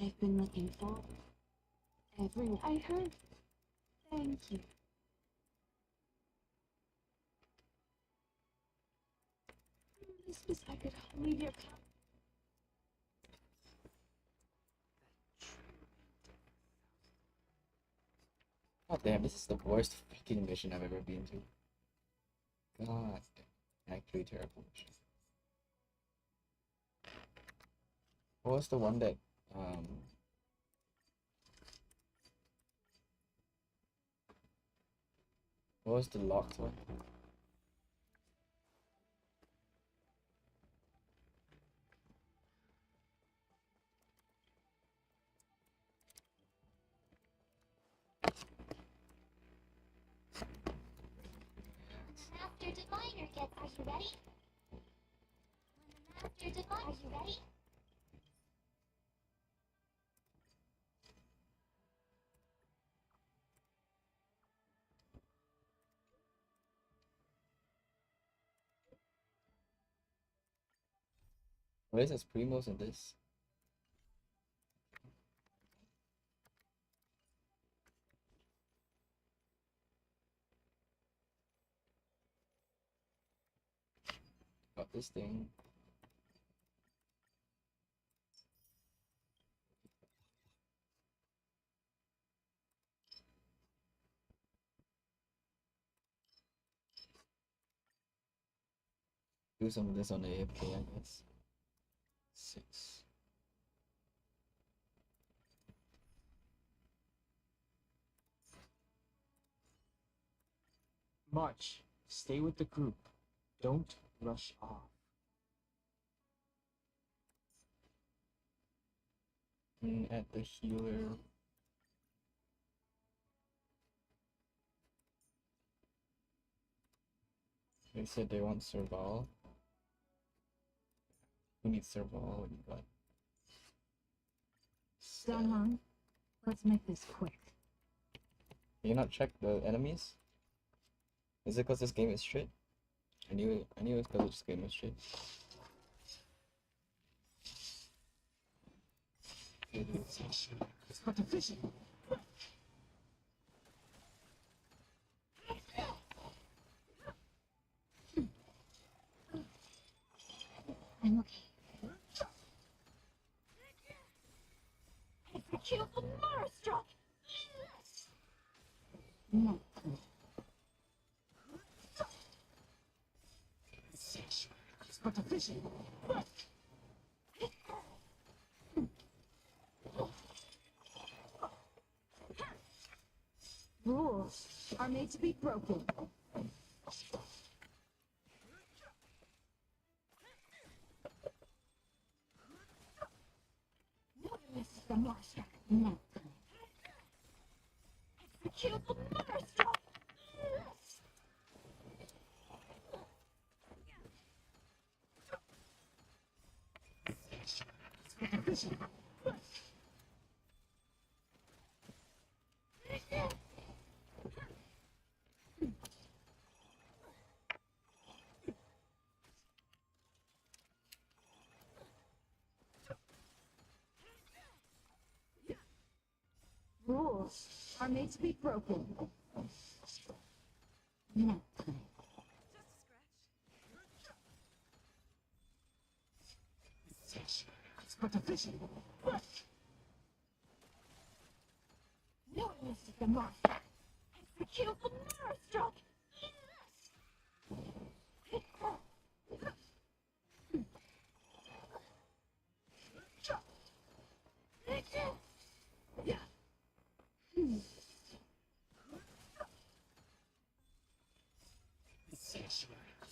I've been looking for everyone. I heard. Thank you. This was I could leave your cup. Oh damn, this is the worst fucking mission I've ever been to. God, actually terrible mission. What was the one that what was the locked one? Master Diviner gets. Are you ready? When the Master Diviner. Are you ready? What is this? Primos in this? Got this thing. Do some of this on AFK, I guess. 6. March. Stay with the group. Don't rush off. At the healer. They said they want Serval. Who needs Serval? What do you got? Danhong, let's make this quick. Can you not check the enemies? Is it because this game is shit? I knew it's because this game is shit. It's got the fishing. I'm okay. Execute the Murder Stroke! No. But the fishing. Rules are made to be broken. This is the monster. Now time. Execute the monster! Rules are made to be broken. Now time. But the fishing. No, this is the monster. Execute the monster!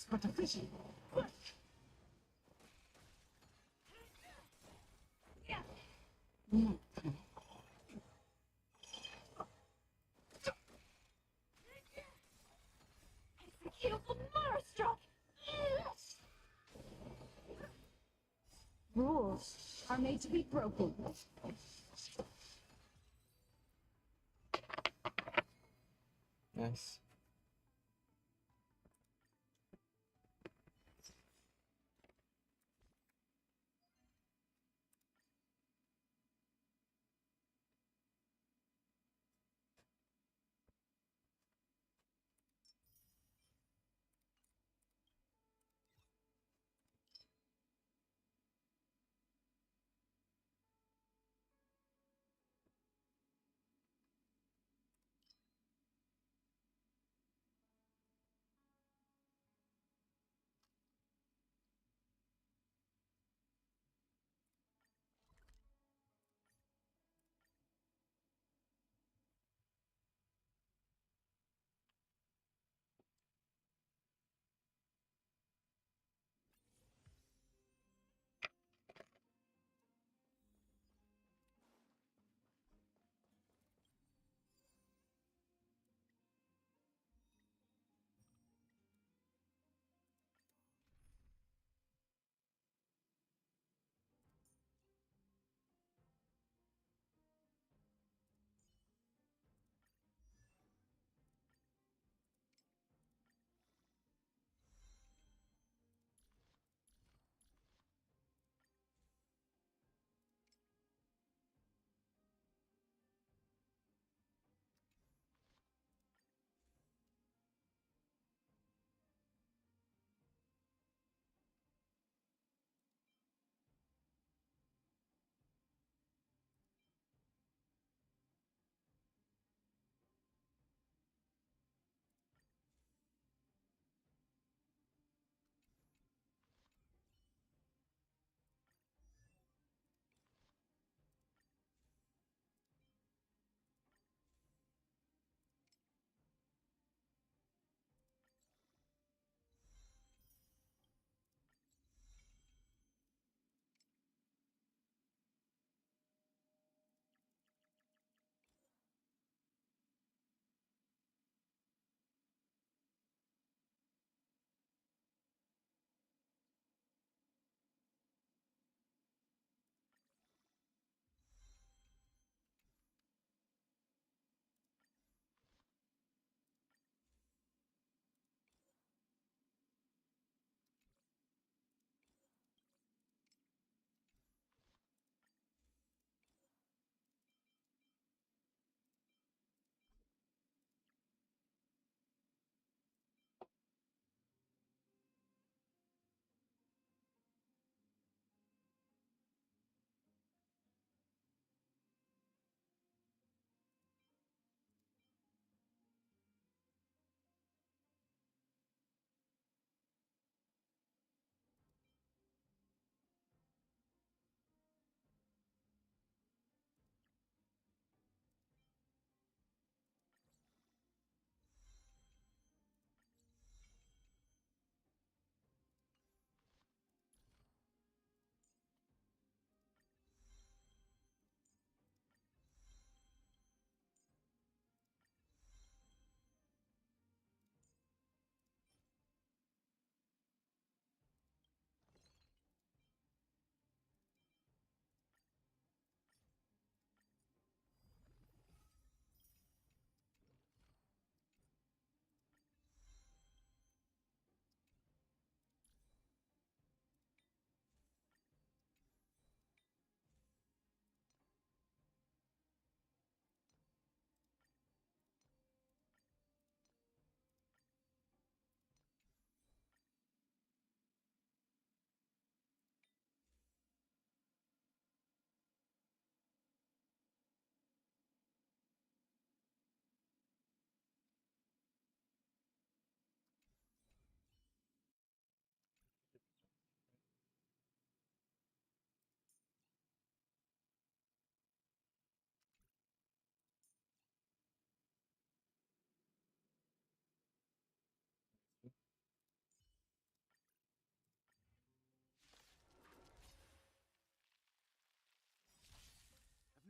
But the fishing. Now time. Execute the monster! Rules are made to be broken. Nice.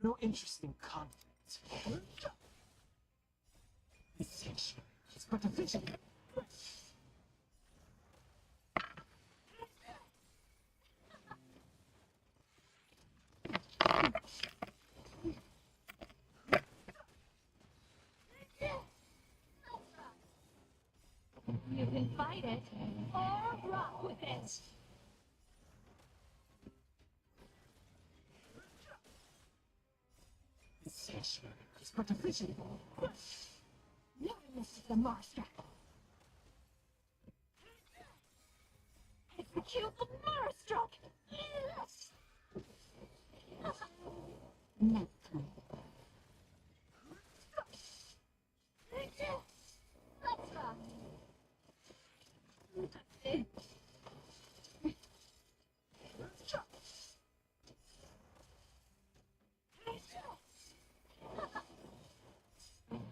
no interest in conflict. It's but a vision. You can fight it, or rock with it. It's but a vision. Notice the monster. Execute the murder stroke. Yes. Now,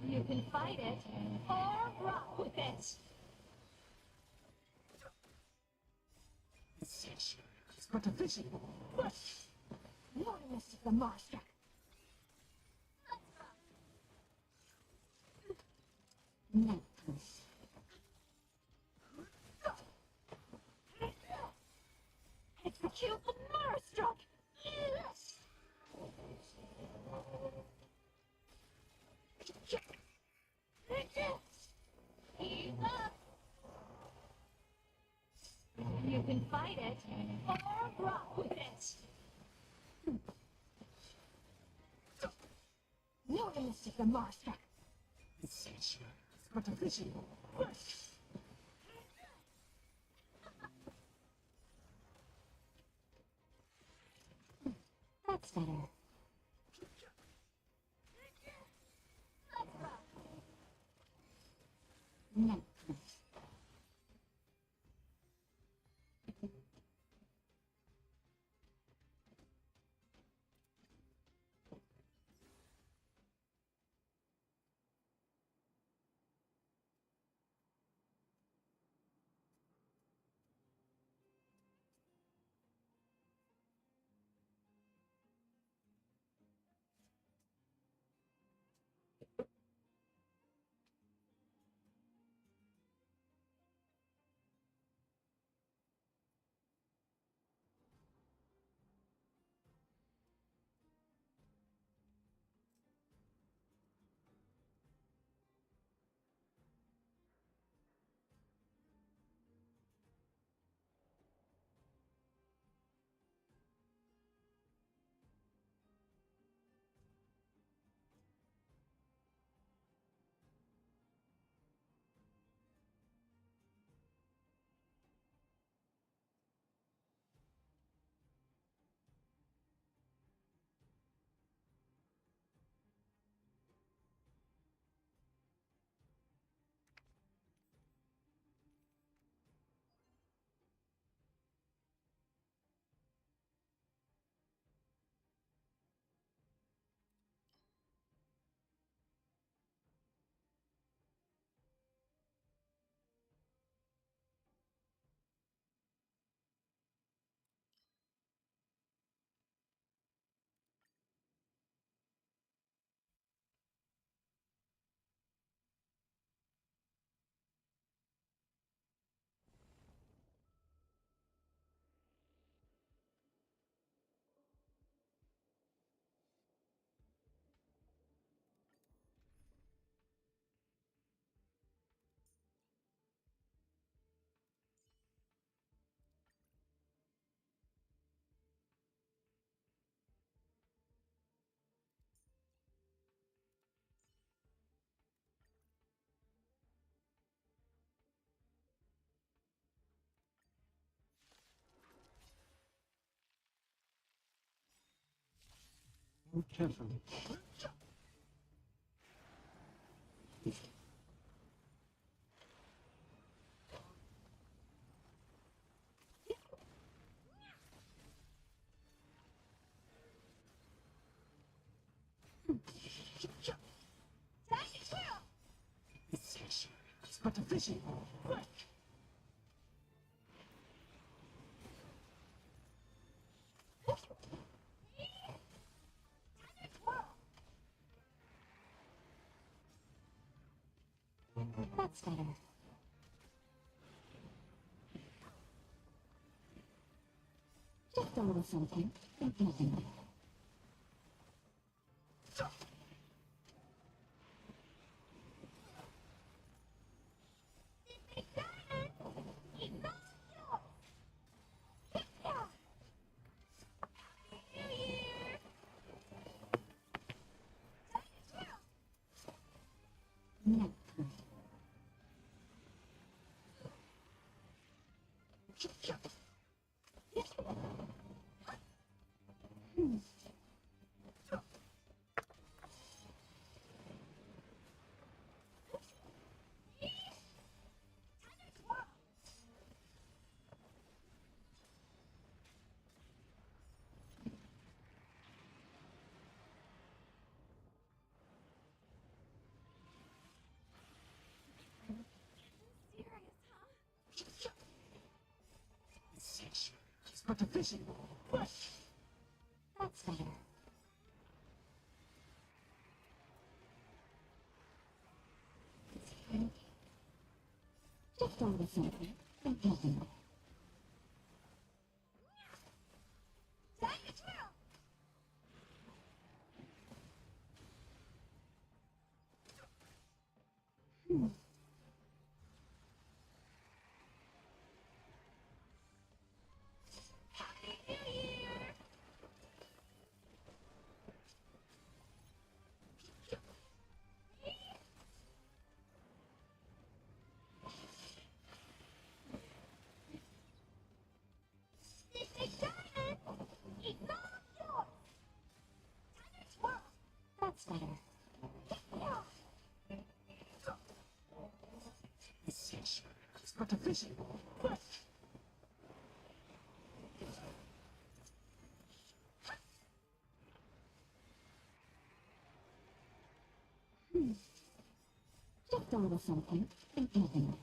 You can fight it, or rock with it. It's but a vision. Notice the monster. now, Execute the murder stroke. Yes. You can fight it, or rock with it. Notice the monster. It's but a vision. that's better. Now, Move carefully. It's but a vision. That's better. Just a little something. Think nothing of it. Neck curl. He's but a fishing. That's better. Just a little something. Think nothing of it. That's better. He's but a fishing. Just a little something. Think nothing of it.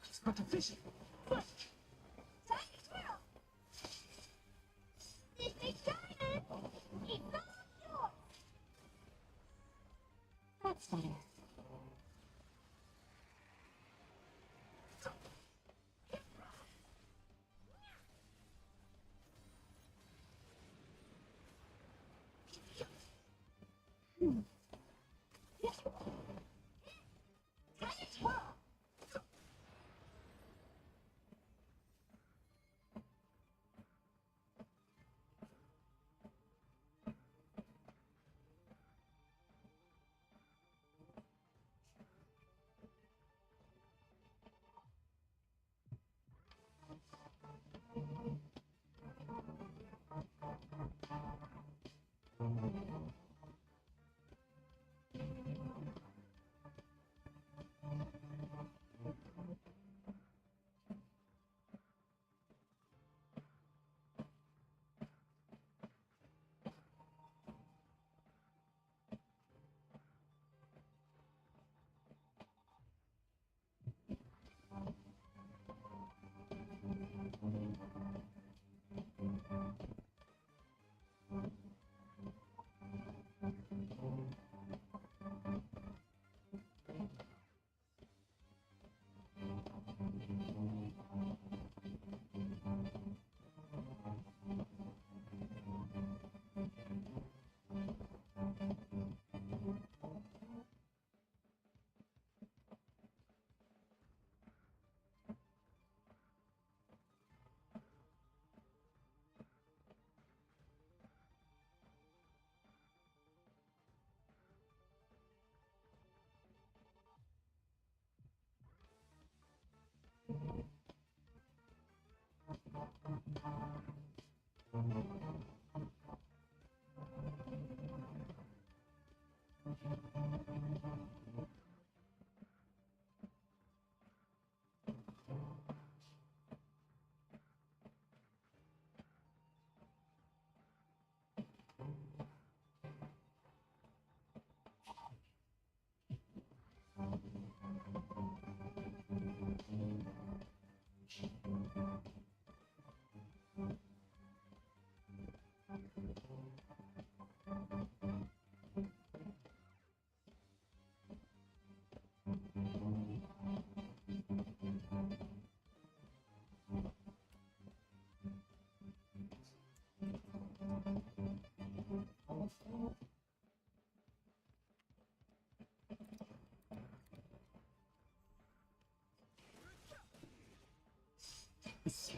He's but a fishing. That's better.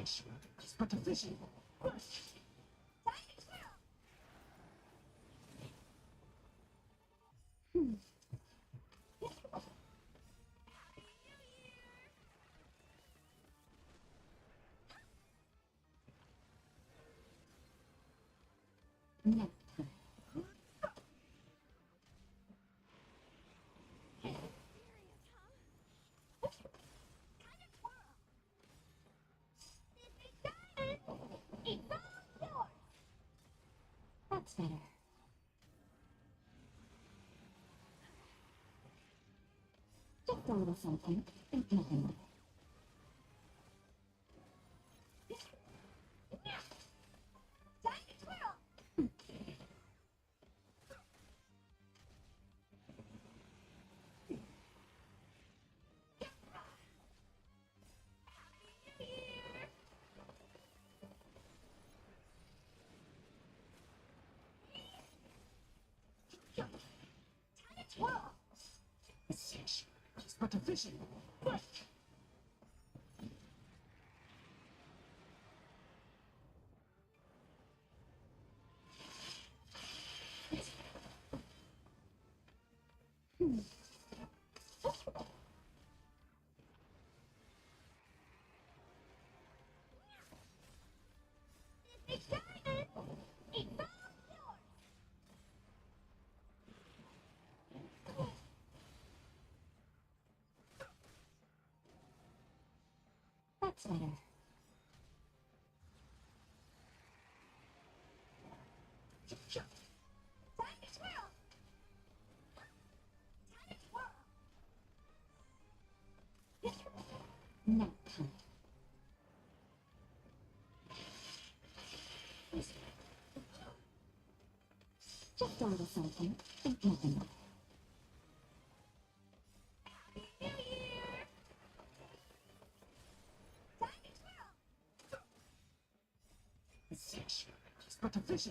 fish. But the fish. No. That's better. Just a little something. Think nothing of it. Fish. But the fish. That's better. Nap time. Just a little something. Think nothing of it. Fish. But the fish.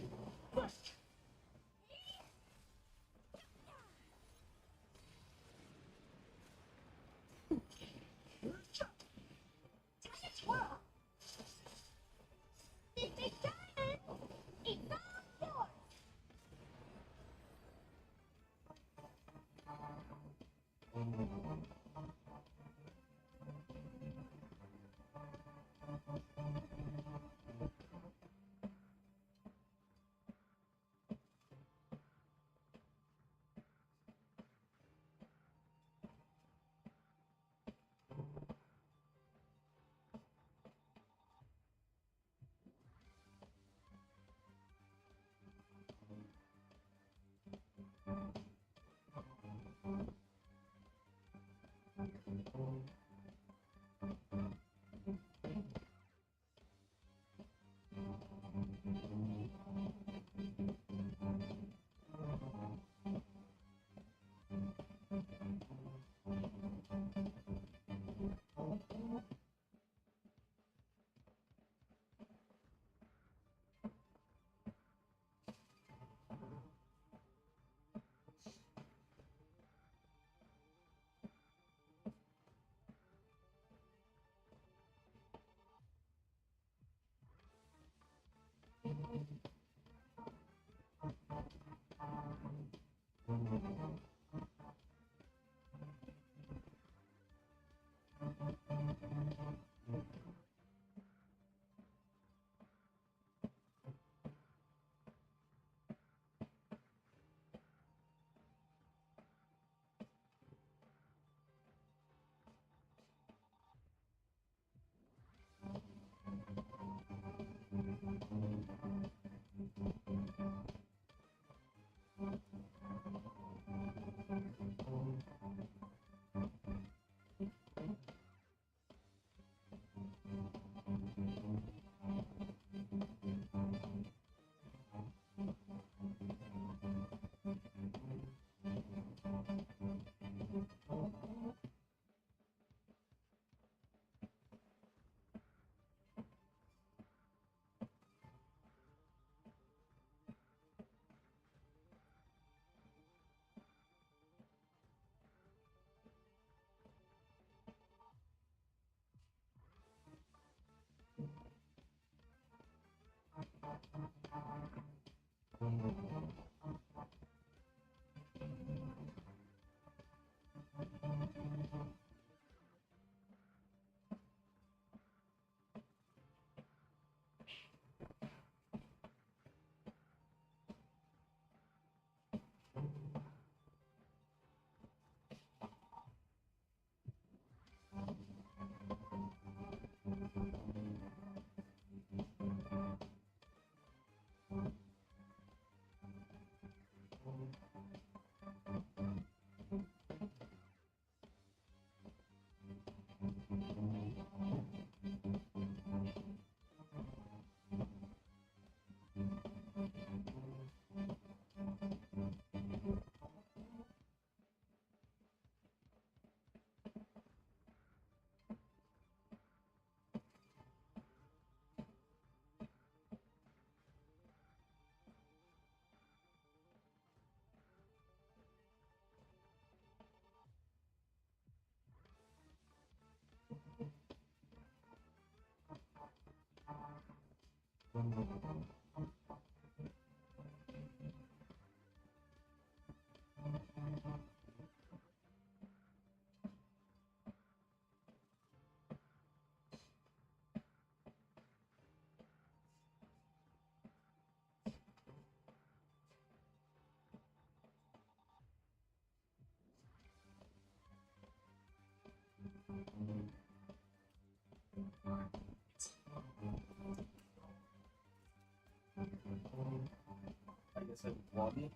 I guess I won.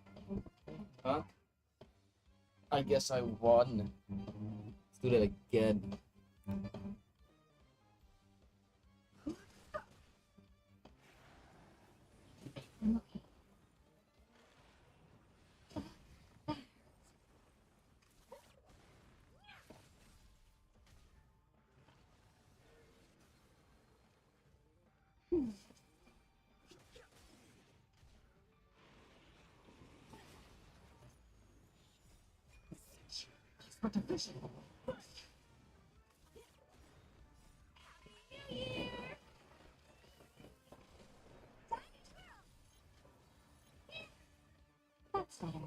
Huh? I guess I won. Let's do that again. But the vision. That's better.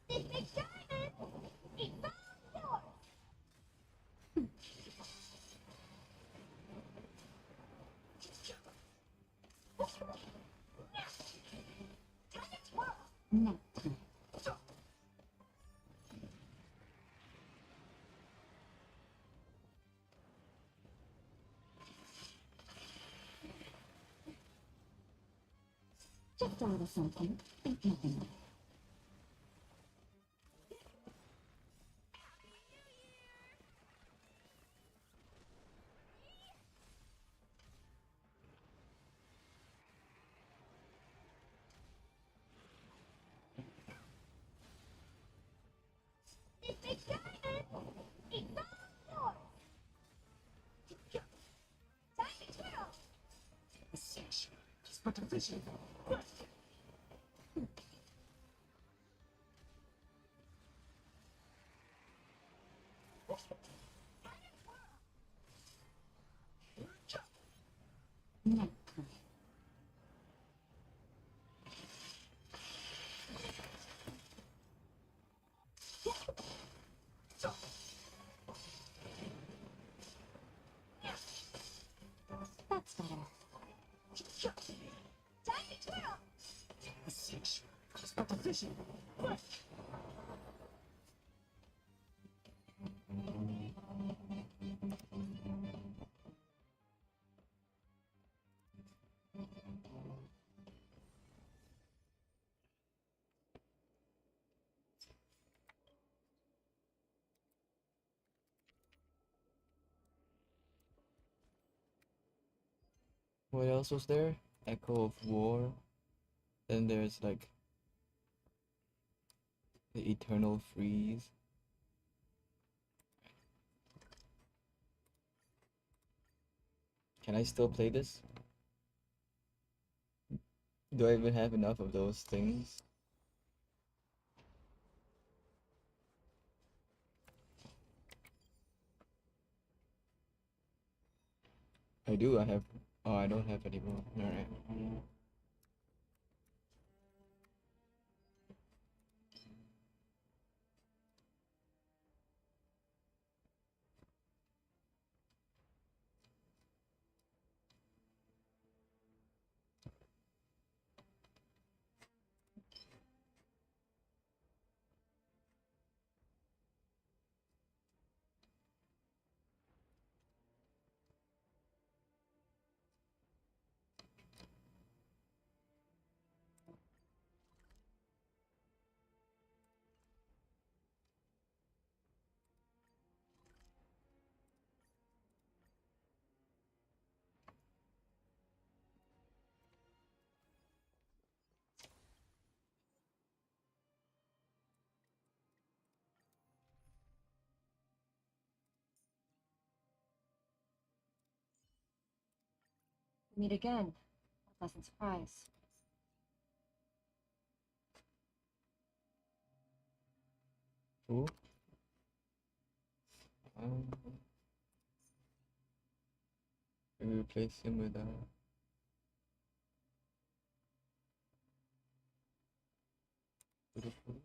Big diamond! It's all yours! Time to twirl! No. Just a little something. Think nothing of it. Big diamond! It's all yours! Time to twirl! But the vision. No. That's better. Time to twirl! But the vision. What else was there? Echo of War. Then there's like the Eternal Freeze. Can I still play this? Do I even have enough of those things? I do, I have. Oh, I don't have anymore. Alright. Meet again. A pleasant surprise. Who? Maybe replace him with beautiful.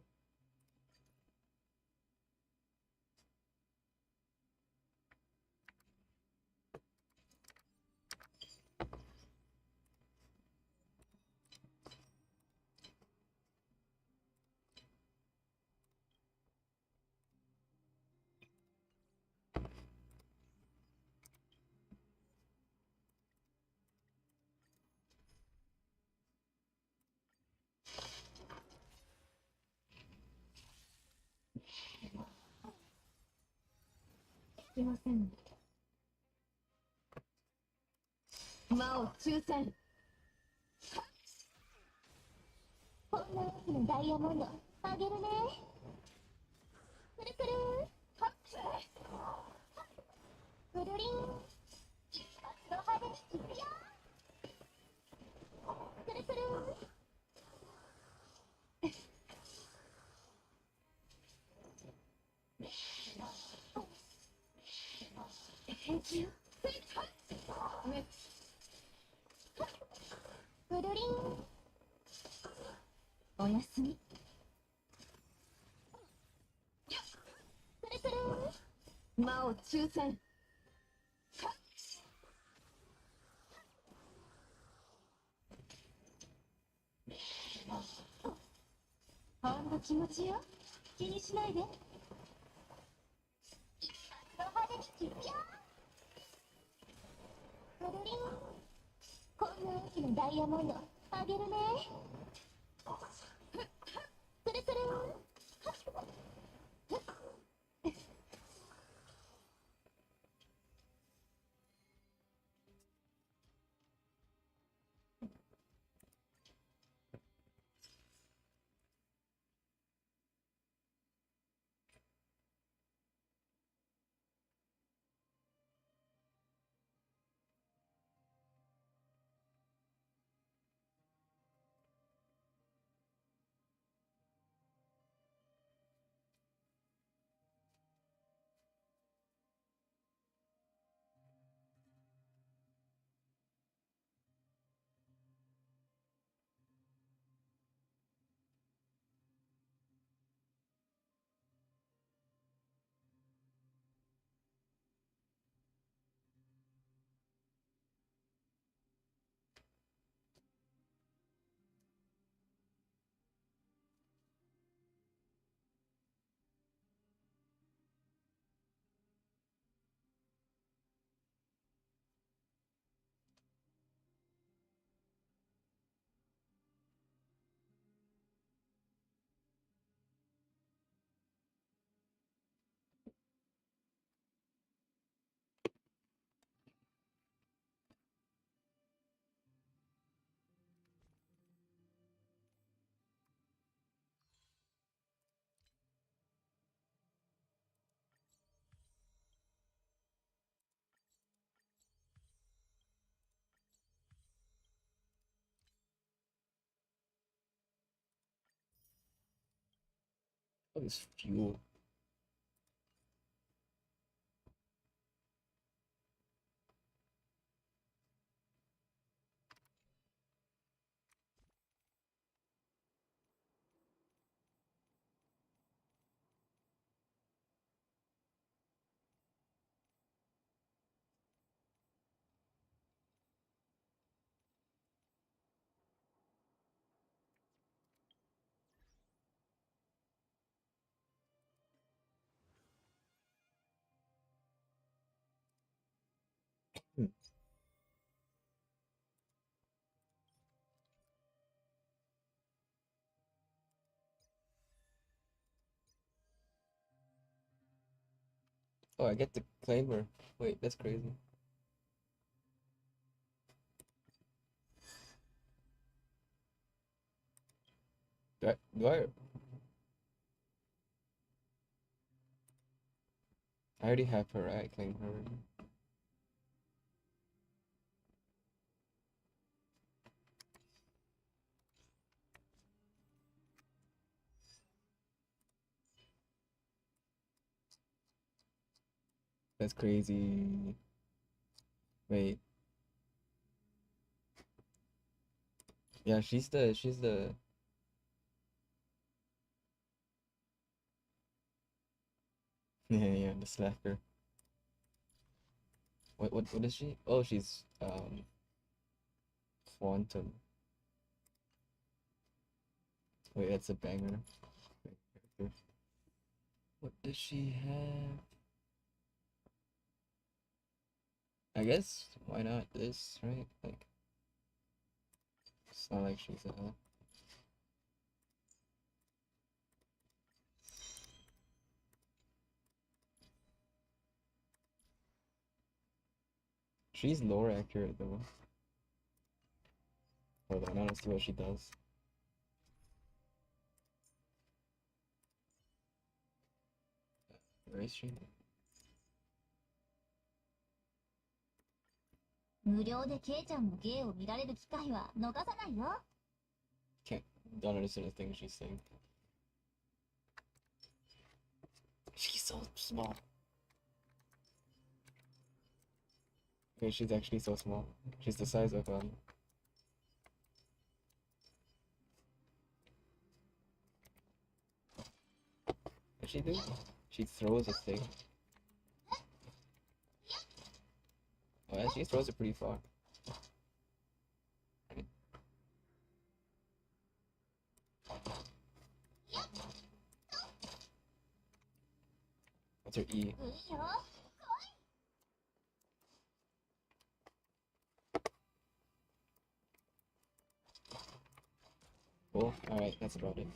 Mao Chusen. こんな大きなダイヤモンドあげるね。くるくるはっくるりん一発の羽でいくよ。くるくる Thank you. くるりんおやすみ。くるくる魔を抽選。ほんの気持ちよ。気にしないで。一発の羽で引きよ。くるりんこんな大きなダイヤモンドあげるね。くるくる What is fuel? Hmm. Oh, I get to claim her. Wait, that's crazy. I already have her, I claim her. That's crazy. Wait. Yeah, she's the yeah, the slacker. What is she? Oh, she's quantum. Wait, that's a banger. Wait, what does she have? I guess why not this, right? Like it's not like she's a she's lore accurate though. Hold on, I don't see what she does. Where is she? 無料でケイちゃんの芸を見られる機会は逃さないよ。 Don't understand the thing she's saying. She's so small. Okay, she's actually so small. She's the size of What does she do? She throws a thing. Oh yeah, she throws it pretty far. What's her E? いいよ。 Cool. Alright, that's about it.